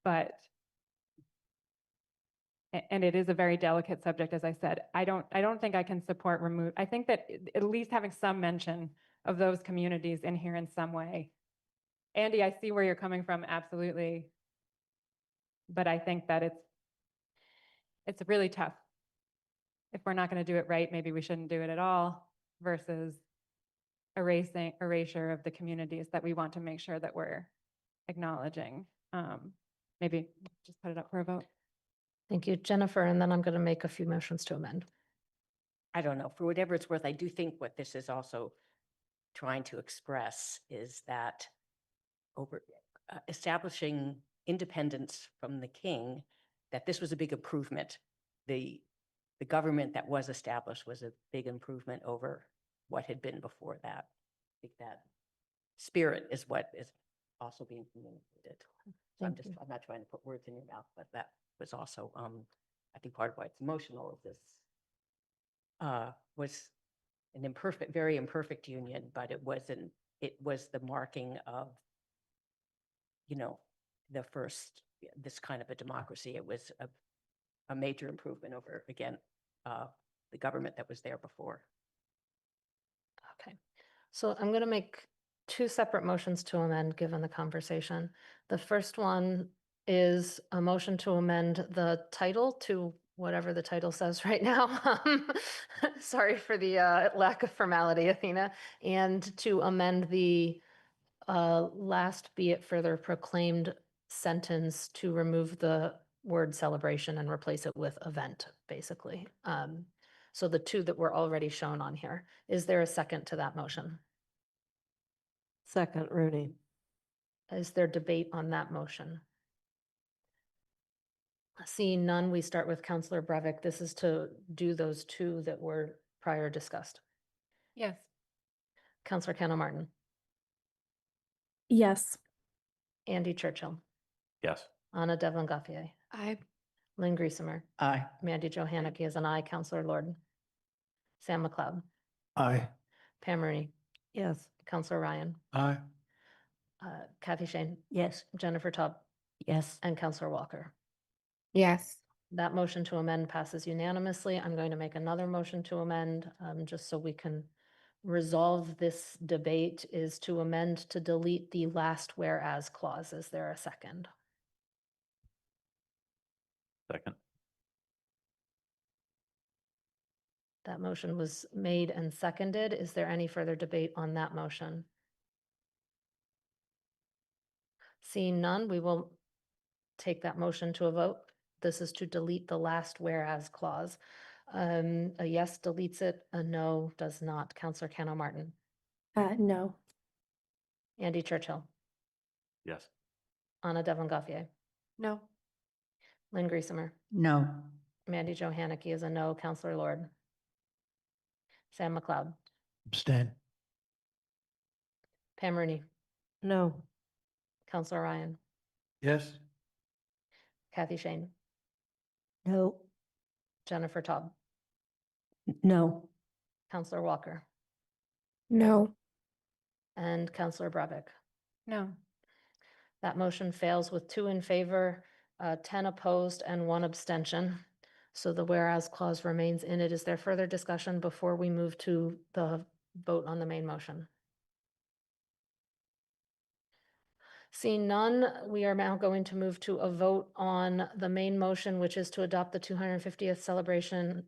but and it is a very delicate subject, as I said. I don't think I can support remove. I think that at least having some mention of those communities in here in some way. Andy, I see where you're coming from, absolutely. But I think that it's really tough. If we're not going to do it right, maybe we shouldn't do it at all, versus erasure of the communities that we want to make sure that we're acknowledging. Maybe just put it up for a vote. Thank you, Jennifer. And then I'm going to make a few motions to amend. I don't know, for whatever it's worth, I do think what this is also trying to express is that establishing independence from the king, that this was a big improvement. The government that was established was a big improvement over what had been before that. I think that spirit is what is also being communicated. So I'm not trying to put words in your mouth, but that was also, I think part of why it's emotional of this was an very imperfect union, but it was the marking of, the first, this kind of a democracy. It was a major improvement over, again, the government that was there before. Okay, so I'm going to make two separate motions to amend, given the conversation. The first one is a motion to amend the title to whatever the title says right now. Sorry for the lack of formality, Athena. And to amend the last be it further proclaimed sentence to remove the word celebration and replace it with event, basically. So the two that were already shown on here. Is there a second to that motion? Second, Rooney. Is there debate on that motion? Seeing none, we start with Counselor Brevik. This is to do those two that were prior discussed. Yes. Counselor Kendall Martin, Yes. Andy Churchill, Yes. Anna Devlin Gauthier, Aye. Lynn Griesemer, Aye. Mandy Jo Haneke is an aye. Counselor Lord, Sam McLeod, Aye. Pam Rooney, Yes. Counselor Ryan, Aye. Kathy Shane, Yes. Jennifer Tubb, Yes. and Counselor Walker. Yes. That motion to amend passes unanimously. I'm going to make another motion to amend, just so we can resolve this debate, is to amend to delete the last whereas clause. Is there a second? Second. That motion was made and seconded. Is there any further debate on that motion? Seeing none, we will take that motion to a vote. This is to delete the last whereas clause. A yes deletes it, a no does not. Counselor Cano Martin, No. Andy Churchill, Yes. Anna Devlin Gauthier, No. Lynn Griesemer, No. Mandy Jo Haneke is a no. Counselor Lord, Sam McLeod, Abstain. Pam Rooney, No. Counselor Ryan, Yes. Kathy Shane, No. Jennifer Taub, No. Counselor Walker, No. and Counselor Brevik. No. That motion fails with 2 in favor, 10 opposed, and 1 abstention. So the whereas clause remains in it. Is there further discussion before we move to the vote on the main motion? Seeing none, we are now going to move to a vote on the main motion, which is to adopt the 250th celebration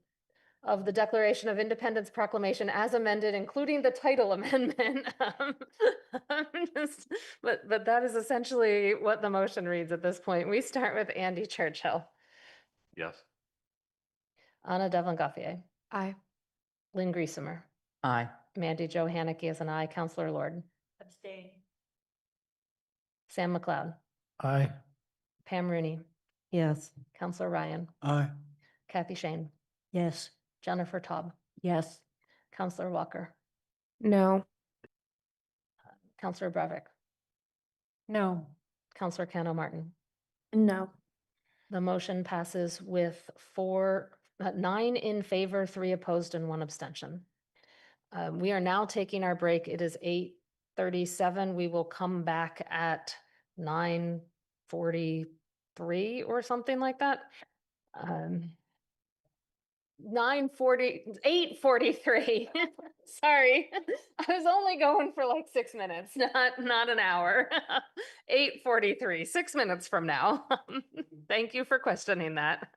of the Declaration of Independence Proclamation as amended, including the title amendment. But that is essentially what the motion reads at this point. We start with Andy Churchill, Yes. Anna Devlin Gauthier, Aye. Lynn Griesemer, Aye. Mandy Jo Haneke is an aye. Counselor Lord, Abstain. Sam McLeod, Aye. Pam Rooney, Yes. Counselor Ryan, Aye. Kathy Shane, Yes. Jennifer Taub, Yes. Counselor Walker, No. Counselor Brevik, No. Counselor Cano Martin. No. The motion passes with 9 in favor, 3 opposed, and 1 abstention. We are now taking our break. It is 8:37. We will come back at 9:43 or something like that. 8:43. Sorry, I was only going for like 6 minutes, not an hour. 8:43, 6 minutes from now. Thank you for questioning that.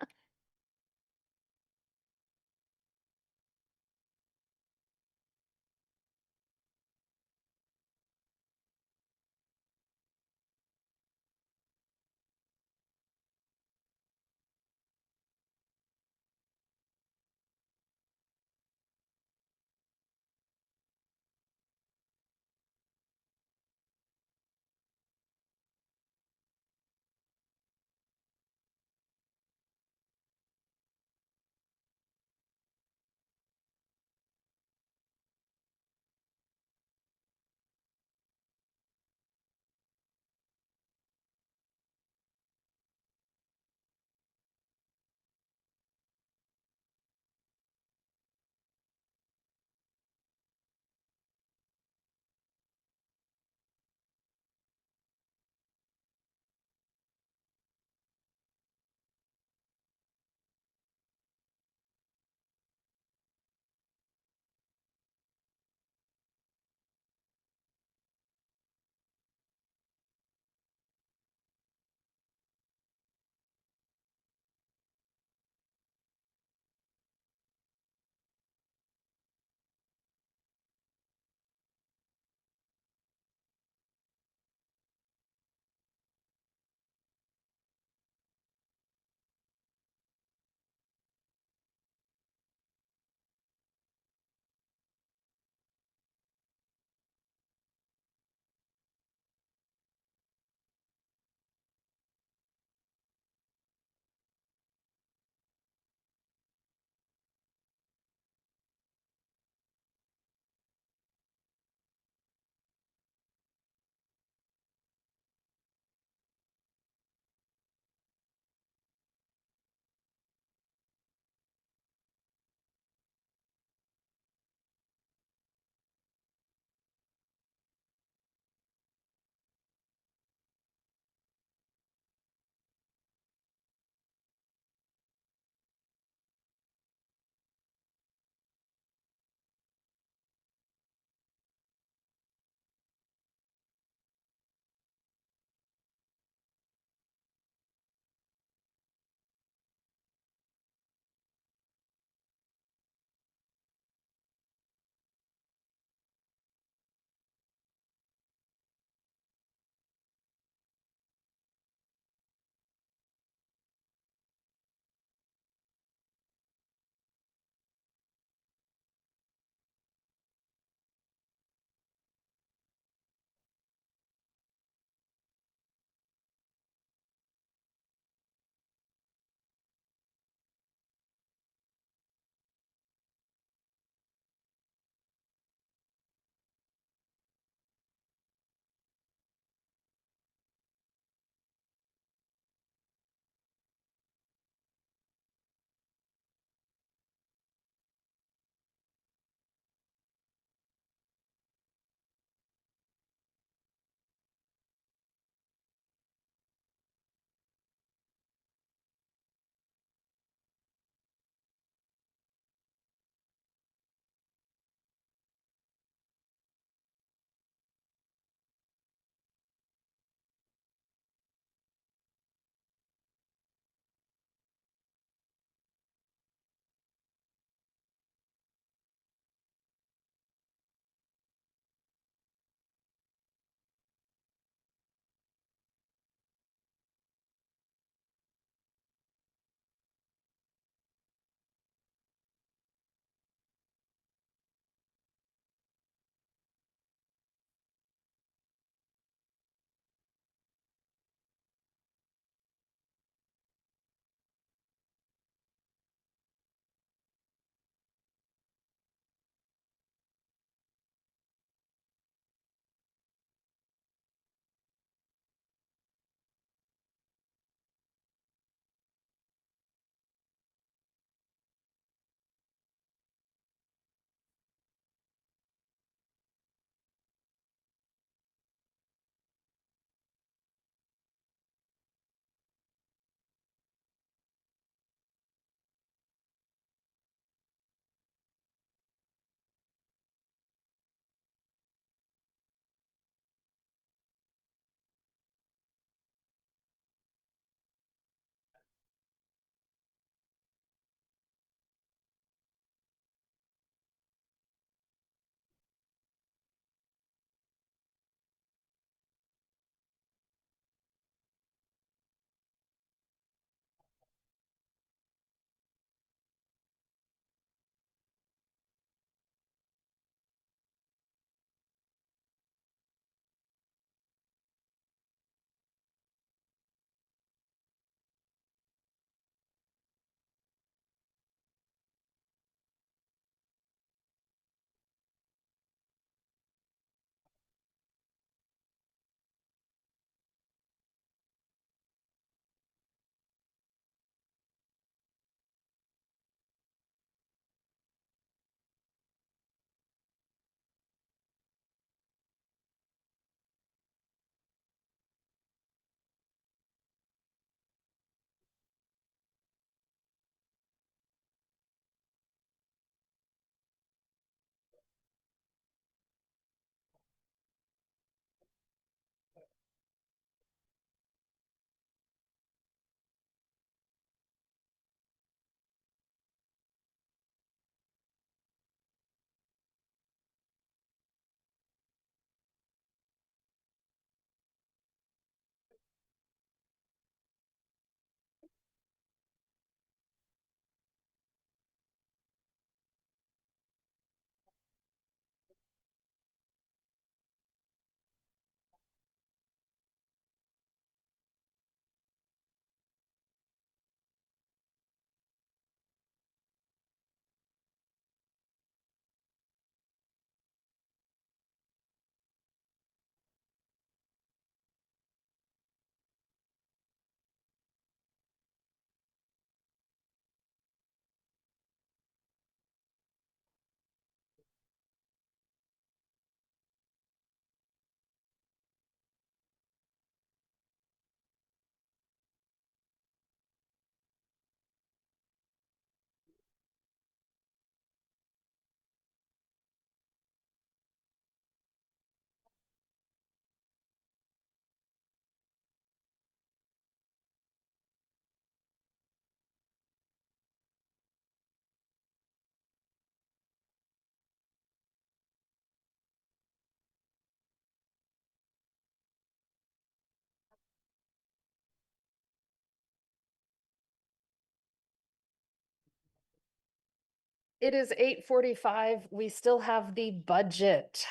It is 8:45. We still have the budget.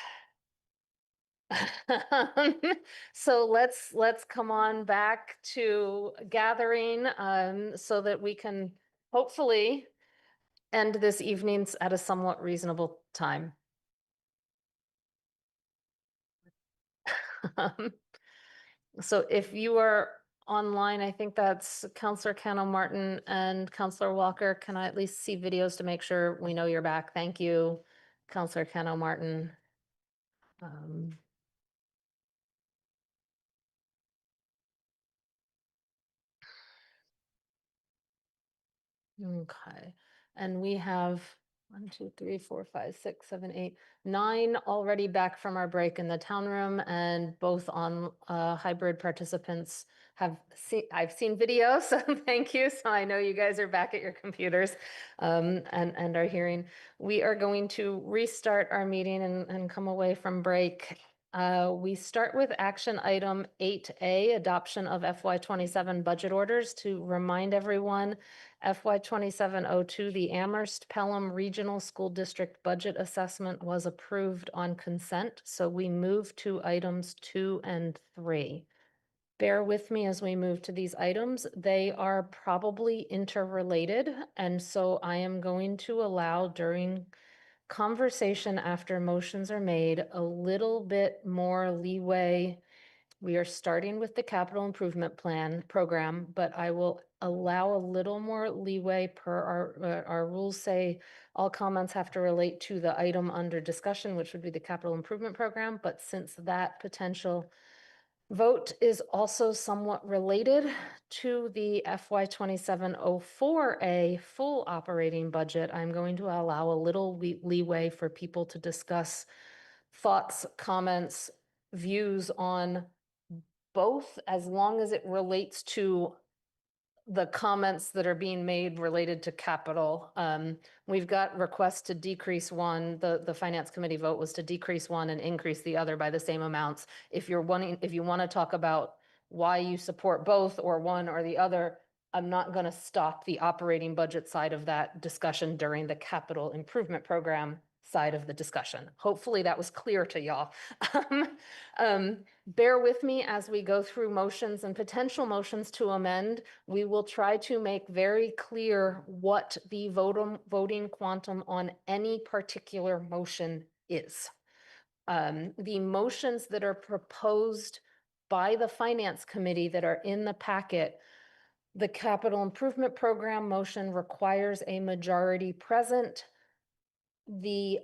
So let's come on back to gathering so that we can hopefully end this evening at a somewhat reasonable time. So if you are online, I think that's Counselor Cano Martin and Counselor Walker. Can I at least see videos to make sure we know you're back? Thank you, Counselor Cano Martin. Okay, and we have 1, 2, 3, 4, 5, 6, 7, 8, 9 already back from our break in the town room, and both on hybrid participants have seen, I've seen videos, so thank you. So I know you guys are back at your computers and are hearing. We are going to restart our meeting and come away from break. We start with action item 8A, adoption of FY27 budget orders. To remind everyone, FY 2702, the Amherst Pelham Regional School District Budget Assessment was approved on consent, so we move to items 2 and 3. Bear with me as we move to these items. They are probably interrelated, and so I am going to allow during conversation after motions are made a little bit more leeway. We are starting with the capital improvement plan program, but I will allow a little more leeway per our rules say all comments have to relate to the item under discussion, which would be the capital improvement program. But since that potential vote is also somewhat related to the FY 2704A full operating budget, I'm going to allow a little leeway for people to discuss thoughts, comments, views on both, as long as it relates to the comments that are being made related to capital. We've got requests to decrease one. The finance committee vote was to decrease one and increase the other by the same amounts. If you want to talk about why you support both or one or the other, I'm not going to stop the operating budget side of that discussion during the capital improvement program side of the discussion. Hopefully that was clear to y'all. Bear with me as we go through motions and potential motions to amend. We will try to make very clear what the voting quantum on any particular motion is. The motions that are proposed by the Finance Committee that are in the packet, the Capital Improvement Program motion requires a majority present. The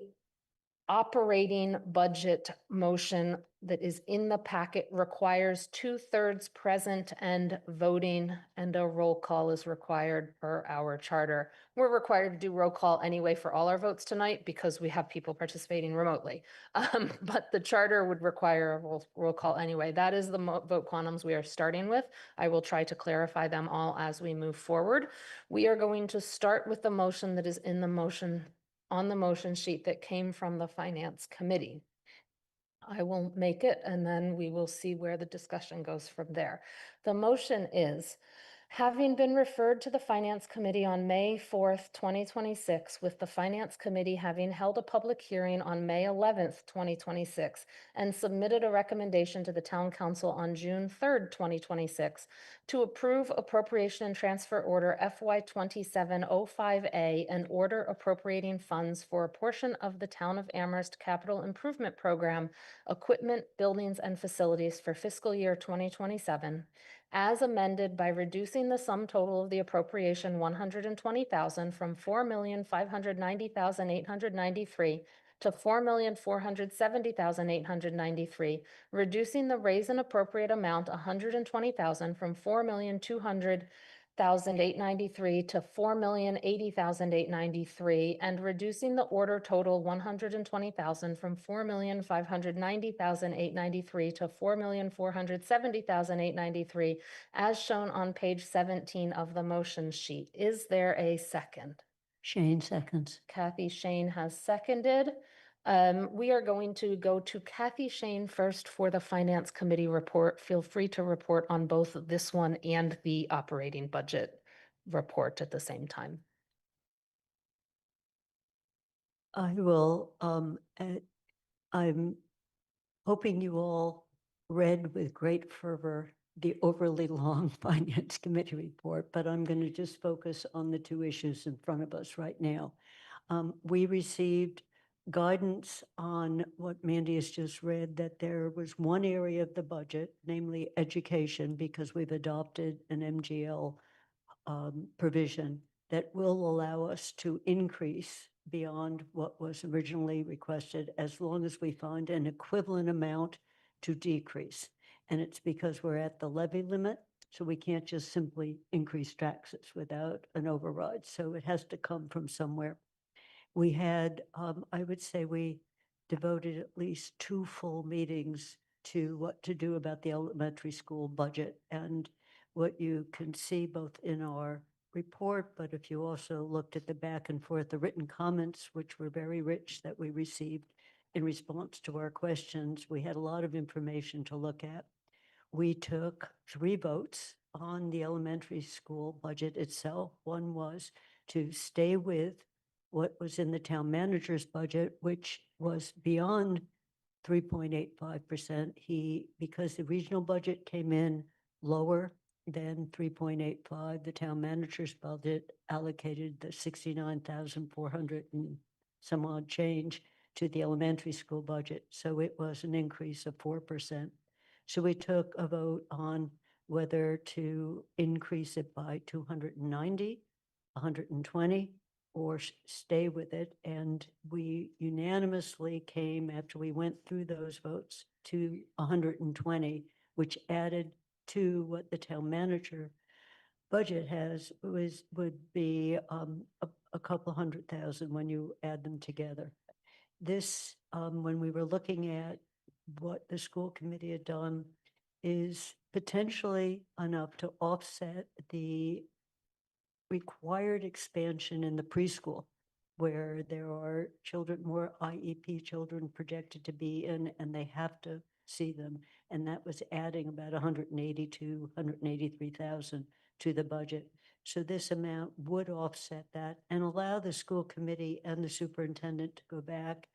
operating budget motion that is in the packet requires 2/3 present and voting, and a roll call is required per our charter. We're required to do roll call anyway for all our votes tonight because we have people participating remotely. But the charter would require a roll call anyway. That is the vote quantums we are starting with. I will try to clarify them all as we move forward. We are going to start with the motion that is in the motion on the motion sheet that came from the Finance Committee. I will make it and then we will see where the discussion goes from there. The motion is, having been referred to the Finance Committee on May 4th, 2026, with the Finance Committee having held a public hearing on May 11th, 2026, and submitted a recommendation to the Town Council on June 3rd, 2026, to approve appropriation and transfer order FY 2705A and order appropriating funds for a portion of the Town of Amherst Capital Improvement Program, equipment, buildings, and facilities for fiscal year 2027, as amended by reducing the sum total of the appropriation 120,000 from 4,590,893 to 4,470,893, reducing the raise and appropriate amount 120,000 from 4,200,893 to 4,080,893, and reducing the order total 120,000 from 4,590,893 to 4,470,893, as shown on page 17 of the motion sheet. Is there a second? Shane seconds. Kathy Shane has seconded. We are going to go to Kathy Shane first for the Finance Committee report. Feel free to report on both this one and the operating budget report at the same time. I will, I'm hoping you all read with great fervor the overly long Finance Committee report, but I'm going to just focus on the two issues in front of us right now. We received guidance on what Mandy has just read, that there was one area of the budget, namely education, because we've adopted an MGL provision that will allow us to increase beyond what was originally requested, as long as we find an equivalent amount to decrease. And it's because we're at the levy limit, so we can't just simply increase taxes without an override. So it has to come from somewhere. We had, I would say we devoted at least 2 full meetings to what to do about the elementary school budget. And what you can see both in our report, but if you also looked at the back and forth, the written comments, which were very rich, that we received in response to our questions, we had a lot of information to look at. We took 3 votes on the elementary school budget itself. One was to stay with what was in the town manager's budget, which was beyond 3.85%. Because the regional budget came in lower than 3.85, the town manager's budget allocated the 69,400 and some odd change to the elementary school budget. So it was an increase of 4%. So we took a vote on whether to increase it by 290, 120, or stay with it. And we unanimously came, after we went through those votes, to 120, which added to what the town manager budget would be a couple $100,000 when you add them together. This, when we were looking at what the school committee had done, is potentially enough to offset the required expansion in the preschool, where there are children, more IEP children projected to be in, and they have to see them. And that was adding about 180 to 183,000 to the budget. So this amount would offset that and allow the school committee and the superintendent to go back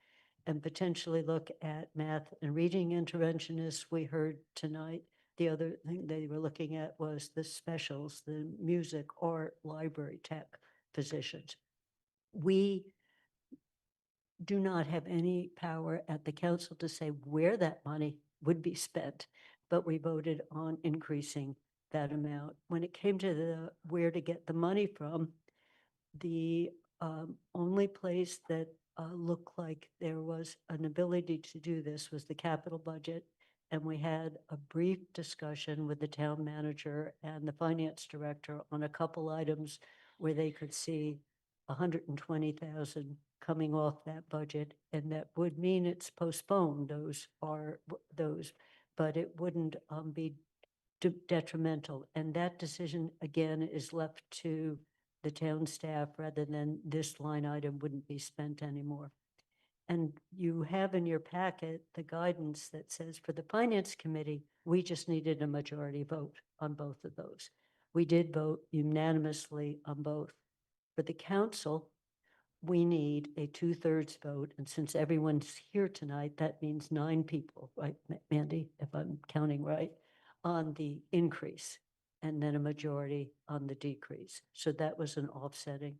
and potentially look at math and reading interventionists. We heard tonight, the other thing they were looking at was the specials, the music, art, library, tech positions. We do not have any power at the council to say where that money would be spent, but we voted on increasing that amount. When it came to the where to get the money from, the only place that looked like there was an ability to do this was the capital budget. And we had a brief discussion with the town manager and the finance director on a couple items where they could see 120,000 coming off that budget, and that would mean it's postponed. Those are those, but it wouldn't be detrimental. And that decision again is left to the town staff, rather than this line item wouldn't be spent anymore. And you have in your packet the guidance that says for the finance committee, we just needed a majority vote on both of those. We did vote unanimously on both. For the council, we need a 2/3 vote. And since everyone's here tonight, that means 9 people, right, Mandy, if I'm counting right, on the increase, and then a majority on the decrease. So that was an offsetting.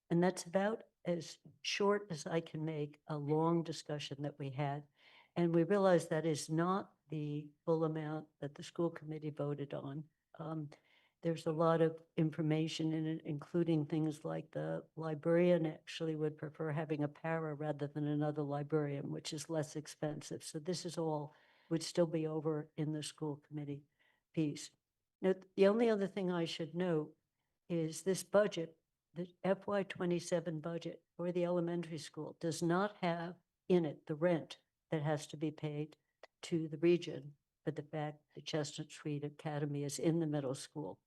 And that's about as short as I can make a long discussion that we had. And we realized that is not the full amount that the school committee voted on. There's a lot of information in it, including things like the librarian actually would prefer having a para rather than another librarian, which is less expensive. So this is all, would still be over in the school committee piece. Now, the only other thing I should note is this budget, the FY '27 budget for the elementary school does not have in it the rent that has to be paid to the region for the fact that Chestnut Street Academy is in the middle school.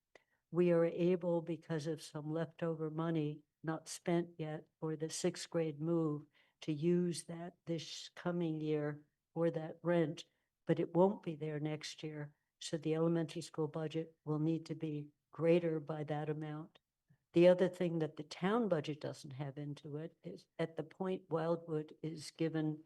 We are able, because of some leftover money not spent yet for the 6th grade move, to use that this coming year for that rent, but it won't be there next year. So the elementary school budget will need to be greater by that amount The other thing that the town budget doesn't have into it is at the point Wildwood is given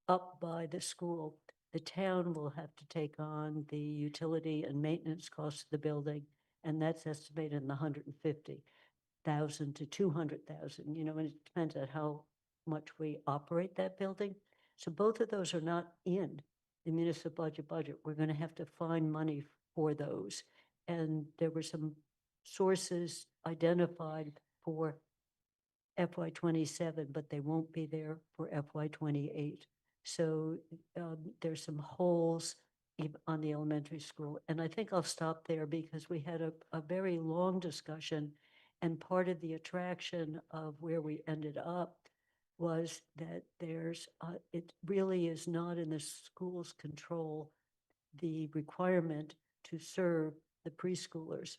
up by the school, the town will have to take on the utility and maintenance costs of the building, and that's estimated in the 150,000 to 200,000, you know, and it depends on how much we operate that building. So both of those are not in the municipal budget. We're going to have to find money for those. And there were some sources identified for FY '27, but they won't be there for FY '28. So there's some holes on the elementary school. And I think I'll stop there because we had a very long discussion. And part of the attraction of where we ended up was that it really is not in the school's control, the requirement to serve the preschoolers.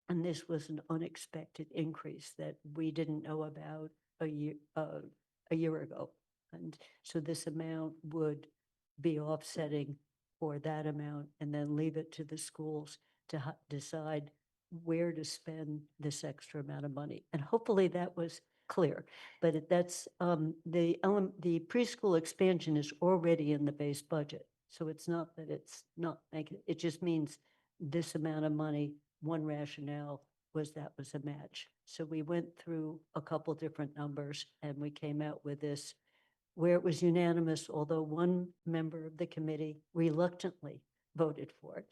And this was an unexpected increase that we didn't know about a year ago. And so this amount would be offsetting for that amount and then leave it to the schools to decide where to spend this extra amount of money. And hopefully that was clear, but that's the preschool expansion is already in the base budget. So it's not that it's not making, it just means this amount of money. One rationale was that was a match. So we went through a couple different numbers and we came out with this where it was unanimous, although one member of the committee reluctantly voted for it.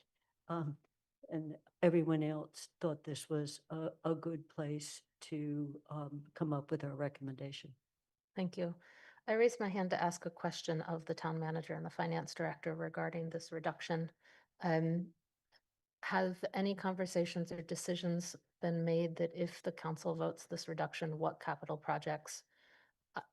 And everyone else thought this was a good place to come up with our recommendation. Thank you. I raised my hand to ask a question of the town manager and the finance director regarding this reduction. Have any conversations or decisions been made that if the council votes this reduction, what capital projects,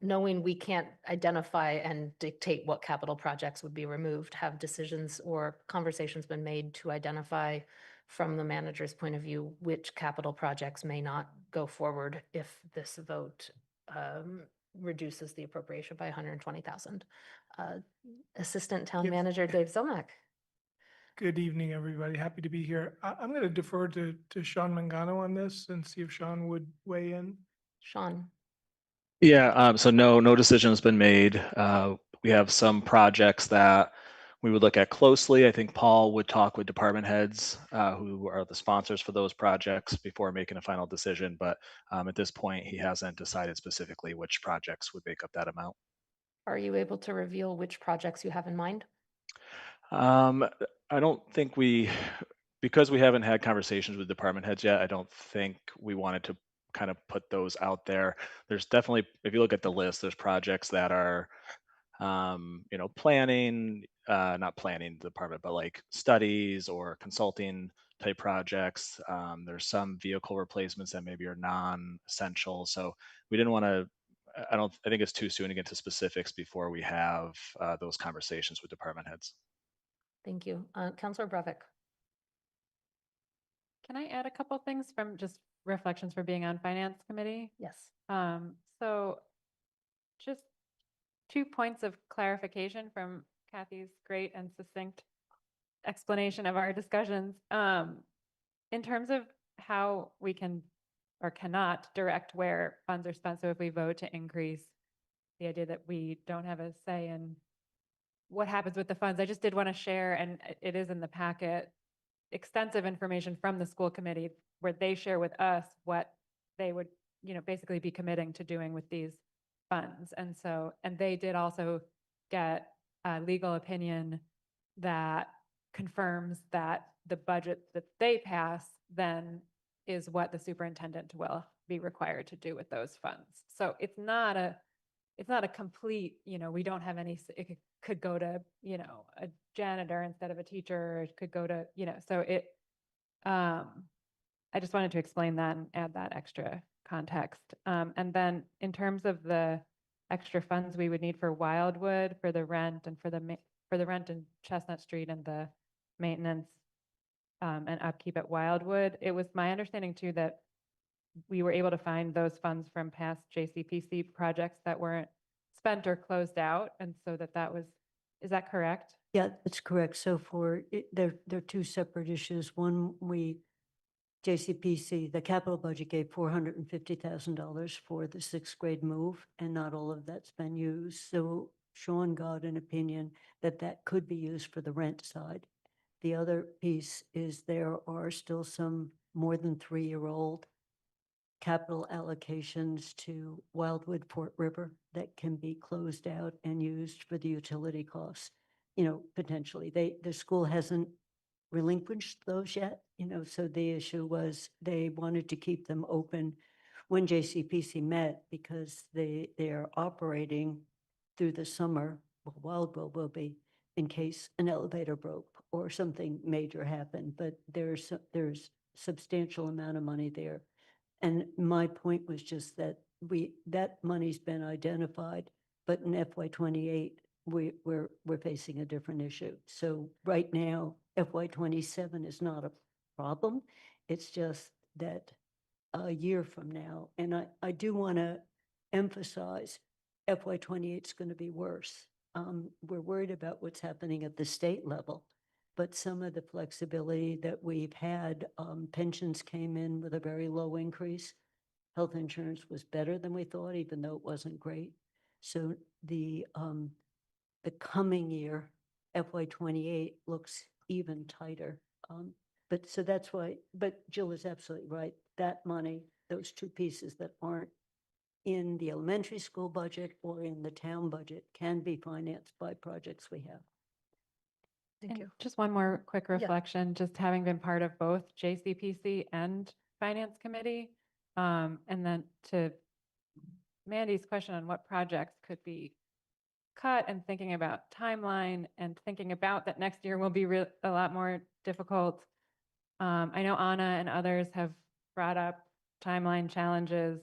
knowing we can't identify and dictate what capital projects would be removed, have decisions or conversations been made to identify from the manager's point of view, which capital projects may not go forward if this vote reduces the appropriation by 120,000? Assistant Town Manager Dave Zelmak. Good evening, everybody. Happy to be here. I'm going to defer to Sean Mangano on this and see if Sean would weigh in. Sean. Yeah, so no decision has been made. We have some projects that we would look at closely. I think Paul would talk with department heads who are the sponsors for those projects before making a final decision. But at this point, he hasn't decided specifically which projects would make up that amount. Are you able to reveal which projects you have in mind? I don't think because we haven't had conversations with department heads yet, I don't think we wanted to kind of put those out there. There's definitely, if you look at the list, there's projects that are, planning, not planning department, but like studies or consulting type projects. There's some vehicle replacements that maybe are non-essential. So we didn't want to, I think it's too soon to get to specifics before we have those conversations with department heads. Thank you. Councilor Brevik. Can I add a couple things from just reflections for being on Finance Committee? Yes. So just 2 points of clarification from Kathy's great and succinct explanation of our discussions. In terms of how we can or cannot direct where funds are spent. So if we vote to increase, the idea that we don't have a say in what happens with the funds, I just did want to share, and it is in the packet, extensive information from the school committee where they share with us what they would, basically be committing to doing with these funds. And so, and they did also get a legal opinion that confirms that the budget that they pass then is what the superintendent will be required to do with those funds. So it's not a complete, we don't have any, it could go to, a janitor instead of a teacher, or it could go to, so it, I just wanted to explain that and add that extra context. And then in terms of the extra funds we would need for Wildwood, for the rent and for the rent in Chestnut Street and the maintenance and upkeep at Wildwood, it was my understanding too that we were able to find those funds from past JCPC projects that weren't spent or closed out. And so that was, is that correct? Yeah, that's correct. So for, there are two separate issues. One, we JCPC, the capital budget gave $450,000 for the sixth grade move, and not all of that's been used. So Sean got an opinion that that could be used for the rent side. The other piece is there are still some more than 3-year-old capital allocations to Wildwood Fort River that can be closed out and used for the utility costs. You know, potentially, the school hasn't relinquished those yet, you know, so the issue was they wanted to keep them open when JCPC met because they're operating through the summer, well, Wildwood will be, in case an elevator broke or something major happened, but there's substantial amount of money there. And my point was just that that money's been identified, but in FY '28, we're facing a different issue. So right now, FY '27 is not a problem. It's just that a year from now, and I do want to emphasize FY '28 is going to be worse. We're worried about what's happening at the state level, but some of the flexibility that we've had, pensions came in with a very low increase. Health insurance was better than we thought, even though it wasn't great. So the coming year, FY '28 looks even tighter. But so that's why, but Jill is absolutely right. That money, those two pieces that aren't in the elementary school budget or in the town budget can be financed by projects we have. Thank And you. just one more quick reflection, just having been part of both JCPC and Finance Committee. And then to Mandy's question on what projects could be cut and thinking about timeline and thinking about that next year will be a lot more difficult. I know Anna and others have brought up timeline challenges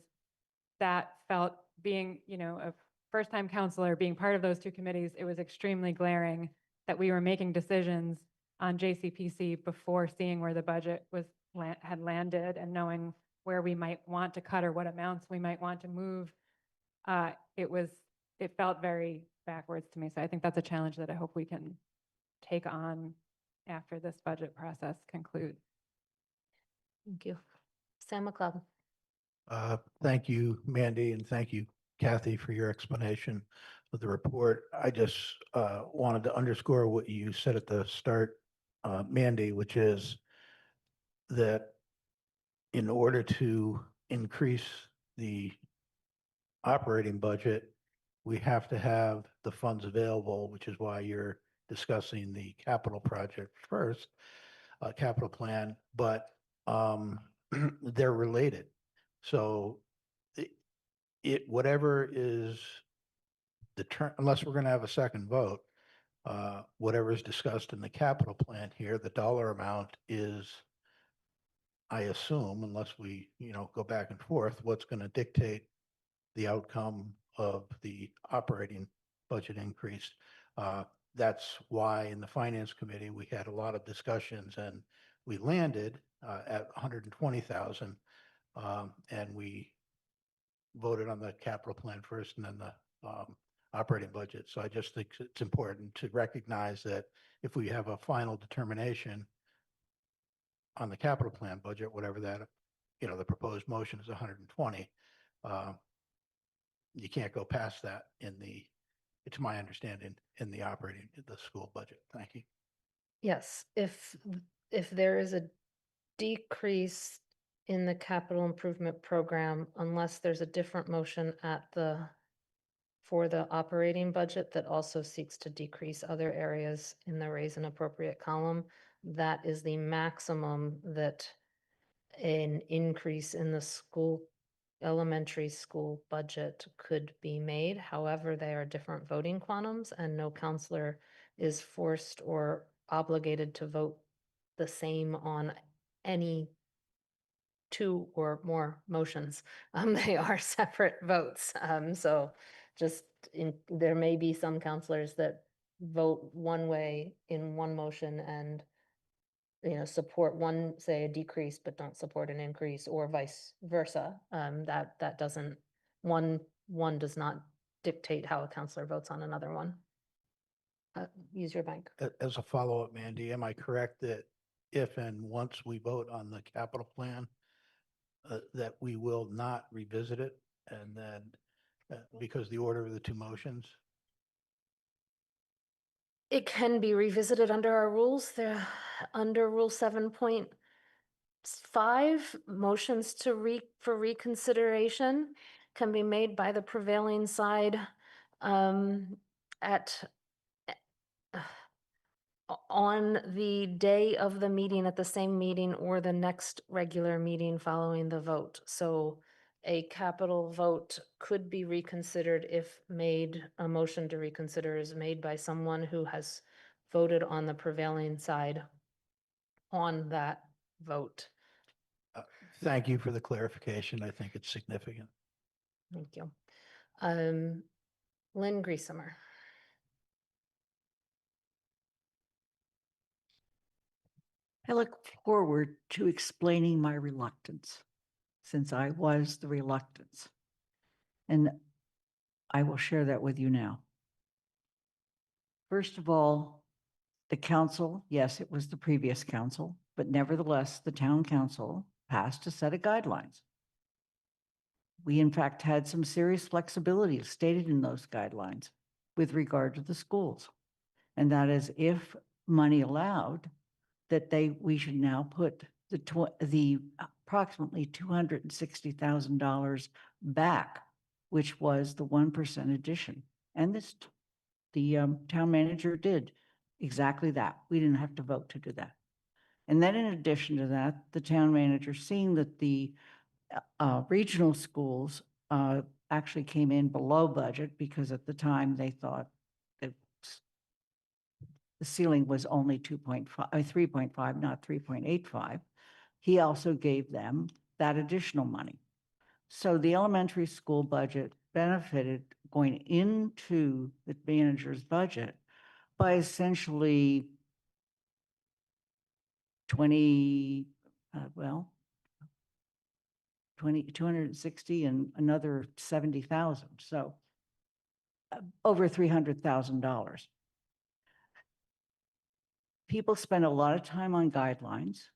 that felt being, you know, a first-time counselor, being part of those two committees, it was extremely glaring that we were making decisions on JCPC before seeing where the budget had landed and knowing where we might want to cut or what amounts we might want to move. It felt very backwards to me. So I think that's a challenge that I hope we can take on after this budget process concludes. Thank you. Sam McLeod. Thank you, Mandy, and thank you, Kathy, for your explanation of the report. I just wanted to underscore what you said at the start, Mandy, which is that in order to increase the operating budget, we have to have the funds available, which is why you're discussing the capital project first, capital plan, but they're related. So whatever is unless we're going to have a second vote, whatever is discussed in the capital plan here, the dollar amount is, I assume, unless we, go back and forth, what's going to dictate the outcome of the operating budget increase. That's why in the Finance Committee, we had a lot of discussions and we landed at 120,000. And we voted on the capital plan first and then the operating budget. So I just think it's important to recognize that if we have a final determination on the capital plan budget, whatever that, the proposed motion is 120, you can't go past that it's my understanding, in the school budget. Thank you. Yes, if there is a decrease in the capital improvement program, unless there's a different motion for the operating budget that also seeks to decrease other areas in the raise and appropriate column, that is the maximum that an increase in the elementary school budget could be made. However, they are different voting quantums and no counselor is forced or obligated to vote the same on any two or more motions. They are separate votes. So there may be some counselors that vote one way in one motion and support say a decrease but don't support an increase, or vice versa. That doesn't one does not dictate how a counselor votes on another one. Use your mic. As a follow-up, Mandy, am I correct that if and once we vote on the capital plan, that we will not revisit it, and then, because the order of the two motions. It can be revisited under our rules. Under Rule 7.5, motions for reconsideration can be made by the prevailing side at on the day of the meeting, at the same meeting, or the next regular meeting following the vote. So a capital vote could be reconsidered if a motion to reconsider is made by someone who has voted on the prevailing side on that vote. Thank you for the clarification. I think it's significant. Thank you. Lynn Griesemer. I look forward to explaining my reluctance, since I was the reluctance. And I will share that with you now. First of all, the council, yes, it was the previous council, but nevertheless, the town council passed a set of guidelines. We in fact had some serious flexibility stated in those guidelines with regard to the schools. And that is, if money allowed, that we should now put the approximately $260,000 back, which was the 1% addition. And the town manager did exactly that. We didn't have to vote to do that. And then in addition to that, the town manager, seeing that the regional schools actually came in below budget, because at the time they thought that the ceiling was only 3.5, not 3.85. He also gave them that additional money. So the elementary school budget benefited going into the manager's budget by essentially 260 and another 70,000. So over $300,000. People spend a lot of time on guidelines.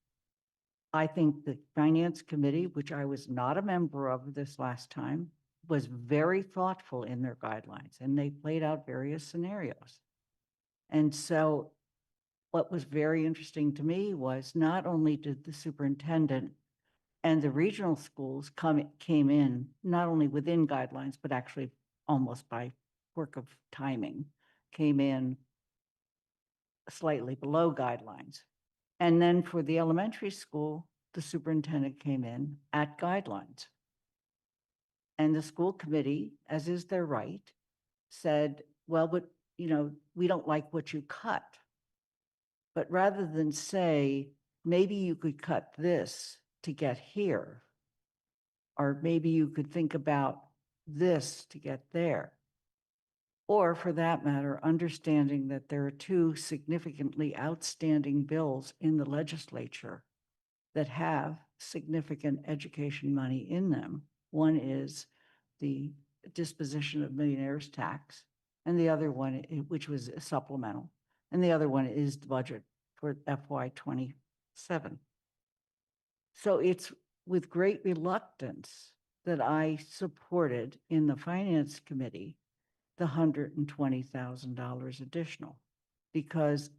I think the Finance Committee, which I was not a member of this last time, was very thoughtful in their guidelines, and they played out various scenarios. And so what was very interesting to me was not only did the superintendent and the regional schools came in not only within guidelines, but actually almost by work of timing, came in slightly below guidelines. And then for the elementary school, the superintendent came in at guidelines. And the school committee, as is their right, said, well, but we don't like what you cut. But rather than say, maybe you could cut this to get here, or maybe you could think about this to get there, or for that matter, understanding that there are two significantly outstanding bills in the legislature that have significant education money in them. One is the disposition of millionaires tax, and the other one, which was supplemental, and the other one is the budget for FY27. So it's with great reluctance that I supported in the Finance Committee the $120,000 additional, because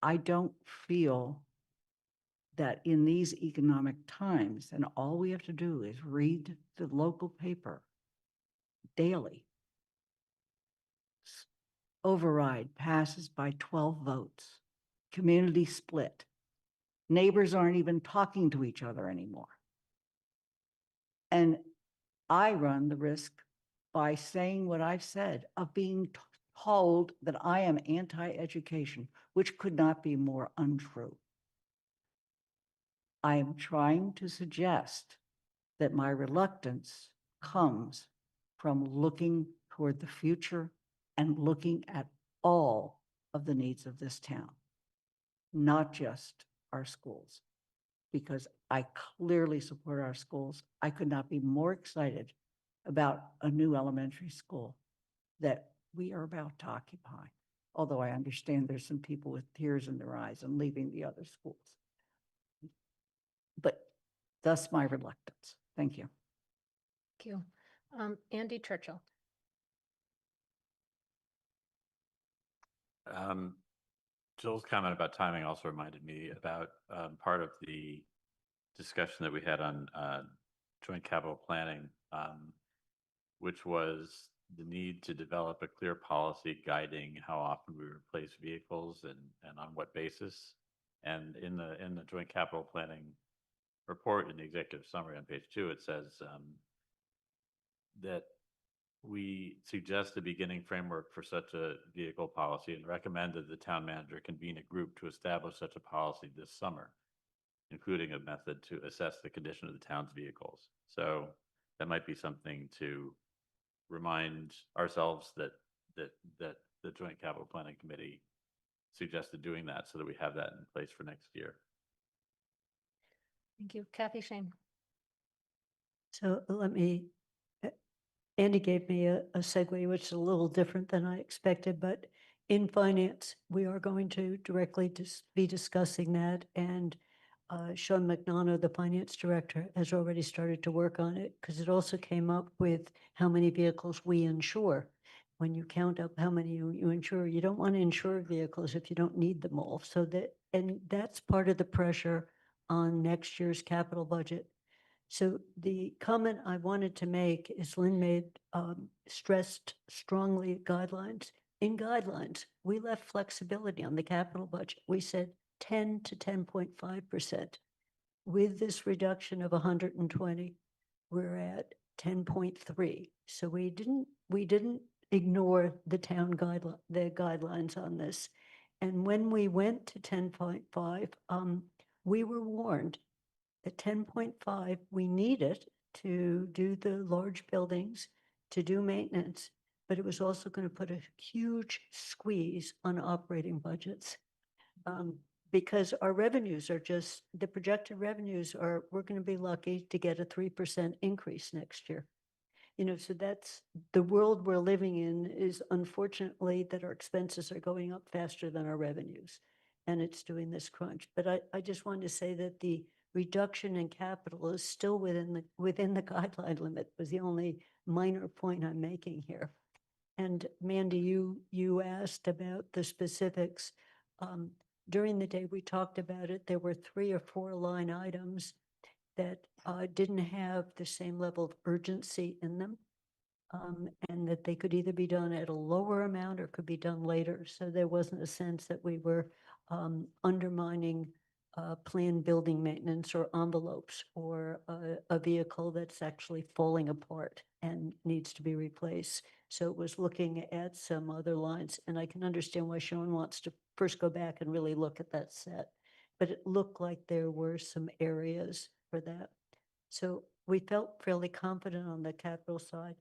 I don't feel that in these economic times, and all we have to do is read the local paper daily, override passes by 12 votes, community split, neighbors aren't even talking to each other anymore. And I run the risk by saying what I've said of being told that I am anti-education, which could not be more untrue. I am trying to suggest that my reluctance comes from looking toward the future and looking at all of the needs of this town, not just our schools, because I clearly support our schools. I could not be more excited about a new elementary school that we are about to occupy, although I understand there's some people with tears in their eyes and leaving the other schools. but thus my reluctance. Thank you. Thank you. Andy Churchill. Jill's comment about timing also reminded me about part of the discussion that we had on joint capital planning, which was the need to develop a clear policy guiding how often we replace vehicles and on what basis. And in the joint capital planning report in the executive summary on page 2, it says that we suggest a beginning framework for such a vehicle policy and recommend that the town manager convene a group to establish such a policy this summer, including a method to assess the condition of the town's vehicles. So that might be something to remind ourselves that the Joint Capital Planning Committee suggested doing that so that we have that in place for next year. Thank you. Kathy Shane. So let me, Andy gave me a segue, which is a little different than I expected, but in finance, we are going to directly be discussing that. And Sean McDonough, the finance director, has already started to work on it because it also came up with how many vehicles we insure. When you count up how many you insure, you don't want to insure vehicles if you don't need them all. So that's part of the pressure on next year's capital budget. So the comment I wanted to make is Lynn made, stressed strongly guidelines. In guidelines, we left flexibility on the capital budget. We said 10 to 10.5%. With this reduction of 120, we're at 10.3. So we didn't ignore the town guidelines on this. And when we went to 10.5, we were warned at 10.5, we need it to do the large buildings, to do maintenance, but it was also going to put a huge squeeze on operating budgets. Because our revenues are just, the projected revenues are, we're going to be lucky to get a 3% increase next year. You know, so that's the world we're living in, is unfortunately that our expenses are going up faster than our revenues. And it's doing this crunch. But I just wanted to say that the reduction in capital is still within the guideline limit, was the only minor point I'm making here. And Mandy, you asked about the specifics. During the day we talked about it, there were 3 or 4 line items that didn't have the same level of urgency in them. And that they could either be done at a lower amount or could be done later. So there wasn't a sense that we were undermining planned building maintenance or envelopes or a vehicle that's actually falling apart and needs to be replaced. So it was looking at some other lines, and I can understand why Sean wants to first go back and really look at that set. But it looked like there were some areas for that. So we felt fairly confident on the capital side.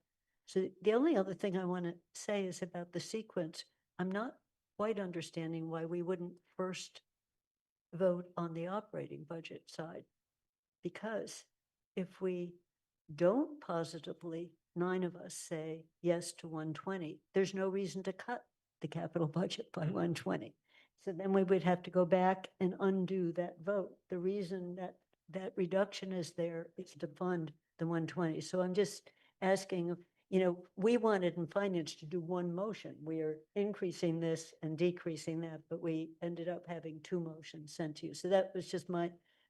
So the only other thing I want to say is about the sequence. I'm not quite understanding why we wouldn't first vote on the operating budget side. Because if we don't positively, 9 of us say yes to 120, there's no reason to cut the capital budget by 120. So then we would have to go back and undo that vote. The reason that reduction is there is to fund the 120. So I'm just asking, you know, we wanted in finance to do one motion. We are increasing this and decreasing that, but we ended up having 2 motions sent to you. So that was just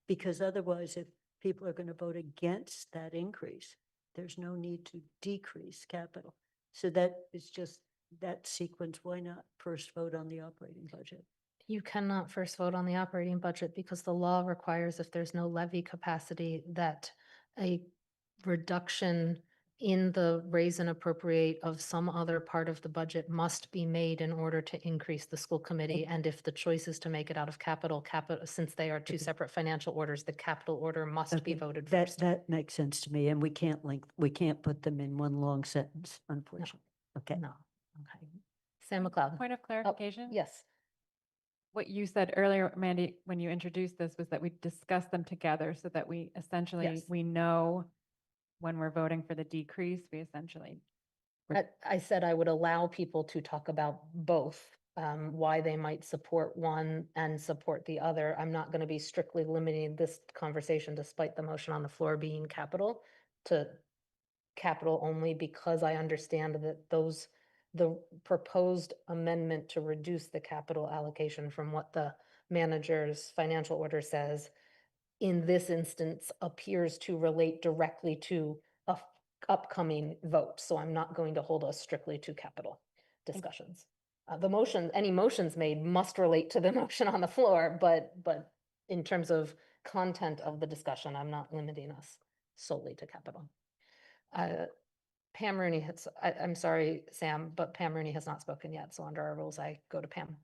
because otherwise if people are going to vote against that increase, there's no need to decrease capital. So that is just that sequence. Why not first vote on the operating budget? You cannot first vote on the operating budget because the law requires, if there's no levy capacity, that a reduction in the raise and appropriate of some other part of the budget must be made in order to increase the school committee. And if the choice is to make it out of capital, since they are 2 separate financial orders, the capital order must be voted first. That makes sense to me. And we can't put them in one long sentence, unfortunately. Okay. No. Okay. Sam McLeod. Point of clarification? Yes. What you said earlier, Mandy, when you introduced this, was that we discuss them together so that we essentially, Yes. we know when we're voting for the decrease, we essentially. I said I would allow people to talk about both why they might support one and support the other. I'm not going to be strictly limiting this conversation, despite the motion on the floor being capital, to capital only, because I understand that the proposed amendment to reduce the capital allocation from what the manager's financial order says in this instance appears to relate directly to a upcoming vote. So I'm not going to hold us strictly to capital discussions. Any motions made must relate to the motion on the floor, but in terms of content of the discussion, I'm not limiting us solely to capital. Pam Rooney I'm sorry, Sam, but Pam Rooney has not spoken yet. So under our rules, I go to Pam.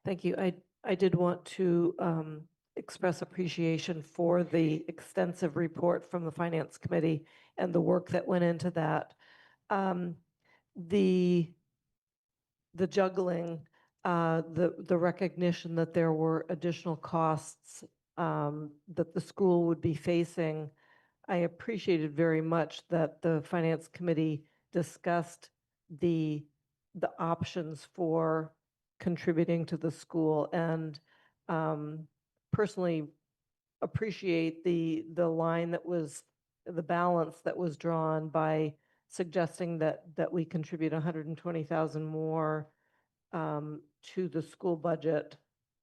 Thank you. I did want to express appreciation for the extensive report from the Finance Committee and the work that went into that. The juggling, the recognition that there were additional costs that the school would be facing, I appreciated very much that the Finance Committee discussed the options for contributing to the school, and personally appreciate the line that was, the balance that was drawn by suggesting that we contribute 120,000 more to the school budget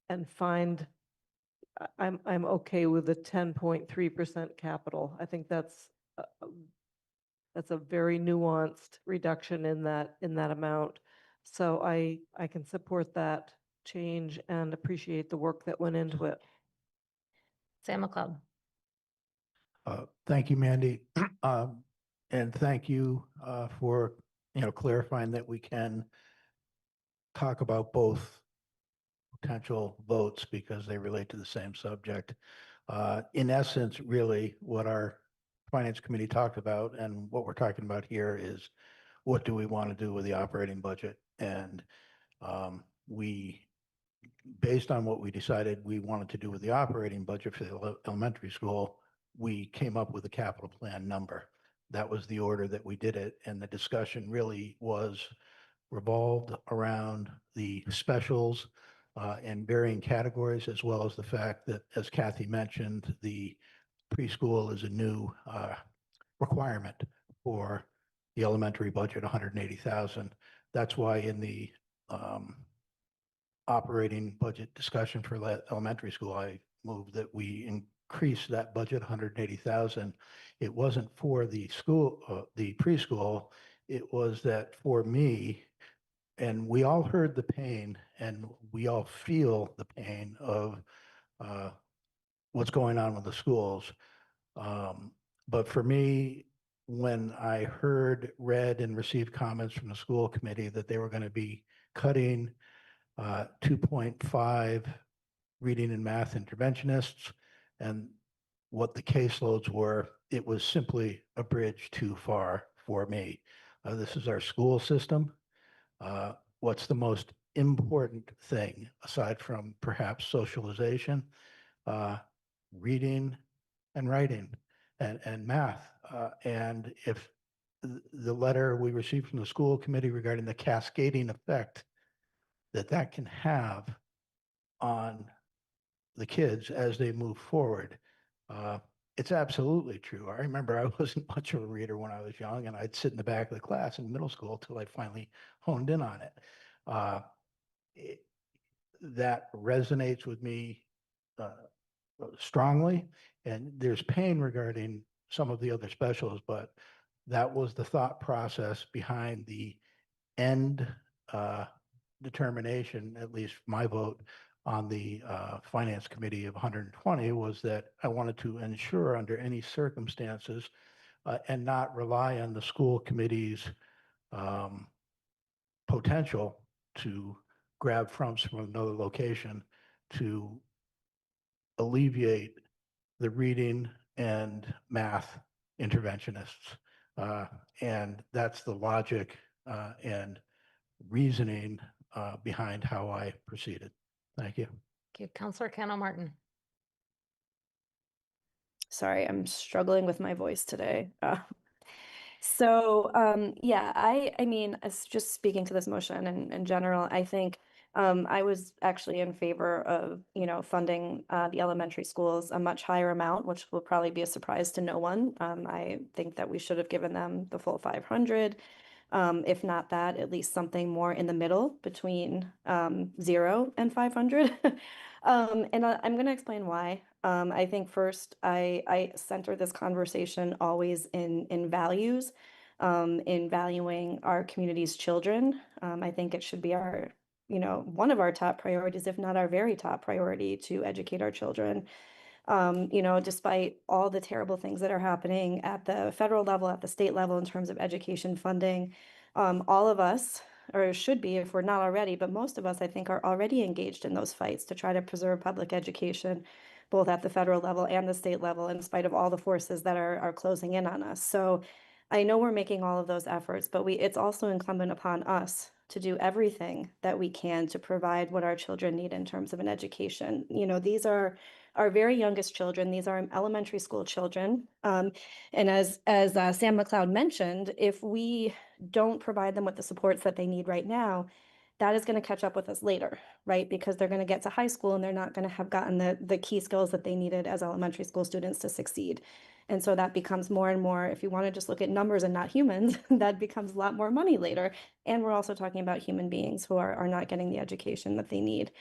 and find, I'm okay with the 10.3% capital. I think that's a very nuanced reduction in that amount. So I can support that change and appreciate the work that went into it. Sam McLeod. Thank you, Mandy. And thank you for, clarifying that we can talk about both potential votes because they relate to the same subject. In essence, really what our Finance Committee talked about and what we're talking about here is what do we want to do with the operating budget? And based on what we decided we wanted to do with the operating budget for the elementary school, we came up with a capital plan number. That was the order that we did it. And the discussion really revolved around the specials in varying categories, as well as the fact that, as Kathy mentioned, the preschool is a new requirement for the elementary budget, 180,000. That's why in the operating budget discussion for elementary school, I moved that we increase that budget 180,000. It wasn't for the school, the preschool. It was that for me, and we all heard the pain and we all feel the pain of what's going on with the schools. But for me, when I read and received comments from the school committee that they were going to be cutting 2.5 reading and math interventionists and what the caseloads were, it was simply a bridge too far for me. This is our school system. What's the most important thing aside from perhaps socialization? Reading and writing and math. And if the letter we received from the school committee regarding the cascading effect that can have on the kids as they move forward, it's absolutely true. I remember I wasn't much of a reader when I was young, and I'd sit in the back of the class in middle school till I finally honed in on it. That resonates with me strongly, and there's pain regarding some of the other specials, but that was the thought process behind the end determination, at least my vote on the Finance Committee of 120 was that I wanted to ensure under any circumstances and not rely on the school committee's potential to grab funds from another location to alleviate the reading and math interventionists. And that's the logic and reasoning behind how I proceeded. Thank you. Okay, Counselor Cano Martin. Sorry, I'm struggling with my voice today. Yeah, I mean, as just speaking to this motion in general, I think I was actually in favor of, funding the elementary schools a much higher amount, which will probably be a surprise to no one. I think that we should have given them the full 500. If not that, at least something more in the middle between 0 and 500. And I'm going to explain why. I think first, I center this conversation always in values, in valuing our community's children. I think it should be one of our top priorities, if not our very top priority, to educate our children. Despite all the terrible things that are happening at the federal level, at the state level in terms of education funding, all of us, or should be if we're not already, but most of us, I think, are already engaged in those fights to try to preserve public education, both at the federal level and the state level, in spite of all the forces that are closing in on us. So I know we're making all of those efforts, but it's also incumbent upon us to do everything that we can to provide what our children need in terms of an education. These are our very youngest children. These are elementary school children. And as Sam McLeod mentioned, if we don't provide them with the supports that they need right now, that is going to catch up with us later, right? Because they're going to get to high school and they're not going to have gotten the key skills that they needed as elementary school students to succeed. And so that becomes more and more, if you want to just look at numbers and not humans, that becomes a lot more money later. And we're also talking about human beings who are not getting the education that they need.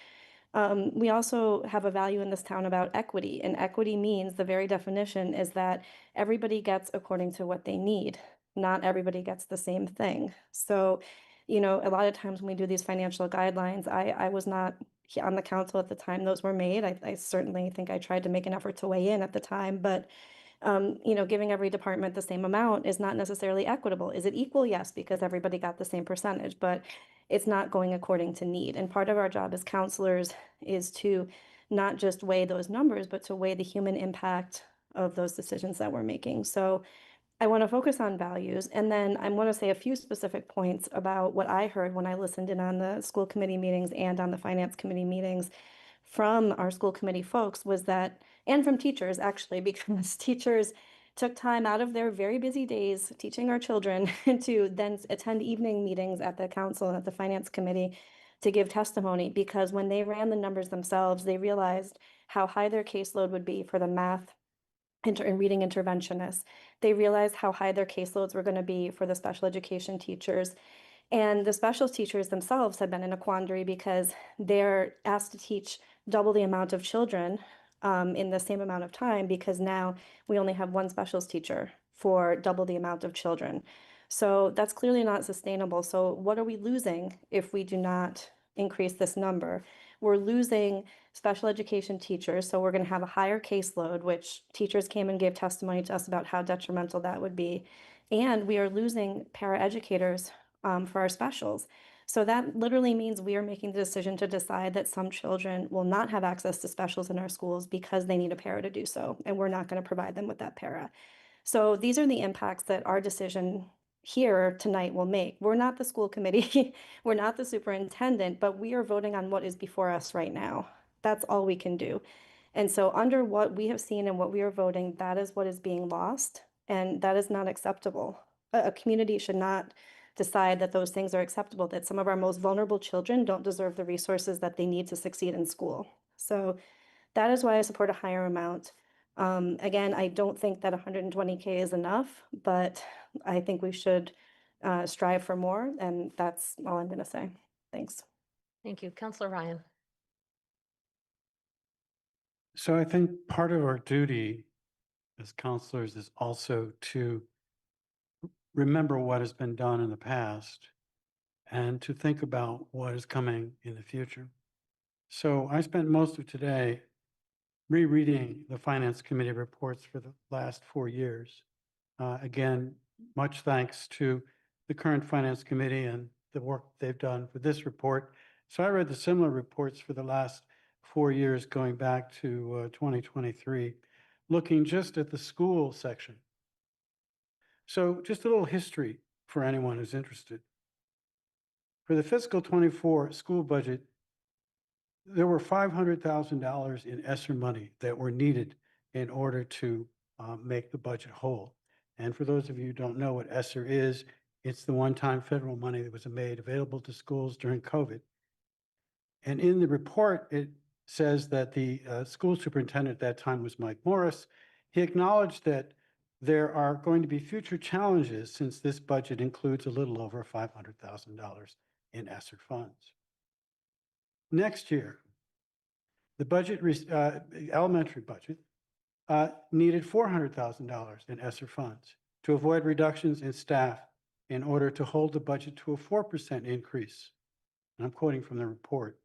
We also have a value in this town about equity, and equity means the very definition is that everybody gets according to what they need. Not everybody gets the same thing. So, a lot of times when we do these financial guidelines, I was not on the council at the time those were made. I certainly think I tried to make an effort to weigh in at the time, but giving every department the same amount is not necessarily equitable. Is it equal? Yes, because everybody got the same percentage, but it's not going according to need. And part of our job as counselors is to not just weigh those numbers, but to weigh the human impact of those decisions that we're making. So I want to focus on values. And then I want to say a few specific points about what I heard when I listened in on the school committee meetings and on the finance committee meetings from our school committee folks was that, and from teachers actually, because teachers took time out of their very busy days teaching our children to then attend evening meetings at the council and at the finance committee to give testimony, because when they ran the numbers themselves, they realized how high their caseload would be for the math and reading interventionists. They realized how high their caseloads were going to be for the special education teachers. And the special teachers themselves have been in a quandary because they're asked to teach double the amount of children in the same amount of time, because now we only have one specialist teacher for double the amount of children. So that's clearly not sustainable. So what are we losing if we do not increase this number? We're losing special education teachers, so we're going to have a higher caseload, which teachers came and gave testimony to us about how detrimental that would be. And we are losing paraeducators for our specials. So that literally means we are making the decision to decide that some children will not have access to specials in our schools because they need a para to do so, and we're not going to provide them with that para. So these are the impacts that our decision here tonight will make. We're not the school committee, we're not the superintendent, but we are voting on what is before us right now. That's all we can do. And so under what we have seen and what we are voting, that is what is being lost, and that is not acceptable. A community should not decide that those things are acceptable, that some of our most vulnerable children don't deserve the resources that they need to succeed in school. So that is why I support a higher amount. Again, I don't think that 120K is enough, but I think we should strive for more, and that's all I'm going to say. Thanks. Thank you. Counselor Ryan. So I think part of our duty as counselors is also to remember what has been done in the past and to think about what is coming in the future. So I spent most of today rereading the Finance Committee reports for the last 4 years. Again, much thanks to the current Finance Committee and the work they've done for this report. So I read the similar reports for the last 4 years, going back to 2023, looking just at the school section. So just a little history for anyone who's interested. For the fiscal 24 school budget, there were $500,000 in ESSER money that were needed in order to make the budget whole. And for those of you who don't know what ESSER is, it's the one-time federal money that was made available to schools during COVID. And in the report, it says that the school superintendent at that time was Mike Morris. He acknowledged that there are going to be future challenges since this budget includes a little over $500,000 in ESSER funds. Next year, the budget, elementary budget, needed $400,000 in ESSER funds to avoid reductions in staff in order to hold the budget to a 4% increase. And I'm quoting from the report.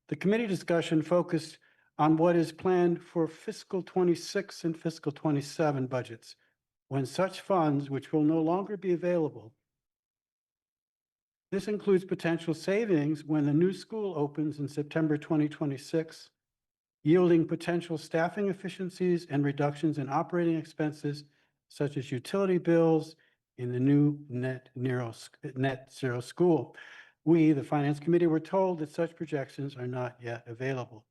The committee discussion focused on what is planned for fiscal 26 and fiscal 27 budgets, when such funds, which will no longer be available. This includes potential savings when the new school opens in September 2026, yielding potential staffing efficiencies and reductions in operating expenses, such as utility bills in the new net zero school. We, the Finance Committee, were told that such projections are not yet available.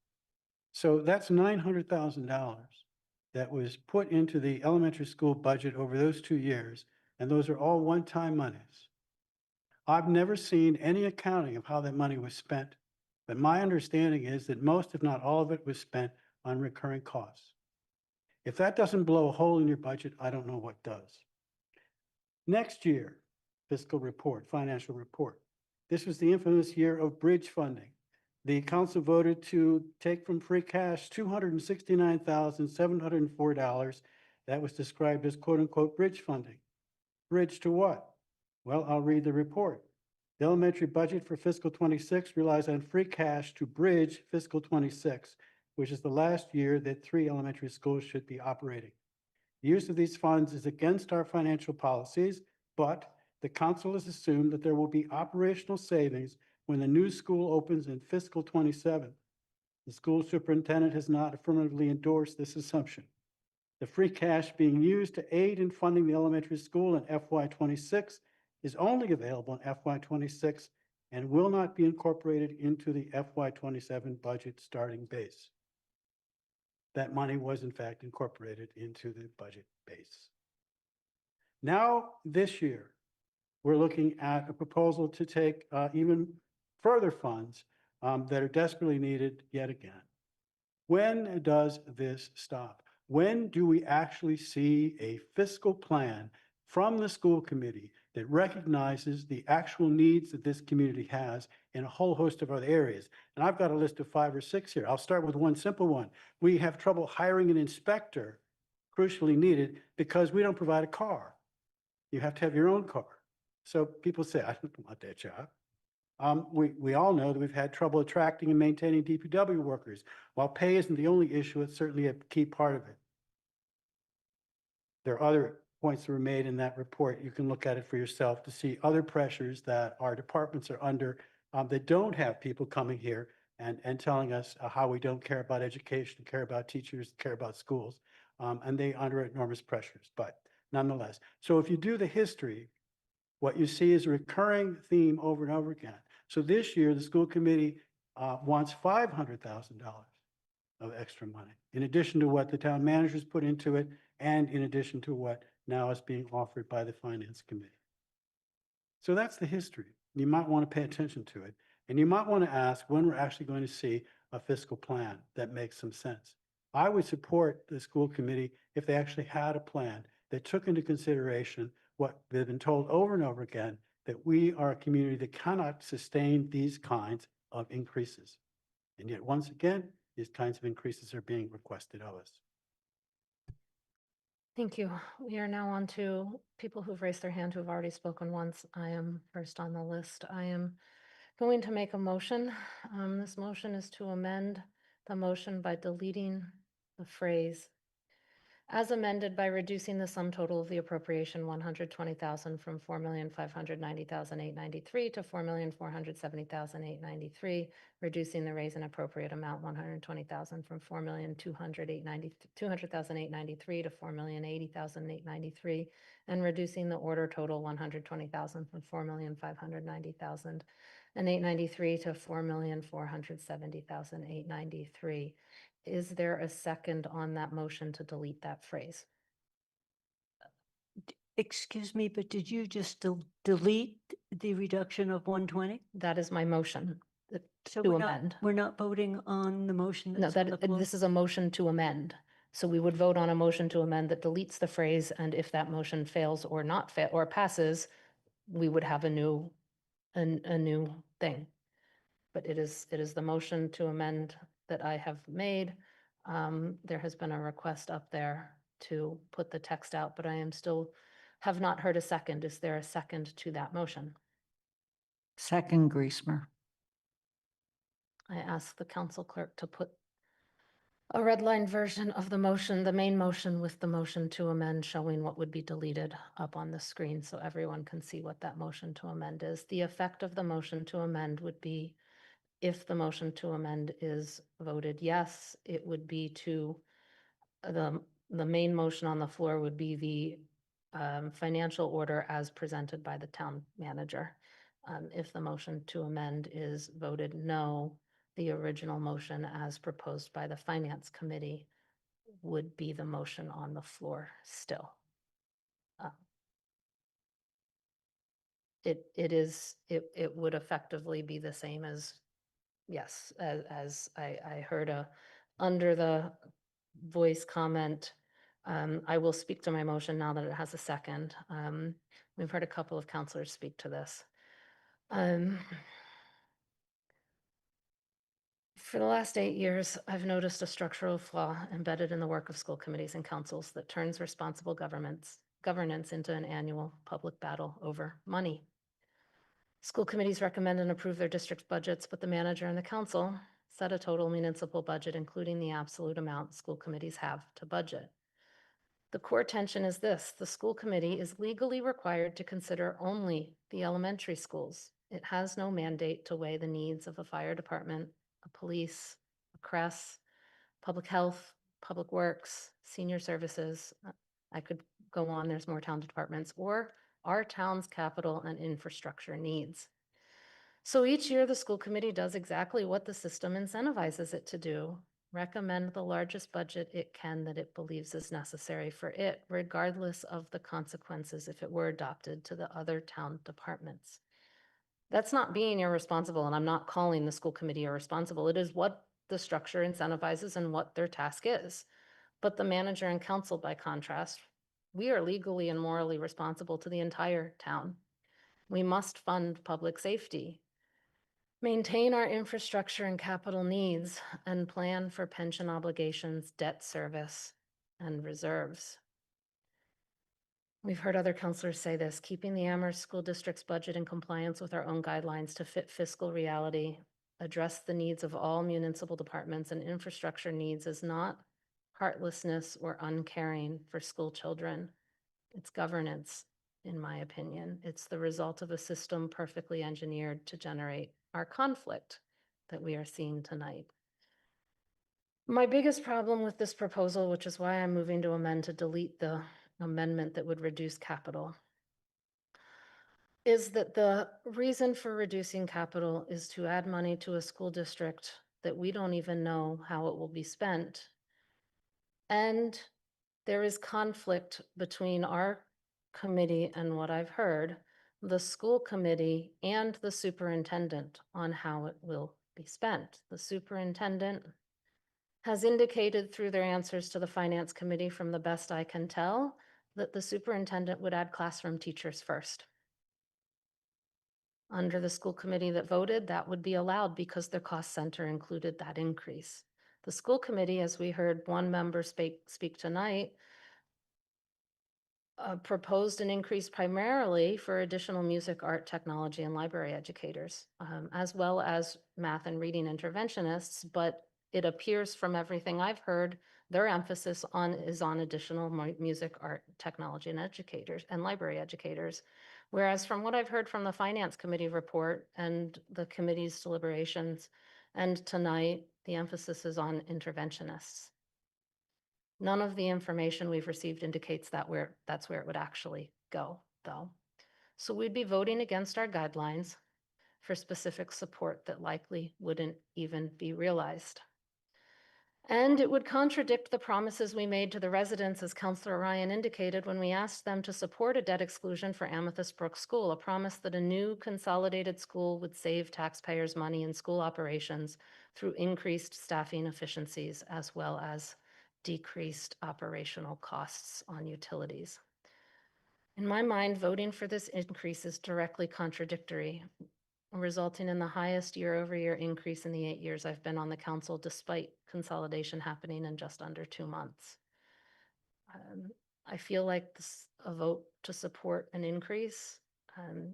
So that's $900,000 that was put into the elementary school budget over those 2 years, and those are all one-time monies. I've never seen any accounting of how that money was spent, but my understanding is that most, if not all of it, was spent on recurring costs. If that doesn't blow a hole in your budget, I don't know what does. Next year, fiscal report, financial report. This was the infamous year of bridge funding. The council voted to take from free cash $269,704. That was described as quote unquote bridge funding. Bridge to what? Well, I'll read the report. The elementary budget for fiscal 26 relies on free cash to bridge fiscal 26, which is the last year that 3 elementary schools should be operating. The use of these funds is against our financial policies, but the council has assumed that there will be operational savings when the new school opens in fiscal 27. The school superintendent has not affirmatively endorsed this assumption. The free cash being used to aid in funding the elementary school in FY26 is only available in FY26 and will not be incorporated into the FY27 budget starting base. That money was in fact incorporated into the budget base. Now, this year, we're looking at a proposal to take even further funds that are desperately needed yet again. When does this stop? When do we actually see a fiscal plan from the school committee that recognizes the actual needs that this community has in a whole host of other areas? And I've got a list of 5 or 6 here. I'll start with one simple one. We have trouble hiring an inspector, crucially needed, because we don't provide a car. You have to have your own car. So people say, I don't want that job. We all know that we've had trouble attracting and maintaining DPW workers. While pay isn't the only issue, it's certainly a key part of it. There are other points that were made in that report. You can look at it for yourself to see other pressures that our departments are under that don't have people coming here and telling us how we don't care about education, care about teachers, care about schools. And they are under enormous pressures, but nonetheless. So if you do the history, what you see is a recurring theme over and over again. So this year, the school committee wants $500,000 of extra money, in addition to what the town managers put into it, and in addition to what now is being offered by the Finance Committee. So that's the history. You might want to pay attention to it. And you might want to ask when we're actually going to see a fiscal plan that makes some sense. I would support the school committee if they actually had a plan that took into consideration what they've been told over and over again, that we are a community that cannot sustain these kinds of increases. And yet, once again, these kinds of increases are being requested of us. Thank you. We are now on to people who've raised their hand who've already spoken once. I am first on the list. I am going to make a motion. This motion is to amend the motion by deleting the phrase as amended by reducing the sum total of the appropriation 120,000 from 4,590,893 to 4,470,893, reducing the raise and appropriate amount 120,000 from 4,200,893 to 4,080,893, and reducing the order total 120,000 from 4,590,893 to 4,470,893. Is there a second on that motion to delete that phrase? Excuse me, but did you just delete the reduction of 120? That is my motion, So to we're not, amend. we're not voting on the motion No, that's on the that, floor? this is a motion to amend. So we would vote on a motion to amend that deletes the phrase, and if that motion fails or not fail or passes, we would have a new thing. But it is the motion to amend that I have made. There has been a request up there to put the text out, but I am still, have not heard a second. Is there a second to that motion? Second, Griesmer. I ask the council clerk to put a red line version of the motion, the main motion with the motion to amend showing what would be deleted up on the screen so everyone can see what that motion to amend is. The effect of the motion to amend would be, if the motion to amend is voted yes, it would be to, the main motion on the floor would be the financial order as presented by the town manager. If the motion to amend is voted no, the original motion as proposed by the finance committee would be the motion on the floor still. It would effectively be the same as, yes, as I heard under the voice comment. I will speak to my motion now that it has a second. We've heard a couple of counselors speak to this. For the last 8 years, I've noticed a structural flaw embedded in the work of school committees and councils that turns responsible governance into an annual public battle over money. School committees recommend and approve their district's budgets, but the manager and the council set a total municipal budget, including the absolute amount school committees have to budget. The core tension is this: the school committee is legally required to consider only the elementary schools. It has no mandate to weigh the needs of a fire department, a police, a CRES, public health, public works, senior services. I could go on, there's more town departments, or our town's capital and infrastructure needs. So each year, the school committee does exactly what the system incentivizes it to do: recommend the largest budget it can that it believes is necessary for it, regardless of the consequences if it were adopted to the other town departments. That's not being irresponsible, and I'm not calling the school committee irresponsible. It is what the structure incentivizes and what their task is. But the manager and council, by contrast, we are legally and morally responsible to the entire town. We must fund public safety, maintain our infrastructure and capital needs, and plan for pension obligations, debt service, and reserves. We've heard other counselors say this: keeping the Amherst School District's budget in compliance with our own guidelines to fit fiscal reality, address the needs of all municipal departments and infrastructure needs is not heartlessness or uncaring for school children. It's governance, in my opinion. It's the result of a system perfectly engineered to generate our conflict that we are seeing tonight. My biggest problem with this proposal, which is why I'm moving to amend to delete the amendment that would reduce capital, is that the reason for reducing capital is to add money to a school district that we don't even know how it will be spent. And there is conflict between our committee and what I've heard, the school committee and the superintendent on how it will be spent. The superintendent has indicated through their answers to the finance committee, from the best I can tell, that the superintendent would add classroom teachers first. Under the school committee that voted, that would be allowed because their cost center included that increase. The school committee, as we heard one member speak tonight, proposed an increase primarily for additional music, art, technology, and library educators, as well as math and reading interventionists. But it appears from everything I've heard, their emphasis is on additional music, art, technology, and educators and library educators. Whereas from what I've heard from the finance committee report and the committee's deliberations, and tonight, the emphasis is on interventionists. None of the information we've received indicates that that's where it would actually go, though. So we'd be voting against our guidelines for specific support that likely wouldn't even be realized. And it would contradict the promises we made to the residents, as Councillor Ryan indicated, when we asked them to support a debt exclusion for Amethyst Brook School, a promise that a new consolidated school would save taxpayers money in school operations through increased staffing efficiencies as well as decreased operational costs on utilities. In my mind, voting for this increase is directly contradictory, resulting in the highest year-over-year increase in the 8 years I've been on the council, despite consolidation happening in just under 2 months. I feel like a vote to support an increase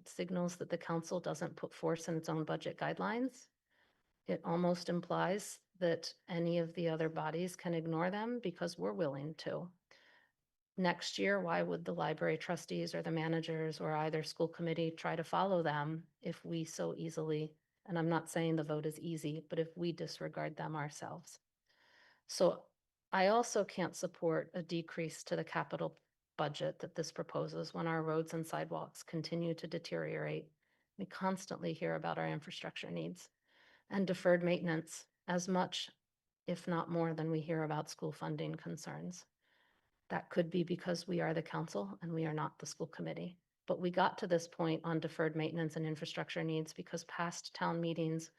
signals that the council doesn't put force in its own budget guidelines. It almost implies that any of the other bodies can ignore them because we're willing to. Next year, why would the library trustees or the managers or either school committee try to follow them if we so easily, and I'm not saying the vote is easy, but if we disregard them ourselves? So I also can't support a decrease to the capital budget that this proposes when our roads and sidewalks continue to deteriorate. We constantly hear about our infrastructure needs and deferred maintenance as much, if not more, than we hear about school funding concerns. That could be because we are the council and we are not the school committee. But we got to this point on deferred maintenance and infrastructure needs because past town meetings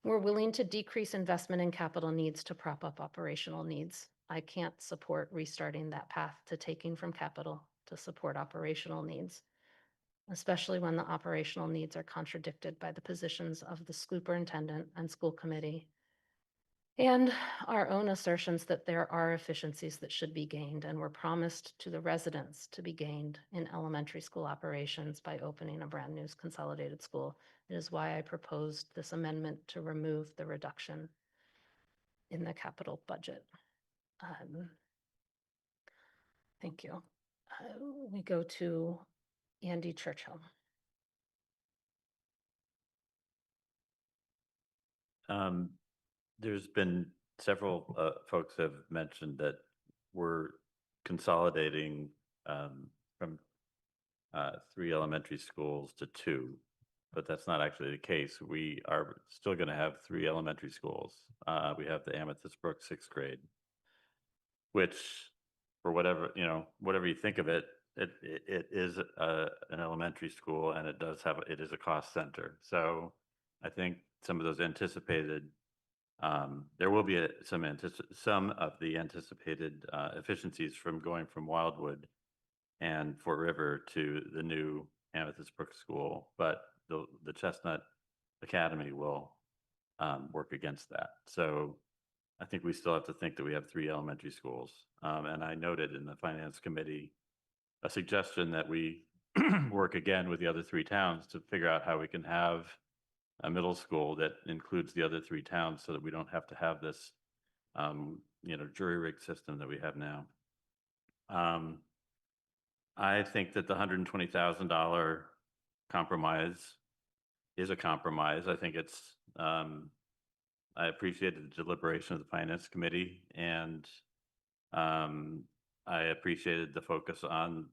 were willing to decrease investment in capital needs to prop up operational needs. I can't support restarting that path to taking from capital to support operational needs, especially when the operational needs are contradicted by the positions of the superintendent and school committee and our own assertions that there are efficiencies that should be gained and were promised to the residents to be gained in elementary school operations by opening a brand new consolidated school. It is why I proposed this amendment to remove the reduction in the capital budget. Thank you. We go to Andy Churchill. There's been several folks have mentioned that we're consolidating from 3 elementary schools to 2, but that's not actually the case. We are still going to have 3 elementary schools. We have the Amethyst Brook 6th grade, which, for whatever you think of it, it is an elementary school, and it is a cost center. So I think some of those anticipated there will be some of the anticipated efficiencies from going from Wildwood and Fort River to the new Amethyst Brook School, but the Chestnut Academy will work against that. So I think we still have to think that we have 3 elementary schools. And I noted in the Finance Committee a suggestion that we work again with the other 3 towns to figure out how we can have a middle school that includes the other 3 towns so that we don't have to have this, jury rig system that we have now. I think that the $120,000 compromise is a compromise. I think it's, I appreciated the deliberation of the Finance Committee, and I appreciated the focus on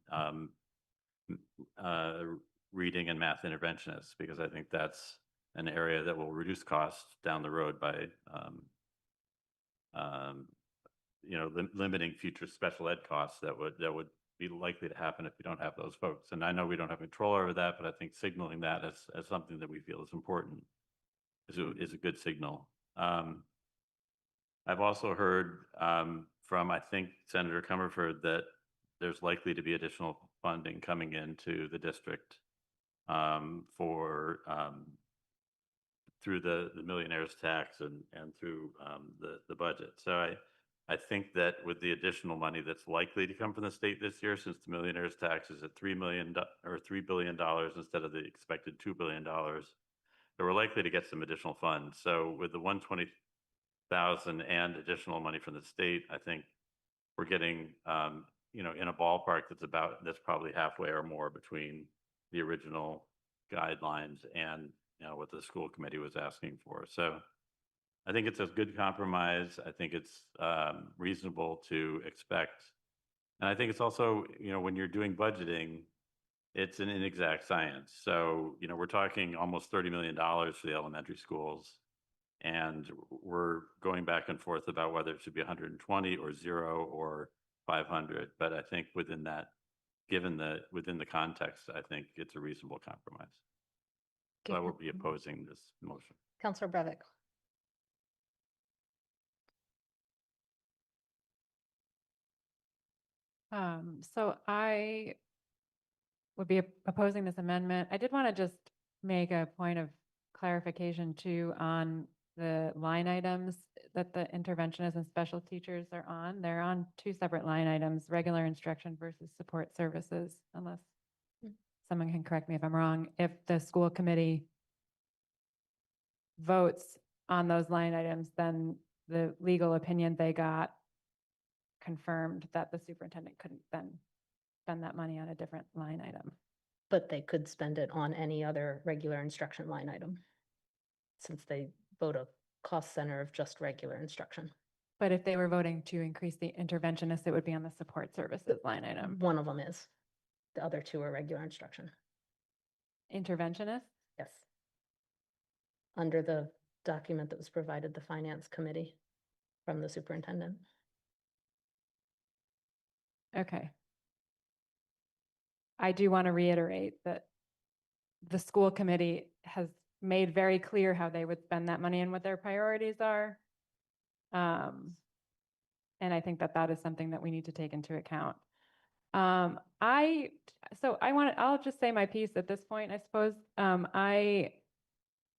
reading and math interventionists, because I think that's an area that will reduce costs down the road by limiting future special ed costs that would be likely to happen if we don't have those folks. And I know we don't have control over that, but I think signaling that as something that we feel is important is a good signal. I've also heard from, I think, Senator Comerford, that there's likely to be additional funding coming into the district for through the millionaire's tax and through the budget. So I think that with the additional money that's likely to come from the state this year, since the millionaire's tax is at $3 billion instead of the expected $2 billion, that we're likely to get some additional funds. So with the $120,000 and additional money from the state, I think we're getting in a ballpark that's probably halfway or more between the original guidelines and what the school committee was asking for. So I think it's a good compromise. I think it's reasonable to expect. And I think it's also, when you're doing budgeting, it's an inexact science. So, we're talking almost $30 million for the elementary schools. And we're going back and forth about whether it should be 120 or 0 or 500. But I think within that, within the context, I think it's a reasonable compromise. So I will be opposing this motion. Counselor Brevik. So I would be opposing this amendment. I did want to just make a point of clarification too on the line items that the interventionists and special teachers are on. They're on two separate line items, regular instruction versus support services, unless someone can correct me if I'm wrong. If the school committee votes on those line items, then the legal opinion they got confirmed that the superintendent couldn't then spend that money on a different line item. But they could spend it on any other regular instruction line item, since they vote a cost center of just regular instruction. But if they were voting to increase the interventionist, it would be on the support services line item. One of them is. The other two are regular instruction. Interventionist? Yes. Under the document that was provided the finance committee from the superintendent. Okay. I do want to reiterate that the school committee has made very clear how they would spend that money and what their priorities are. And I think that that is something that we need to take into account. I'll just say my piece at this point, I suppose. I,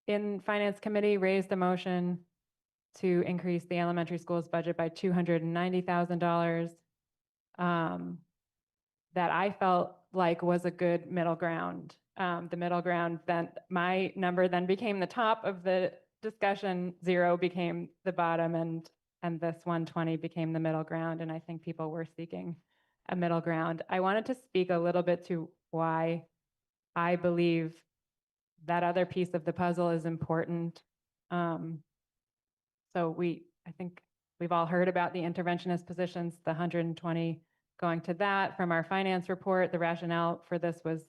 in finance committee, raised a motion to increase the elementary school's budget by $290,000. That I felt like was a good middle ground. The middle ground, then my number then became the top of the discussion, 0 became the bottom, and this 120 became the middle ground. And I think people were seeking a middle ground. I wanted to speak a little bit to why I believe that other piece of the puzzle is important. I think we've all heard about the interventionist positions, the 120 going to that. From our finance report, the rationale for this was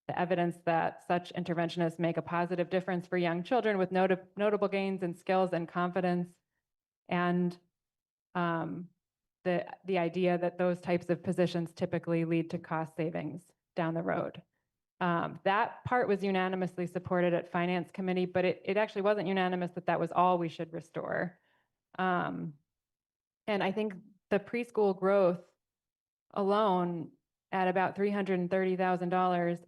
the evidence that such interventionists make a positive difference for young children with notable gains in skills and confidence. And the idea that those types of positions typically lead to cost savings down the road. That part was unanimously supported at finance committee, but it actually wasn't unanimous that that was all we should restore. And I think the preschool growth alone at about $330,000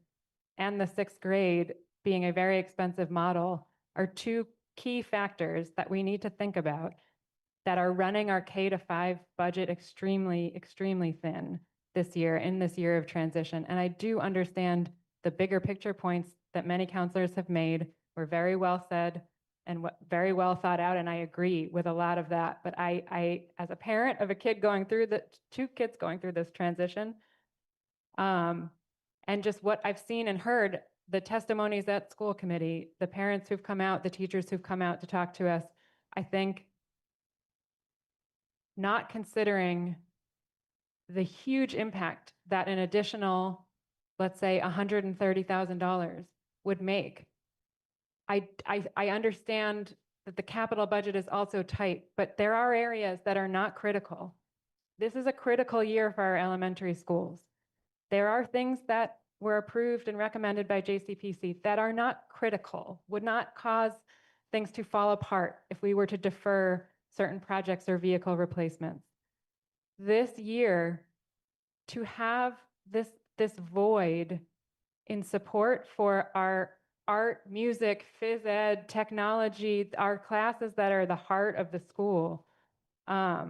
and the 6th grade being a very expensive model are two key factors that we need to think about that are running our K-5 budget extremely, extremely thin this year, in this year of transition. And I do understand the bigger picture points that many counselors have made were very well said and very well thought out, and I agree with a lot of that. But I as a parent of a kid going through two kids going through this transition, and just what I've seen and heard, the testimonies at school committee, the parents who've come out, the teachers who've come out to talk to us, I think not considering the huge impact that an additional, let's say, $130,000 would make. I understand that the capital budget is also tight, but there are areas that are not critical. This is a critical year for our elementary schools. There are things that were approved and recommended by JCPC that are not critical, would not cause things to fall apart if we were to defer certain projects or vehicle replacements. This year, to have this void in support for our art, music, phys ed, technology, our classes that are the heart of the school. I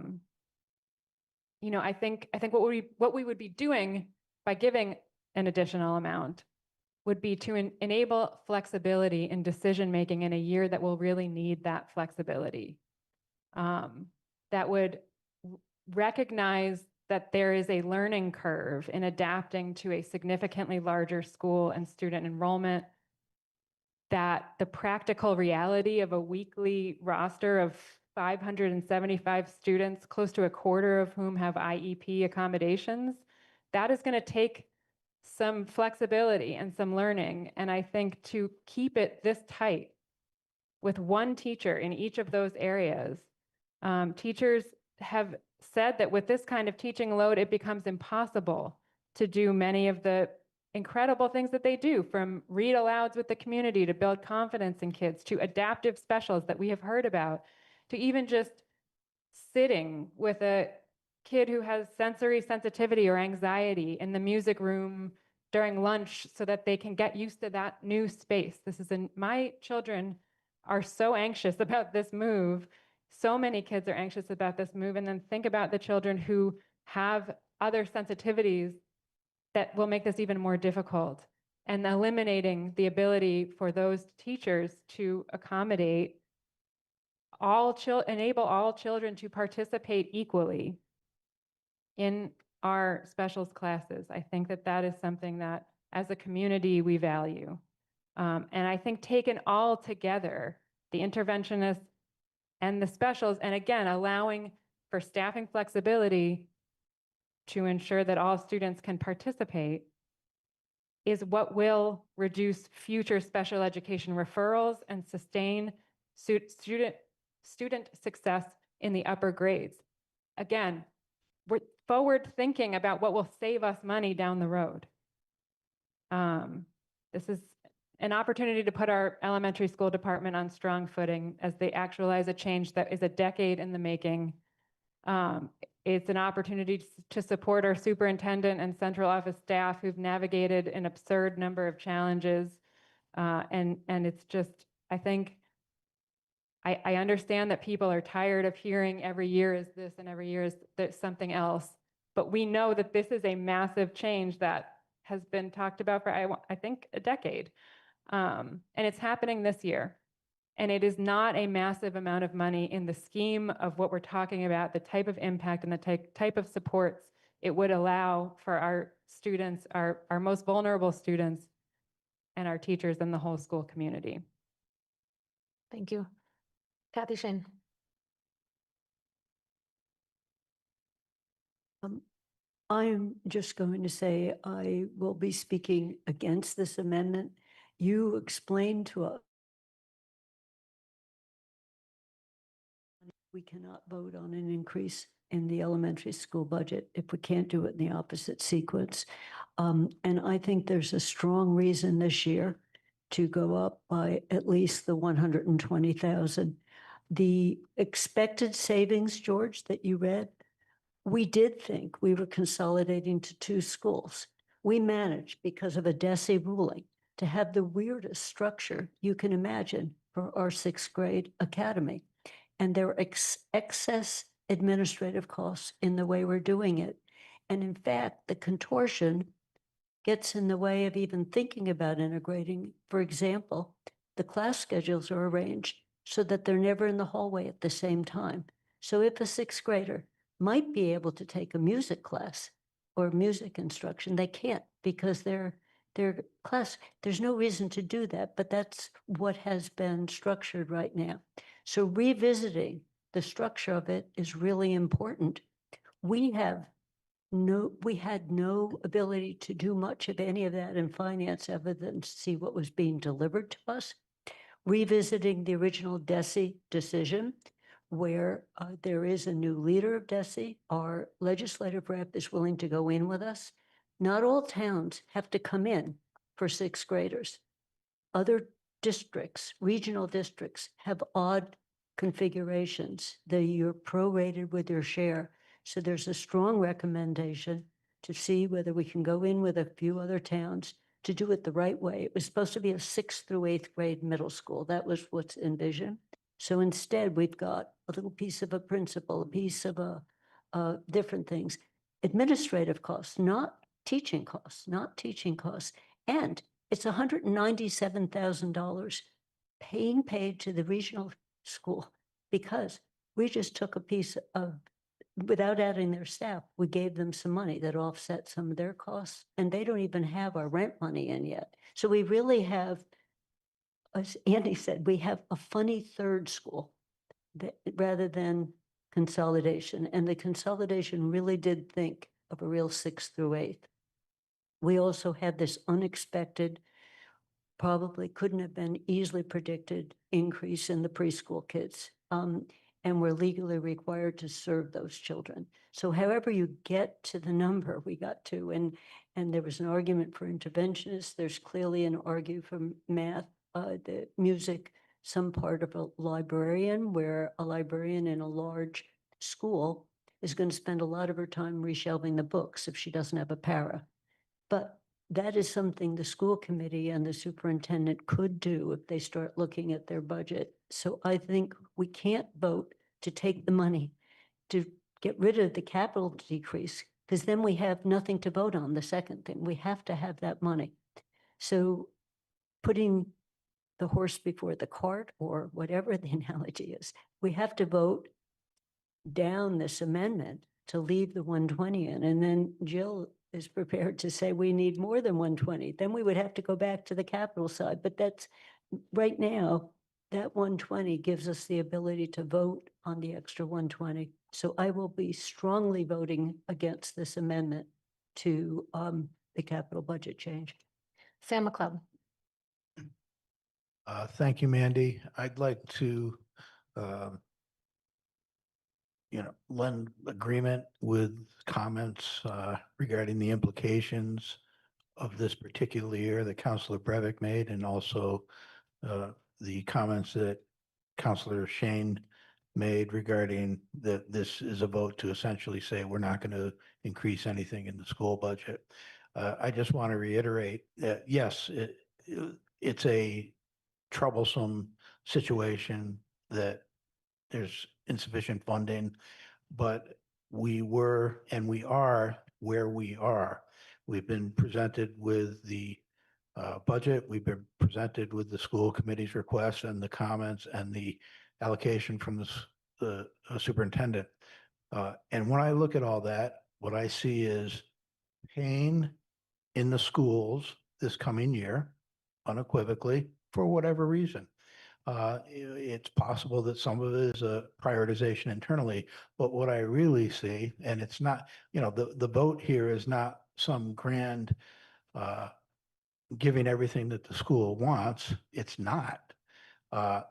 think what we would be doing by giving an additional amount would be to enable flexibility in decision making in a year that will really need that flexibility. That would recognize that there is a learning curve in adapting to a significantly larger school and student enrollment, that the practical reality of a weekly roster of 575 students, close to a quarter of whom have IEP accommodations, that is going to take some flexibility and some learning. And I think to keep it this tight with one teacher in each of those areas. Teachers have said that with this kind of teaching load, it becomes impossible to do many of the incredible things that they do, from read alouds with the community to build confidence in kids, to adaptive specials that we have heard about, to even just sitting with a kid who has sensory sensitivity or anxiety in the music room during lunch so that they can get used to that new space. My children are so anxious about this move. So many kids are anxious about this move. And then think about the children who have other sensitivities that will make this even more difficult, and eliminating the ability for those teachers to accommodate enable all children to participate equally in our specials classes. I think that that is something that as a community we value. And I think taken all together, the interventionists and the specials, and again, allowing for staffing flexibility to ensure that all students can participate, is what will reduce future special education referrals and sustain student success in the upper grades. Again, we're forward thinking about what will save us money down the road. This is an opportunity to put our elementary school department on strong footing as they actualize a change that is a decade in the making. It's an opportunity to support our superintendent and central office staff who've navigated an absurd number of challenges. And it's just, I think, I understand that people are tired of hearing every year is this and every year is there's something else. But we know that this is a massive change that has been talked about for, I think, a decade. And it's happening this year. And it is not a massive amount of money in the scheme of what we're talking about, the type of impact and the type of supports it would allow for our students, our most vulnerable students, and our teachers and the whole school community. Thank you. Kathy Shane. I'm just going to say I will be speaking against this amendment. You explained to us we cannot vote on an increase in the elementary school budget if we can't do it in the opposite sequence. And I think there's a strong reason this year to go up by at least the 120,000. The expected savings, George, that you read, we did think we were consolidating to 2 schools. We managed, because of a DESE ruling, to have the weirdest structure you can imagine for our 6th grade academy. And there are excess administrative costs in the way we're doing it. And in fact, the contortion gets in the way of even thinking about integrating. For example, the class schedules are arranged so that they're never in the hallway at the same time. So if a 6th grader might be able to take a music class or music instruction, they can't because their class, there's no reason to do that, but that's what has been structured right now. So revisiting the structure of it is really important. We had no ability to do much of any of that in finance other than see what was being delivered to us. Revisiting the original DESE decision, where there is a new leader of DESE, our legislative rep is willing to go in with us. Not all towns have to come in for 6th graders. Other districts, regional districts, have odd configurations. You're prorated with your share. So there's a strong recommendation to see whether we can go in with a few other towns to do it the right way. It was supposed to be a 6th through 8th grade middle school. That was what's envisioned. So instead, we've got a little piece of a principal, a piece of different things. Administrative costs, not teaching costs, And it's $197,000 paid to the regional school because we just took a piece of, without adding their staff, we gave them some money that offset some of their costs, and they don't even have our rent money in yet. So we really have, as Andy said, we have a funny 3rd school rather than consolidation. And the consolidation really did think of a real 6th through 8th. We also had this unexpected probably couldn't have been easily predicted increase in the preschool kids. And we're legally required to serve those children. So however you get to the number we got to, and there was an argument for interventionists, there's clearly an argument for math, the music, some part of a librarian, where a librarian in a large school is going to spend a lot of her time reshelving the books if she doesn't have a para. But that is something the school committee and the superintendent could do if they start looking at their budget. So I think we can't vote to take the money to get rid of the capital decrease, because then we have nothing to vote on. The second thing, we have to have that money. So putting the horse before the cart, or whatever the analogy is, we have to vote down this amendment to leave the 120 in. And then Jill is prepared to say we need more than 120. Then we would have to go back to the capital side. But that's right now, that 120 gives us the ability to vote on the extra 120. So I will be strongly voting against this amendment to the capital budget change. Sam McLeod. Thank you, Mandy. I'd like to, lend agreement with comments regarding the implications of this particular year that Councilor Breivik made, and also the comments that Councilor Shane made regarding that this is a vote to essentially say we're not going to increase anything in the school budget. I just want to reiterate that, yes, it's a troublesome situation that there's insufficient funding, but we were and we are where we are. We've been presented with the budget. We've been presented with the school committee's requests and the comments and the allocation from the superintendent. And when I look at all that, what I see is pain in the schools this coming year, unequivocally, for whatever reason. It's possible that some of it is a prioritization internally, but what I really see, and it's not, the vote here is not some grand giving everything that the school wants. It's not. I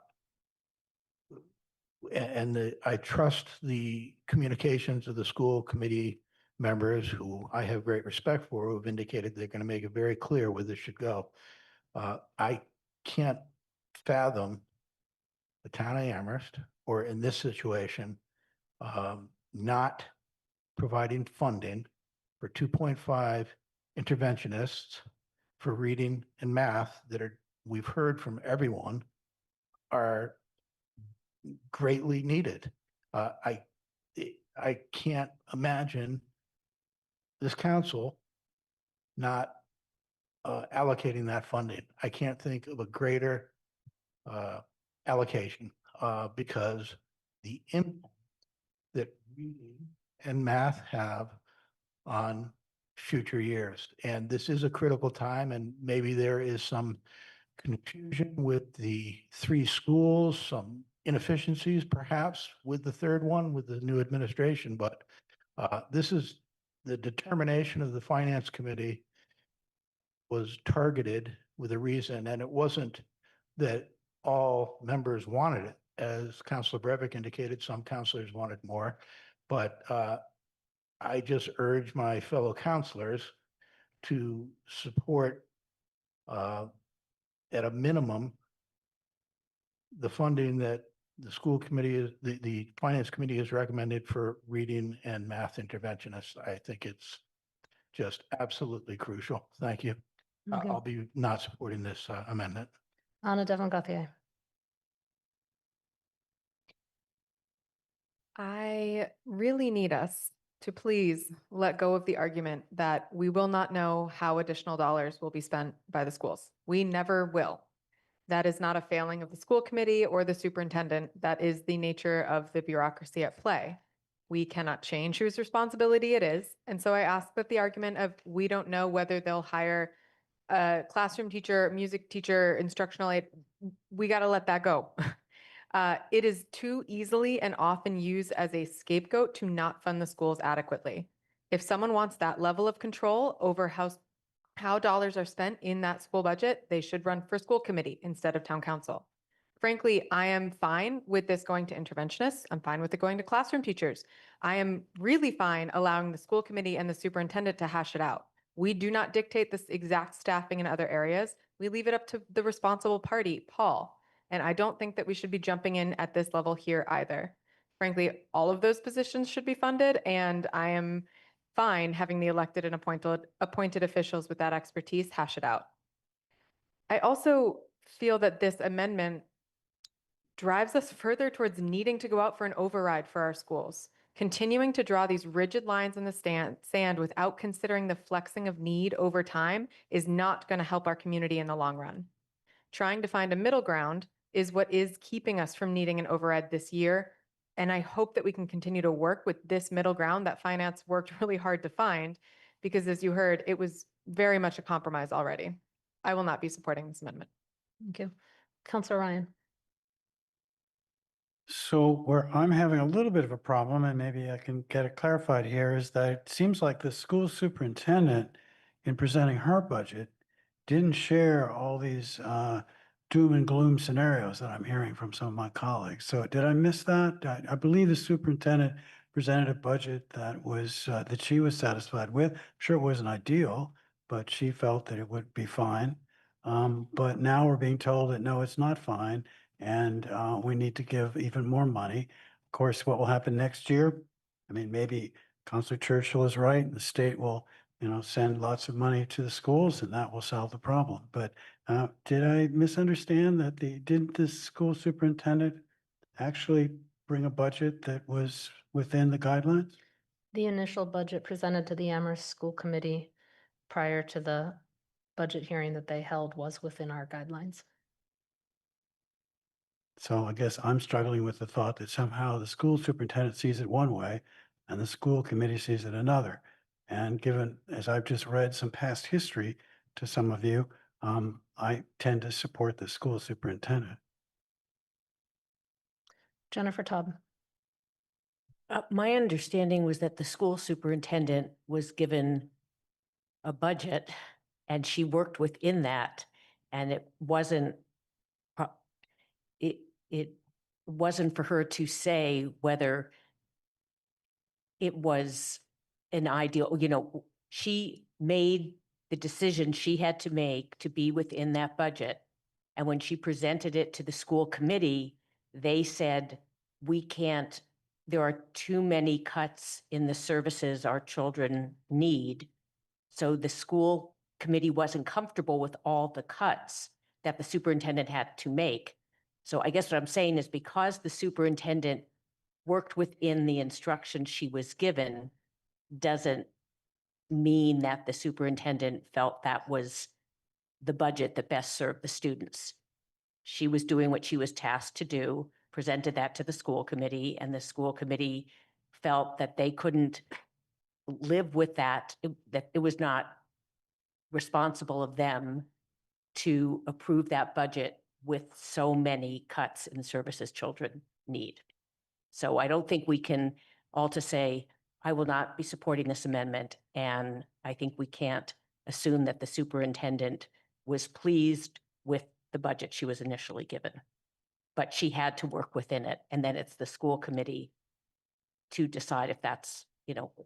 trust the communications of the school committee members, who I have great respect for, who have indicated they're going to make it very clear where this should go. I can't fathom the town of Amherst, or in this situation, not providing funding for 2.5 interventionists for reading and math that we've heard from everyone are greatly needed. I can't imagine this council not allocating that funding. I can't think of a greater allocation because the impact that reading and math have on future years. And this is a critical time, and maybe there is some confusion with the 3 schools, some inefficiencies perhaps with the third one, with the new administration. But this is the determination of the Finance Committee was targeted with a reason, and it wasn't that all members wanted it. As Councilor Breivik indicated, some councilors wanted more, but I just urge my fellow councilors to support at a minimum the funding that the school committee is, the finance committee is recommended for reading and math interventionists. I think it's just absolutely crucial. Thank you. Okay. I'll be not supporting this amendment. Anna Devon Gauthier. I really need us to please let go of the argument that we will not know how additional dollars will be spent by the schools. We never will. That is not a failing of the school committee or the superintendent. That is the nature of the bureaucracy at play. We cannot change whose responsibility it is. And so I ask that the argument of we don't know whether they'll hire a classroom teacher, music teacher, instructional aid, we got to let that go. It is too easily and often used as a scapegoat to not fund the schools adequately. If someone wants that level of control over how how dollars are spent in that school budget, they should run for school committee instead of town council. Frankly, I am fine with this going to interventionists. I'm fine with it going to classroom teachers. I am really fine allowing the school committee and the superintendent to hash it out. We do not dictate this exact staffing in other areas. We leave it up to the responsible party, Paul. And I don't think that we should be jumping in at this level here either. Frankly, all of those positions should be funded, and I am fine having the elected and appointed officials with that expertise hash it out. I also feel that this amendment drives us further towards needing to go out for an override for our schools. Continuing to draw these rigid lines in the sand without considering the flexing of need over time is not going to help our community in the long run. Trying to find a middle ground is what is keeping us from needing an override this year. And I hope that we can continue to work with this middle ground that finance worked really hard to find, because as you heard, it was very much a compromise already. I will not be supporting this amendment. Thank you. Counselor Ryan. So where I'm having a little bit of a problem, and maybe I can get it clarified here, is that it seems like the school superintendent, in presenting her budget, didn't share all these doom and gloom scenarios that I'm hearing from some of my colleagues. So did I miss that? I believe the superintendent presented a budget that was that she was satisfied with. I'm sure it wasn't ideal, but she felt that it would be fine. But now we're being told that no, it's not fine, and we need to give even more money. Of course, what will happen next year? I mean, maybe Counselor Churchill is right. The state will, send lots of money to the schools, and that will solve the problem. But did I misunderstand that didn't the school superintendent actually bring a budget that was within the guidelines? The initial budget presented to the Amherst School Committee prior to the budget hearing that they held was within our guidelines. So I guess I'm struggling with the thought that somehow the school superintendent sees it one way and the school committee sees it another. And given, as I've just read some past history to some of you, I tend to support the school superintendent. Jennifer Taub. My understanding was that the school superintendent was given a budget and she worked within that, and it wasn't for her to say whether it was an ideal, she made the decision she had to make to be within that budget. And when she presented it to the school committee, they said, we can't, there are too many cuts in the services our children need. So the school committee wasn't comfortable with all the cuts that the superintendent had to make. So I guess what I'm saying is, because the superintendent worked within the instructions she was given, doesn't mean that the superintendent felt that was the budget that best served the students. She was doing what she was tasked to do, presented that to the school committee, and the school committee felt that they couldn't live with that, that it was not responsible of them to approve that budget with so many cuts in services children need. So I don't think we can all to say, I will not be supporting this amendment. And I think we can't assume that the superintendent was pleased with the budget she was initially given. But she had to work within it. And then it's the school committee to decide if that's,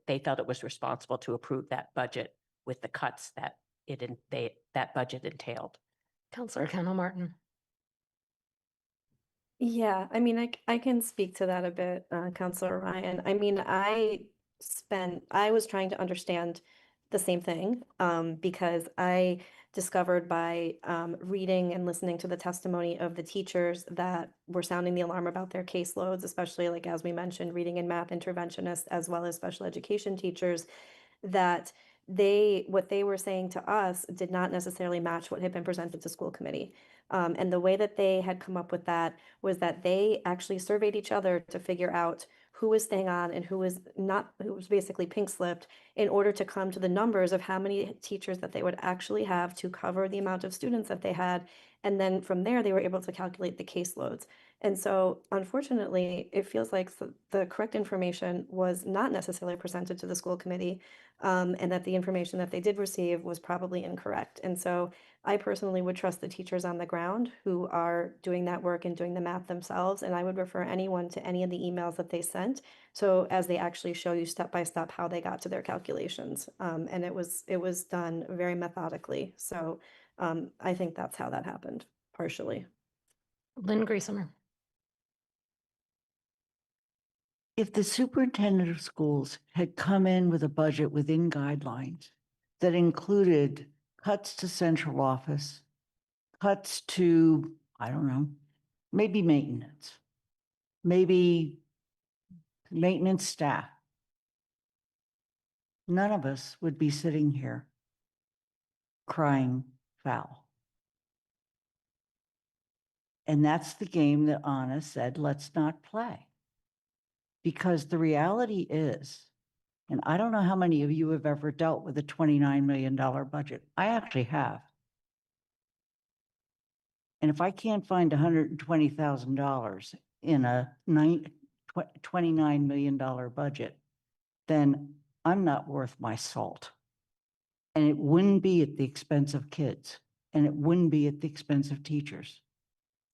they felt it was responsible to approve that budget with the cuts that that budget entailed. Counselor Kendall Martin. Yeah, I mean, I can speak to that a bit, Counselor Ryan. I mean, I was trying to understand the same thing, because I discovered by reading and listening to the testimony of the teachers that were sounding the alarm about their caseloads, especially, like, as we mentioned, reading and math interventionists, as well as special education teachers, that what they were saying to us did not necessarily match what had been presented to school committee. And the way that they had come up with that was that they actually surveyed each other to figure out who was staying on and who was not, who was basically pink slipped, in order to come to the numbers of how many teachers that they would actually have to cover the amount of students that they had. And then from there, they were able to calculate the caseloads. And so unfortunately, it feels like the correct information was not necessarily presented to the school committee, and that the information that they did receive was probably incorrect. And so I personally would trust the teachers on the ground who are doing that work and doing the math themselves, and I would refer anyone to any of the emails that they sent. So as they actually show you step by step how they got to their calculations. And it was done very methodically. So I think that's how that happened, partially. Lynn Griesemer. If the superintendent of schools had come in with a budget within guidelines that included cuts to central office, cuts to, I don't know, maybe maintenance, maybe maintenance staff, none of us would be sitting here crying foul. And that's the game that Anna said, let's not play. Because the reality is, and I don't know how many of you have ever dealt with a $29 million budget. I actually have. And if I can't find $120,000 in a $29 million budget, then I'm not worth my salt. And it wouldn't be at the expense of kids, and it wouldn't be at the expense of teachers.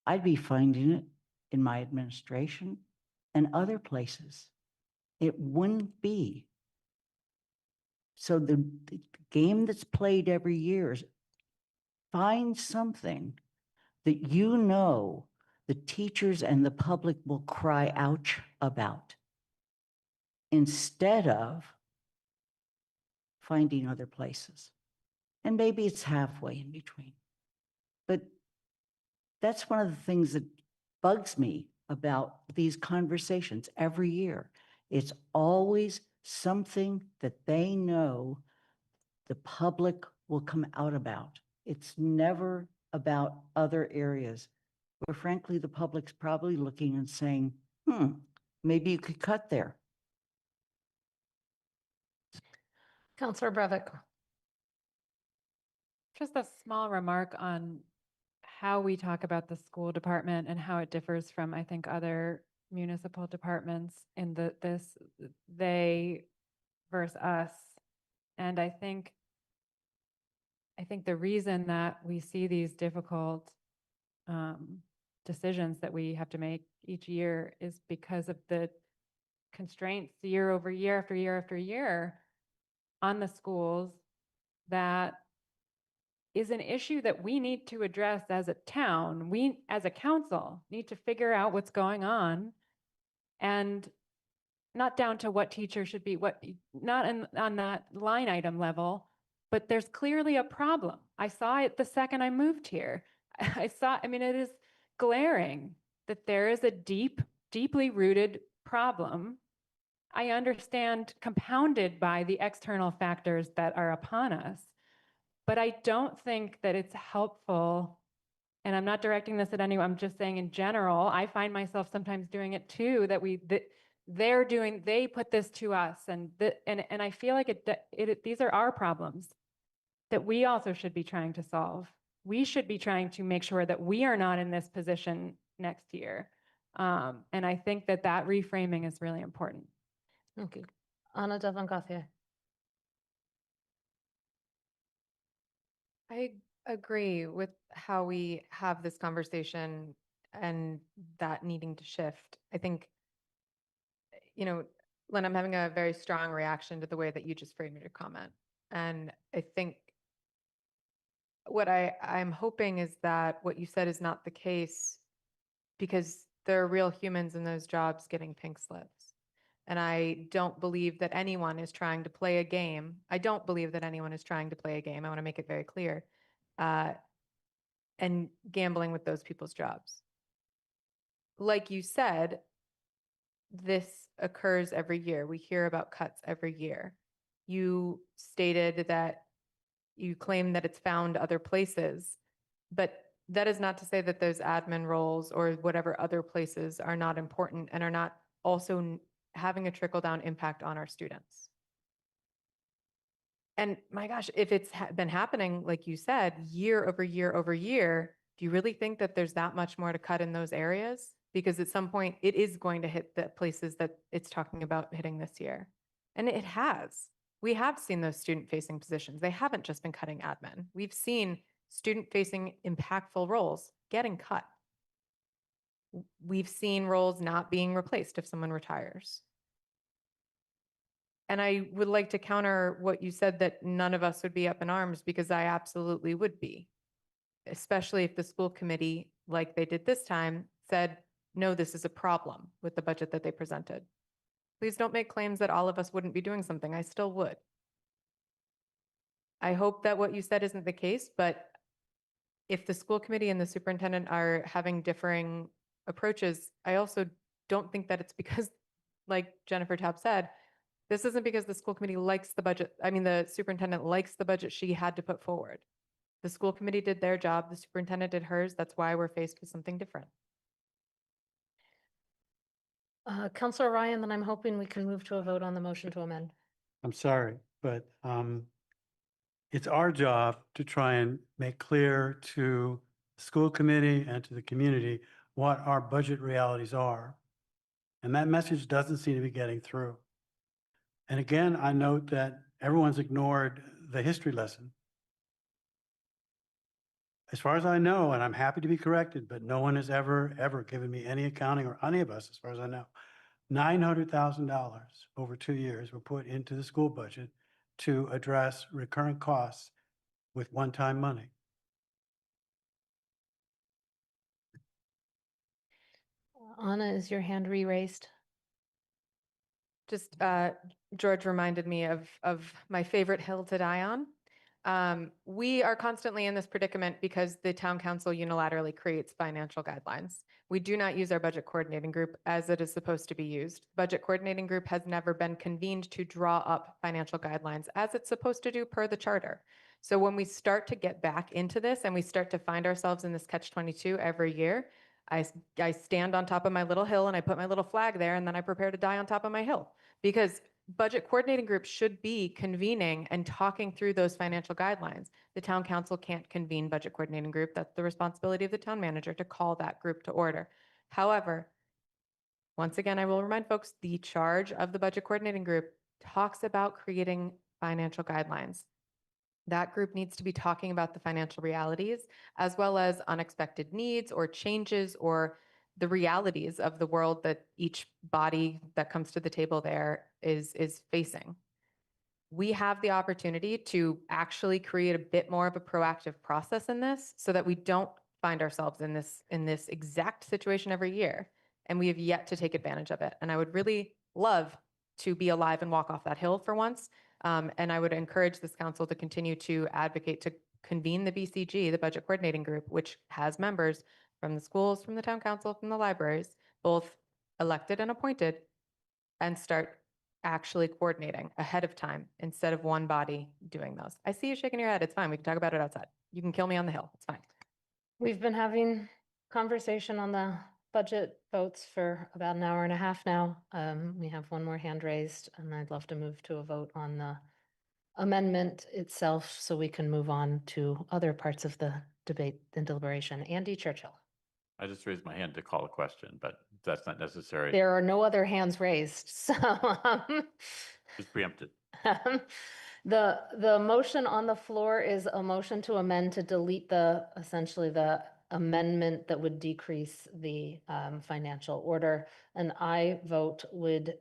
I'd be finding it in my administration and other places. It wouldn't be. So the game that's played every year is find something that you know the teachers and the public will cry ouch about, instead of finding other places. And maybe it's halfway in between. But that's one of the things that bugs me about these conversations every year. It's always something that they know the public will come out about. It's never about other areas where frankly, the public's probably looking and saying, maybe you could cut there. Counselor Brevick. Just a small remark on how we talk about the school department and how it differs from, I think, other municipal departments in this they versus us. And I think the reason that we see these difficult decisions that we have to make each year is because of the constraints year over year after year after year on the schools that is an issue that we need to address as a town. We, as a council, need to figure out what's going on, and not down to what teacher should be, not on that line item level, but there's clearly a problem. I saw it the second I moved here. I mean, it is glaring that there is a deeply rooted problem. I understand compounded by the external factors that are upon us. But I don't think that it's helpful, and I'm not directing this at anyone, I'm just saying in general, I find myself sometimes doing it too, that they put this to us, and I feel like these are our problems that we also should be trying to solve. We should be trying to make sure that we are not in this position next year. And I think that reframing is really important. Okay. Anna Devon Gauthier. I agree with how we have this conversation and that needing to shift. I think, Lynn, I'm having a very strong reaction to the way that you just framed your comment. And I think what I'm hoping is that what you said is not the case, because there are real humans in those jobs getting pink slips. And I don't believe that anyone is trying to play a game. I don't believe that anyone is trying to play a game. I want to make it very clear. And gambling with those people's jobs. Like you said, this occurs every year. We hear about cuts every year. You stated that you claim that it's found other places, but that is not to say that those admin roles or whatever other places are not important and are not also having a trickle-down impact on our students. And my gosh, if it's been happening, like you said, year over year over year, do you really think that there's that much more to cut in those areas? because at some point it is going to hit the places that it's talking about hitting this year. And it has. We have seen those student-facing positions. They haven't just been cutting admin. We've seen student-facing impactful roles getting cut. We've seen roles not being replaced if someone retires. And I would like to counter what you said, that none of us would be up in arms, because I absolutely would be. Especially if the school committee, like they did this time, said, no, this is a problem with the budget that they presented. Please don't make claims that all of us wouldn't be doing something. I still would. I hope that what you said isn't the case, but if the school committee and the superintendent are having differing approaches, I also don't think that it's because, like Jennifer Taub said, this isn't because the school committee likes the budget. I mean, the superintendent likes the budget she had to put forward. The school committee did their job. The superintendent did hers. That's why we're faced with something different. Counselor Ryan, then I'm hoping we can move to a vote on the motion to amend. I'm sorry, but it's our job to try and make clear to the school committee and to the community what our budget realities are. And that message doesn't seem to be getting through. And again, I note that everyone's ignored the history lesson. As far as I know, and I'm happy to be corrected, but no one has ever given me any accounting, or any of us, as far as I know. $900,000 over 2 years were put into the school budget to address recurrent costs with one-time money. Anna, is your hand re-raised? Just George reminded me of my favorite hill to die on. We are constantly in this predicament because the town council unilaterally creates financial guidelines. We do not use our budget coordinating group as it is supposed to be used. Budget coordinating group has never been convened to draw up financial guidelines as it's supposed to do per the charter. So when we start to get back into this and we start to find ourselves in this catch-22 every year, I stand on top of my little hill and I put my little flag there, and then I prepare to die on top of my hill, because budget coordinating groups should be convening and talking through those financial guidelines. The town council can't convene budget coordinating group. That's the responsibility of the town manager to call that group to order. However, once again, I will remind folks, the charge of the budget coordinating group talks about creating financial guidelines. That group needs to be talking about the financial realities, as well as unexpected needs or changes or the realities of the world that each body that comes to the table there is facing. We have the opportunity to actually create a bit more of a proactive process in this, so that we don't find ourselves in this exact situation every year. And we have yet to take advantage of it. And I would really love to be alive and walk off that hill for once. And I would encourage this council to continue to advocate to convene the BCG, the Budget Coordinating Group, which has members from the schools, from the town council, from the libraries, both elected and appointed, and start actually coordinating ahead of time instead of one body doing those. I see you shaking your head. It's fine. We can talk about it outside. You can kill me on the hill. It's fine. We've been having conversation on the budget votes for about an hour and a half now. We have one more hand raised, and I'd love to move to a vote on the amendment itself so we can move on to other parts of the debate and deliberation. Andy Churchill. I just raised my hand to call a question, but that's not necessary. There are no other hands raised, so Just preempted. the motion on the floor is a motion to amend to delete essentially the amendment that would decrease the financial order. An aye vote would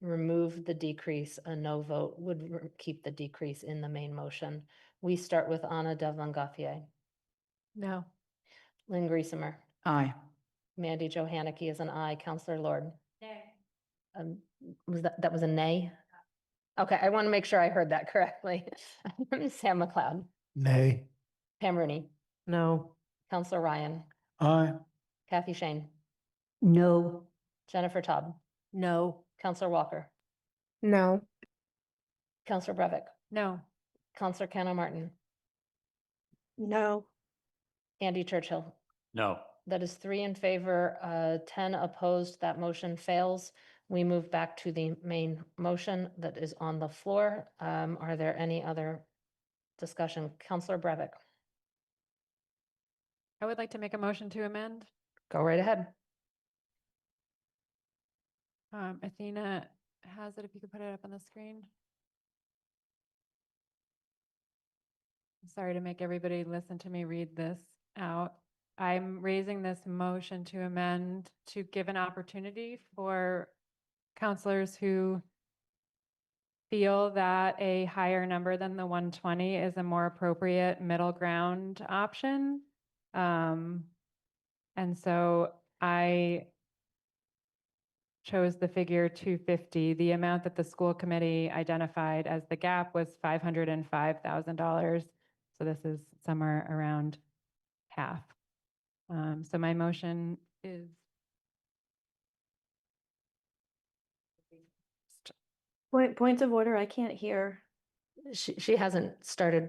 remove the decrease. A no vote would keep the decrease in the main motion. We start with Anna Devlin Gauthier. No. Lynn Griesemer. Aye. Mandy Johanicky is an aye. Counselor Lord. That was a nay? Okay, I want to make sure I heard that correctly. Sam McLeod. Nay. Pam Rooney. No. Counselor Ryan. Aye. Kathy Shane. No. Jennifer Taub. No. Counselor Walker. No. Counselor Brevick. No. Counselor Cano Martin. No. Andy Churchill. No. That is 3 in favor, 10 opposed. That motion fails. We move back to the main motion that is on the floor. Are there any other discussion? Counselor Brevick. I would like to make a motion to amend. Go right ahead. Athena has it, if you could put it up on the screen. Sorry to make everybody listen to me read this out. I'm raising this motion to amend to give an opportunity for counselors who feel that a higher number than the 120 is a more appropriate middle ground option. And so I chose the figure 250. The amount that the school committee identified as the gap was $505,000. So this is somewhere around half. So my motion is Point of order, I can't hear. She hasn't started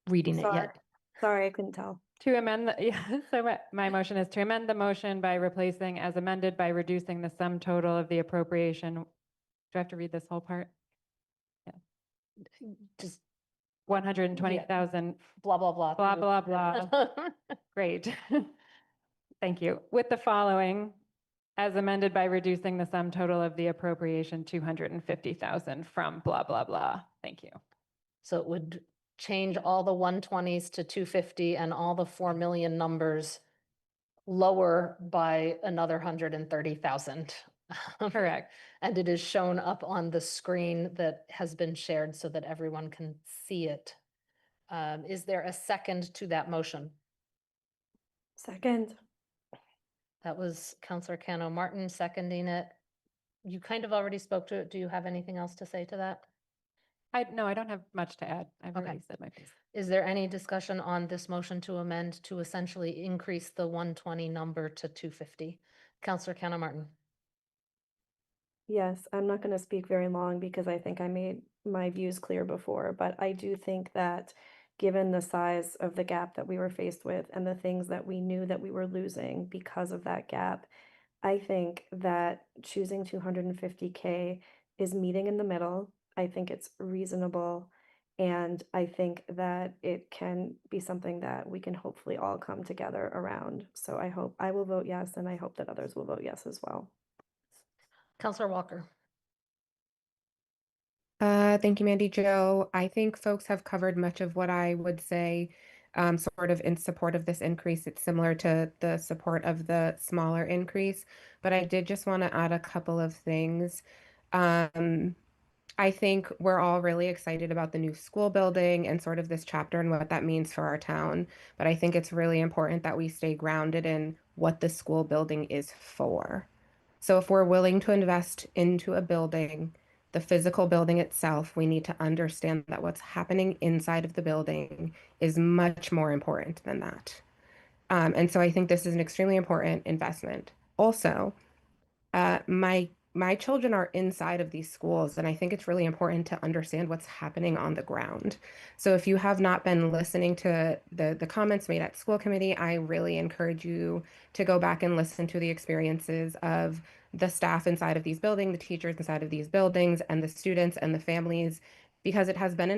reading it Sorry. yet. Sorry, I couldn't tell. to amend the, yeah, so my motion is to amend the motion by replacing as amended by reducing the sum total of the appropriation. Do I have to read this whole part? Just 120,000, blah, blah, blah. blah, blah, blah. Great. Thank you. With the following, as amended by reducing the sum total of the appropriation 250,000 from blah, blah, blah. Thank you. So it would change all the 120s to 250 and all the 4 million numbers lower by another 130,000. Correct. And it is shown up on the screen that has been shared so that everyone can see it. Is there a second to that motion? Second. That was Counselor Cano Martin seconding it. You kind of already spoke to it. Do you have anything else to say to that? No, I don't have much to add. I've Okay. already said my piece. Is there any discussion on this motion to amend to essentially increase the 120 number to 250? Counselor Cano Martin. Yes, I'm not going to speak very long because I think I made my views clear before, but I do think that given the size of the gap that we were faced with and the things that we knew that we were losing because of that gap, I think that choosing 250K is meeting in the middle. I think it's reasonable. And I think that it can be something that we can hopefully all come together around. So I will vote yes, and I hope that others will vote yes as well. Counselor Walker. Thank you, Mandy Jo. I think folks have covered much of what I would say, sort of in support of this increase. It's similar to the support of the smaller increase, but I did just want to add a couple of things. I think we're all really excited about the new school building and sort of this chapter and what that means for our town. But I think it's really important that we stay grounded in what the school building is for. So if we're willing to invest into a building, the physical building itself, we need to understand that what's happening inside of the building is much more important than that. And so I think this is an extremely important investment. Also, my children are inside of these schools, and I think it's really important to understand what's happening on the ground. So if you have not been listening to the comments made at school committee, I really encourage you to go back and listen to the experiences of the staff inside of these buildings, the teachers inside of these buildings, and the students and the families, because it has been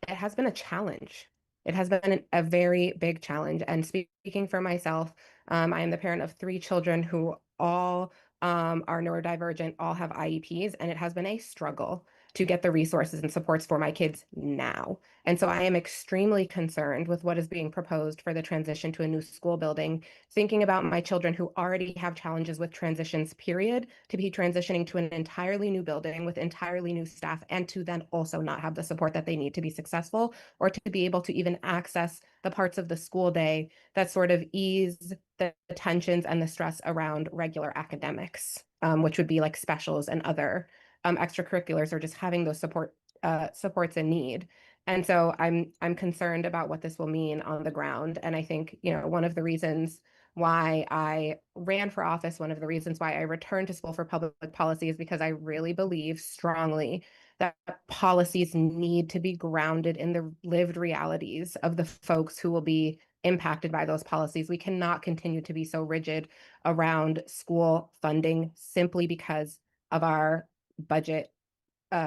a challenge. It has been a very big challenge. And speaking for myself, I am the parent of 3 children who all are neurodivergent, all have IEPs, and it has been a struggle to get the resources and supports for my kids now. And so I am extremely concerned with what is being proposed for the transition to a new school building, thinking about my children who already have challenges with transitions, period, to be transitioning to an entirely new building with entirely new staff, and to then also not have the support that they need to be successful, or to be able to even access the parts of the school day that sort of ease the tensions and the stress around regular academics, which would be like specials and other extracurriculars, or just having those supports in need. And so I'm concerned about what this will mean on the ground. And I think, one of the reasons why I ran for office, one of the reasons why I returned to school for public policy, is because I really believe strongly that policies need to be grounded in the lived realities of the folks who will be impacted by those policies. We cannot continue to be so rigid around school funding simply because of our budget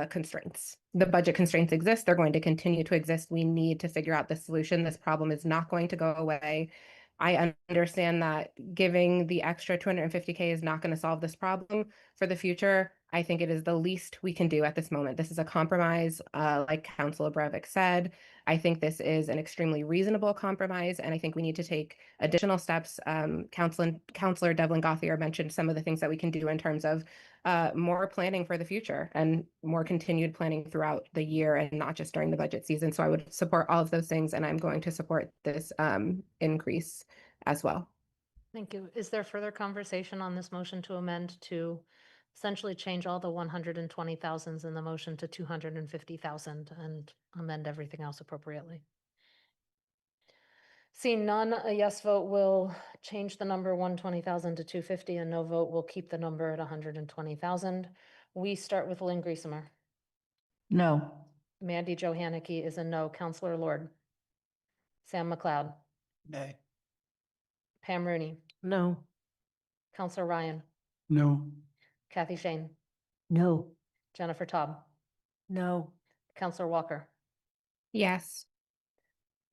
constraints. The budget constraints exist. They're going to continue to exist. We need to figure out the solution. This problem is not going to go away. I understand that giving the extra 250K is not going to solve this problem for the future. I think it is the least we can do at this moment. This is a compromise, like Councilor Breivik said. I think this is an extremely reasonable compromise, and I think we need to take additional steps. Councilor Devlin Gothier mentioned some of the things that we can do in terms of more planning for the future and more continued planning throughout the year and not just during the budget season. So I would support all of those things, and I'm going to support this increase as well. Thank you. Is there further conversation on this motion to amend to essentially change all the 120,000s in the motion to 250,000 and amend everything else appropriately? Seeing none, a yes vote will change the number 120,000 to 250, and no vote will keep the number at 120,000. We start with Lynn Griesemer. No. Mandy Jo Haneke is a no. Counselor Lord. Sam McLeod. Nay. Pam Rooney. No. Counselor Ryan. No. Kathy Shane. No. Jennifer Taub. No. Counselor Walker. Yes.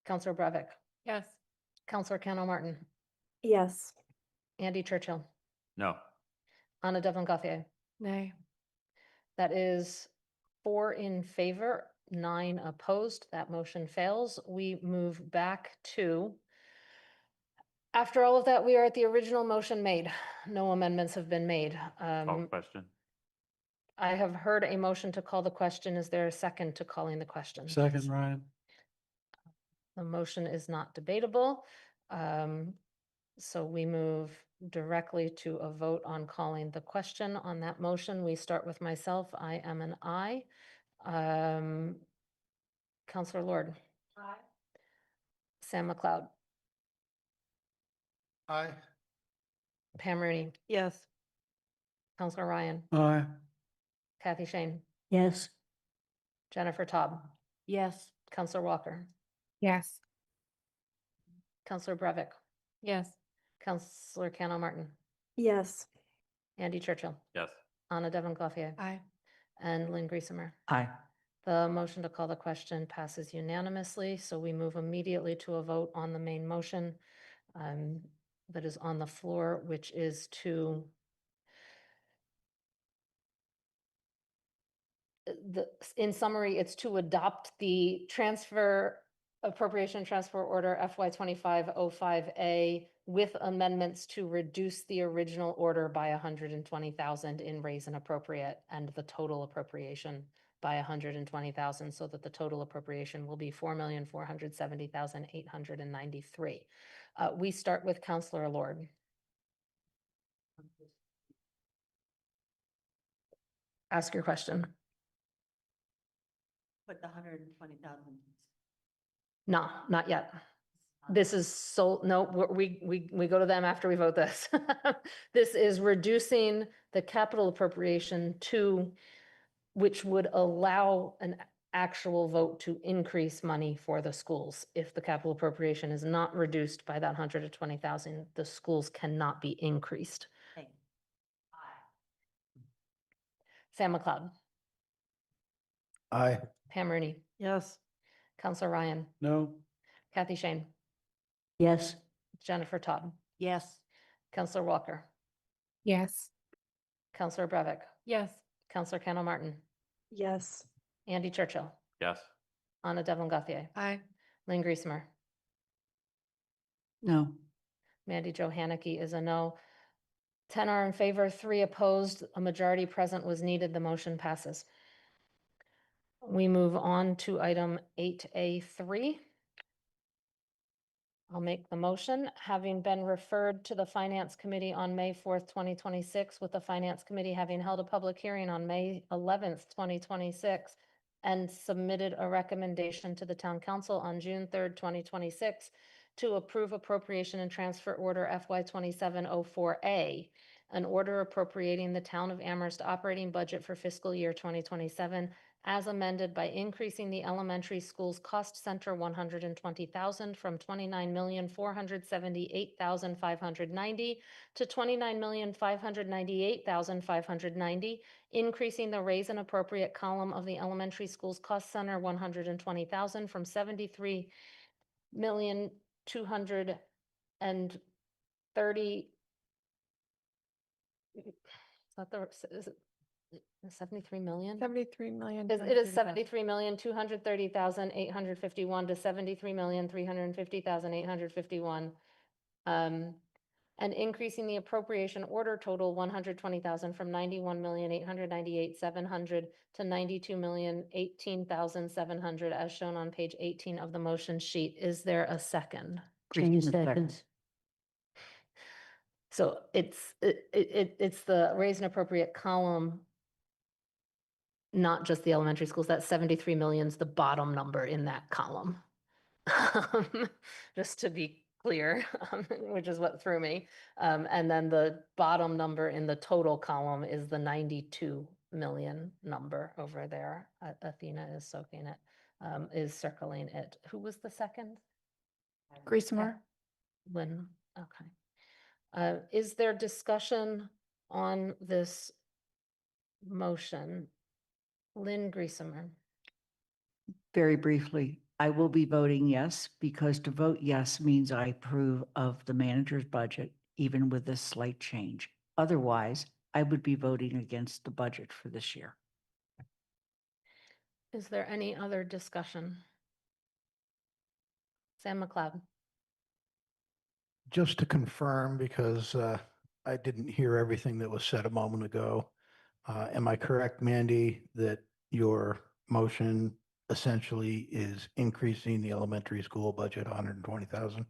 Counselor Breivik. Yes. Counselor Cano Martin. Yes. Andy Churchill. No. Anna Devlin Gauthier. Nay. That is 4 in favor, 9 opposed. That motion fails. We move back to, after all of that, we are at the original motion made. No amendments have been made. Call question. I have heard a motion to call the question. Is there a second to calling the question? Second, Ryan. The motion is not debatable. So we move directly to a vote on calling the question on that motion. We start with myself. I am an aye. Counselor Lord. Aye. Sam McLeod. Aye. Pam Rooney. Yes. Counselor Ryan. Aye. Kathy Shane. Yes. Jennifer Taub. Yes. Counselor Walker. Yes. Counselor Breivik. Yes. Counselor Cano Martin. Yes. Andy Churchill. Yes. Anna Devlin Gauthier. Aye. And Lynn Griesemer. Aye. The motion to call the question passes unanimously, so we move immediately to a vote on the main motion that is on the floor, which is to in summary, it's to adopt the appropriation transfer order FY 2505A with amendments to reduce the original order by 120,000 in raise and appropriate, and the total appropriation by 120,000, so that the total appropriation will be 4,470,893. We start with Counselor Lord. Ask your question. Put the 120,000. No, not yet. This is no, we go to them after we vote this. This is reducing the capital appropriation to, which would allow an actual vote to increase money for the schools. If the capital appropriation is not reduced by that 120,000, the schools cannot be increased. Thank you. Sam McLeod. Aye. Pam Rooney. Yes. Counselor Ryan. No. Kathy Shane. Yes. Jennifer Taub. Yes. Counselor Walker. Yes. Counselor Breivik. Yes. Counselor Cano Martin. Yes. Andy Churchill. Yes. Anna Devlin Gauthier. Aye. Lynn Griesemer. No. Mandy Jo Haneke is a no. 10 are in favor, 3 opposed. A majority present was needed. The motion passes. We move on to item 8A3. I'll make the motion, having been referred to the Finance Committee on May 4th, 2026, with the Finance Committee having held a public hearing on May 11th, 2026, and submitted a recommendation to the Town Council on June 3rd, 2026, to approve appropriation and transfer order FY 2704A, an order appropriating the Town of Amherst operating budget for fiscal year 2027 as amended by increasing the elementary school's cost center 120,000 from 29,478,590 to 29,598,590, increasing the raise and appropriate column of the elementary school's cost center 120,000 from 73,230. Is that the, is it 73 million? 73 million. It is 73,230,851 to 73,350,851. And increasing the appropriation order total 120,000 from 91,898,700 to 92,018,700 as shown on page 18 of the motion sheet. Is there a second? Christina Jane seconds. seconds. So it's the raise and appropriate column, not just the elementary schools. That 73 million is the bottom number in that column. Just to be clear, which is what threw me. And then the bottom number in the total column is the 92 million number over there. Athena is soaking it, is circling it. Who was the second? Griesemer. Lynn, okay. Is there discussion on this motion? Lynn Griesemer. Very briefly, I will be voting yes, because to vote yes means I approve of the manager's budget, even with this slight change. Otherwise, I would be voting against the budget for this year. Is there any other discussion? Sam McLeod. Just to confirm, because I didn't hear everything that was said a moment ago. Am I correct, Mandy, that your motion essentially is increasing the elementary school budget 120,000?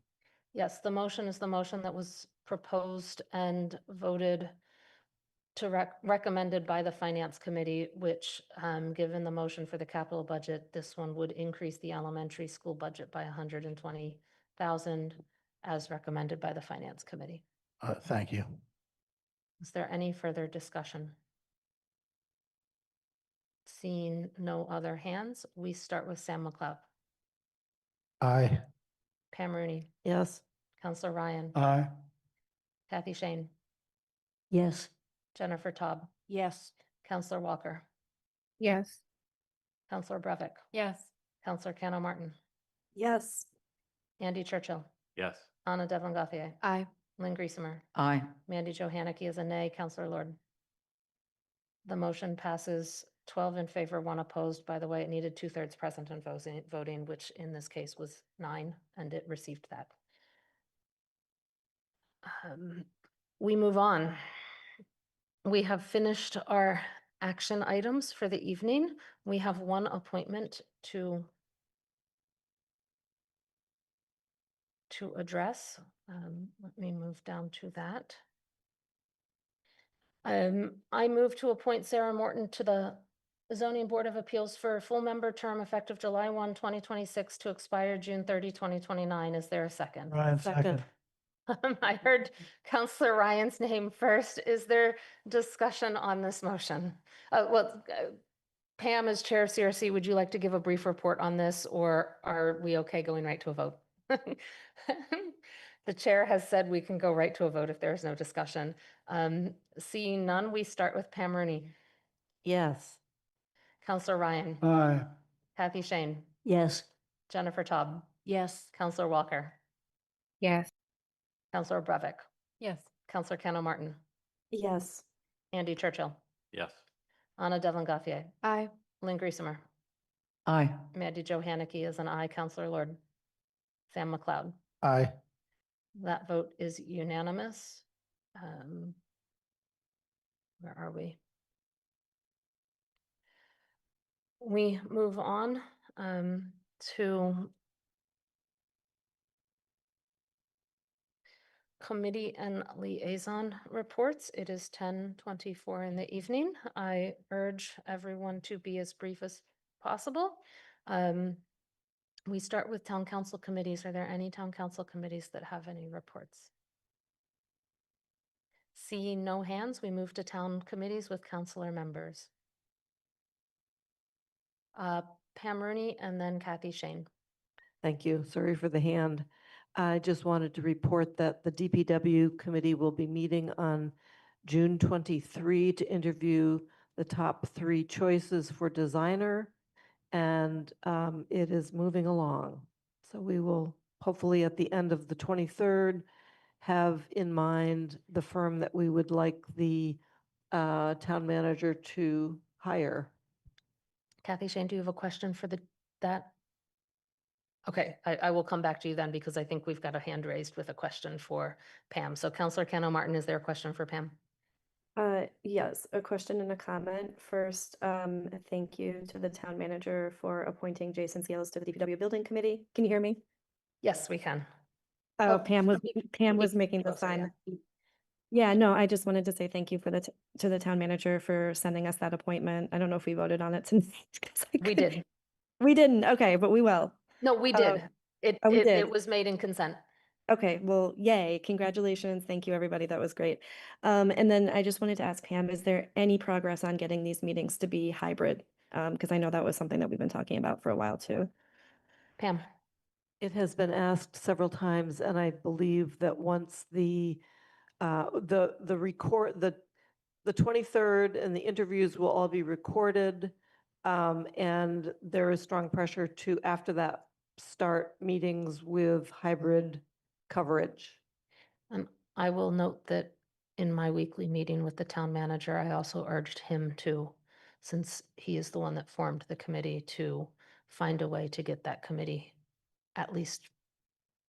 Yes, the motion is the motion that was proposed and voted to recommended by the Finance Committee, which, given the motion for the capital budget, this one would increase the elementary school budget by 120,000 as recommended by the Finance Committee. Thank you. Is there any further discussion? Seeing no other hands, we start with Sam McLeod. Aye. Pam Rooney, Yes. Counselor Ryan, Aye. Kathy Shane, Yes. Jennifer Taub, Yes. Counselor Walker, Yes. Counselor Brevik, Yes. Counselor Cano Martin, Yes. Andy Churchill, Yes. Anna Devlin Gauthier, Aye. Lynn Griesemer, Aye. Mandy Jo Haneke is a nay, Counselor Lord. The motion passes 12 in favor, 1 opposed. By the way, it needed 2/3 present and voting, which in this case was 9, and it received that. We move on. We have finished our action items for the evening. We have one appointment to address. Let me move down to that. I move to appoint Sarah Morton to the Zoning Board of Appeals for a full member term effective July 1, 2026 to expire June 30, 2029. Is there a second? Ryan, second. I heard Counselor Ryan's name first. Is there discussion on this motion? Pam, as Chair of CRC, would you like to give a brief report on this, or are we okay going right to a vote? The chair has said we can go right to a vote if there is no discussion. Seeing none, we start with Pam Rooney. Yes. Counselor Ryan. Aye. Kathy Shane. Yes. Jennifer Taub. Yes. Counselor Walker. Yes. Counselor Brevik. Yes. Counselor Cano Martin. Yes. Andy Churchill. Yes. Anna Devlin Gauthier. Aye. Lynn Griesemer. Aye. Mandy Jo Haneke is an aye. Counselor Lord. Sam McLeod. Aye. That vote is unanimous. Where are we? We move on to committee and liaison reports. It is 10:24 in the evening. I urge everyone to be as brief as possible. We start with town council committees. Are there any town council committees that have any reports? Seeing no hands, we move to town committees with councilor members. Pam Rooney and then Kathy Shane. Thank you. Sorry for the hand. I just wanted to report that the DPW committee will be meeting on June 23 to interview the top 3 choices for designer, and it is moving along. So we will hopefully at the end of the 23rd have in mind the firm that we would like the town manager to higher. Kathy Shane, do you have a question for that? Okay, I will come back to you then because I think we've got a hand raised with a question for Pam. So Counselor Cano Martin, is there a question for Pam? Yes, a question and a comment. First, thank you to the town manager for appointing Jason Cielos to the DPW Building Committee. Can you hear me? Yes, we can. Oh, Oh, Pam was making the closer, sign. Yeah, no, I just wanted to say thank you for to the town manager for sending us that appointment. I don't know if we voted on it tonight. 'cause I We couldn't- did. We didn't. Okay, but we will. No, we did. It, Oh, we it, did. it was made in consent. Okay, well, yay, congratulations. Thank you, everybody. That was great. And then I just wanted to ask Pam, is there any progress on getting these meetings to be hybrid? Because I know that was something that we've been talking about for a while too. Pam? It has been asked several times, and I believe that once the 23rd and the interviews will all be recorded, and there is strong pressure to, after that, start meetings with hybrid coverage. I will note that in my weekly meeting with the town manager, I also urged him to, since he is the one that formed the committee, to find a way to get that committee at least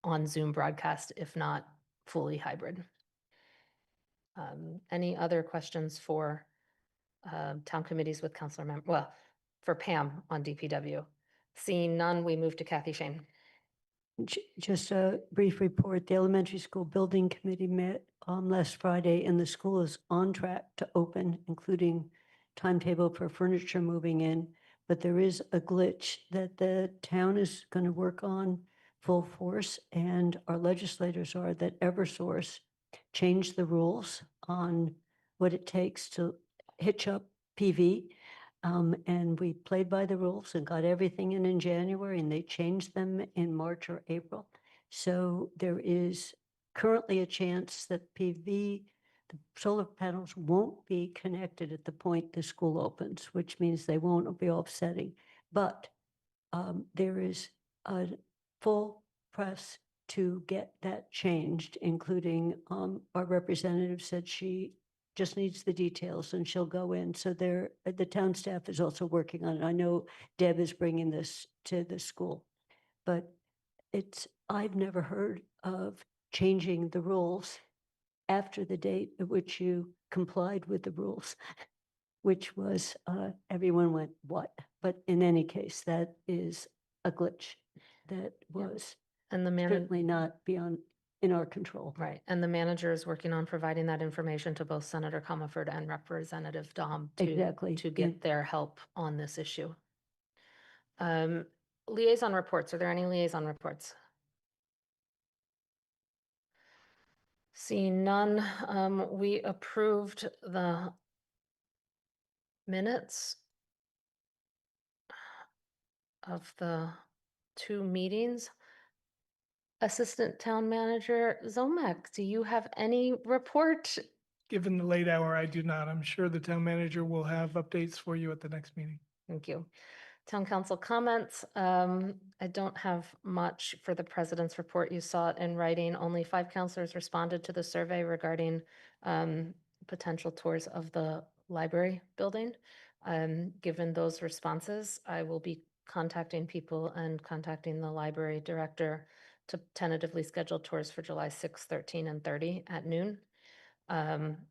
on Zoom broadcast, if not fully hybrid. Any other questions for town committees with councilor member? Well, for Pam on DPW. Seeing none, we move to Kathy Shane. Just a brief report. The elementary school building committee met last Friday, and the school is on track to open, including timetable for furniture moving in. But there is a glitch that the town is going to work on full force, and our legislators are that Eversource changed the rules on what it takes to hitch up PV. And we played by the rules and got everything in January, and they changed them in March or April. So there is currently a chance that PV, the solar panels won't be connected at the point the school opens, which means they won't be offsetting. But there is a full press to get that changed, including our representative said she just needs the details and she'll go in. So the town staff is also working on it. I know Deb is bringing this to the school, but I've never heard of changing the rules after the date at which you complied with the rules, which was, everyone went, what? But in any case, that is a glitch that was And the certainly not beyond in our control. Right, and the manager is working on providing that information to both Senator Comerford and Representative Dom Exactly, to yeah. get their help on this issue. Liaison reports, are there any liaison reports? Seeing none, we approved the minutes of the 2 meetings. Assistant Town Manager Zomek, do you have any report? Given the late hour, I do not. I'm sure the town manager will have updates for you at the next meeting. Thank you. Town council comments. I don't have much for the president's report. You saw it in writing. Only 5 counselors responded to the survey regarding potential tours of the library building. Given those responses, I will be contacting people and contacting the library director to tentatively schedule tours for July 6, 13, and 30 at noon.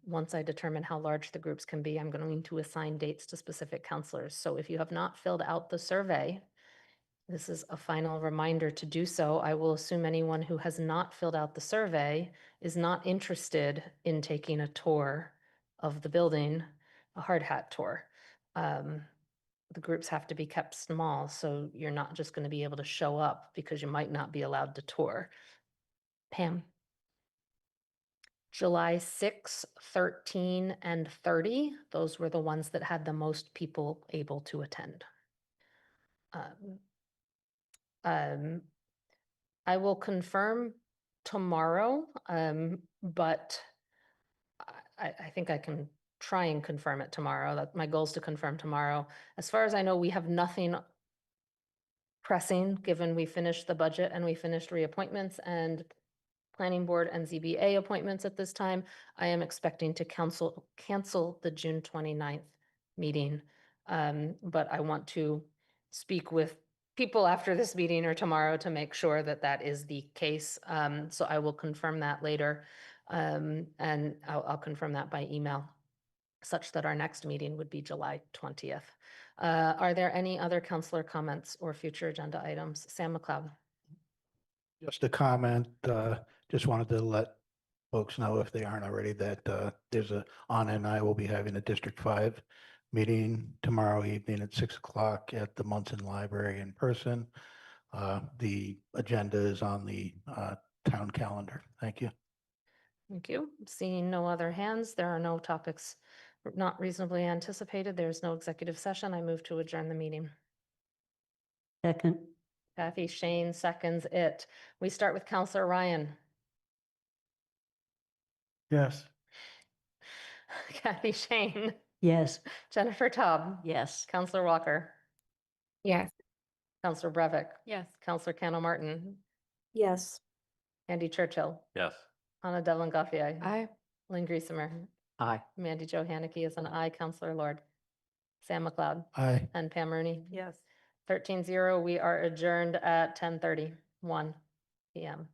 Once I determine how large the groups can be, I'm going to assign dates to specific counselors. So if you have not filled out the survey, this is a final reminder to do so. I will assume anyone who has not filled out the survey is not interested in taking a tour of the building, a hard hat tour. The groups have to be kept small, so you're not just going to be able to show up because you might not be allowed to tour. Pam? July 6, 13, and 30. Those were the ones that had the most people able to attend. I will confirm tomorrow, but I think I can try and confirm it tomorrow. That my goal is to confirm tomorrow. As far as I know, we have nothing pressing, given we finished the budget and we finished reappointments and planning board and ZBA appointments at this time. I am expecting to cancel the June 29th meeting But I want to speak with people after this meeting or tomorrow to make sure that that is the case. So I will confirm that later. And I'll confirm that by email, such that our next meeting would be July 20th. Are there any other counselor comments or future agenda items? Sam McLeod. Just a comment, just wanted to let folks know if they aren't already that there's Anna and I will be having a District 5 meeting tomorrow evening at 6 o'clock at the Munson Library in person. The agenda is on the town calendar. Thank you. Thank you. Seeing no other hands, there are no topics not reasonably anticipated. There's no executive session. I move to adjourn the meeting. Second. Kathy Shane seconds it. We start with Counselor Ryan. Yes. Kathy Shane. Yes. Jennifer Taub. Yes. Counselor Walker. Yes. Counselor Brevick. Yes. Counselor Cano Martin. Yes. Andy Churchill. Yes. Anna Devlin Gauthier. Aye. Lynn Griesemer. Aye. Mandy Jo Haneke is an aye. Counselor Lord. Sam McLeod. Aye. And Pam Rooney. Yes. 13-0. We are adjourned at 10:31 p.m.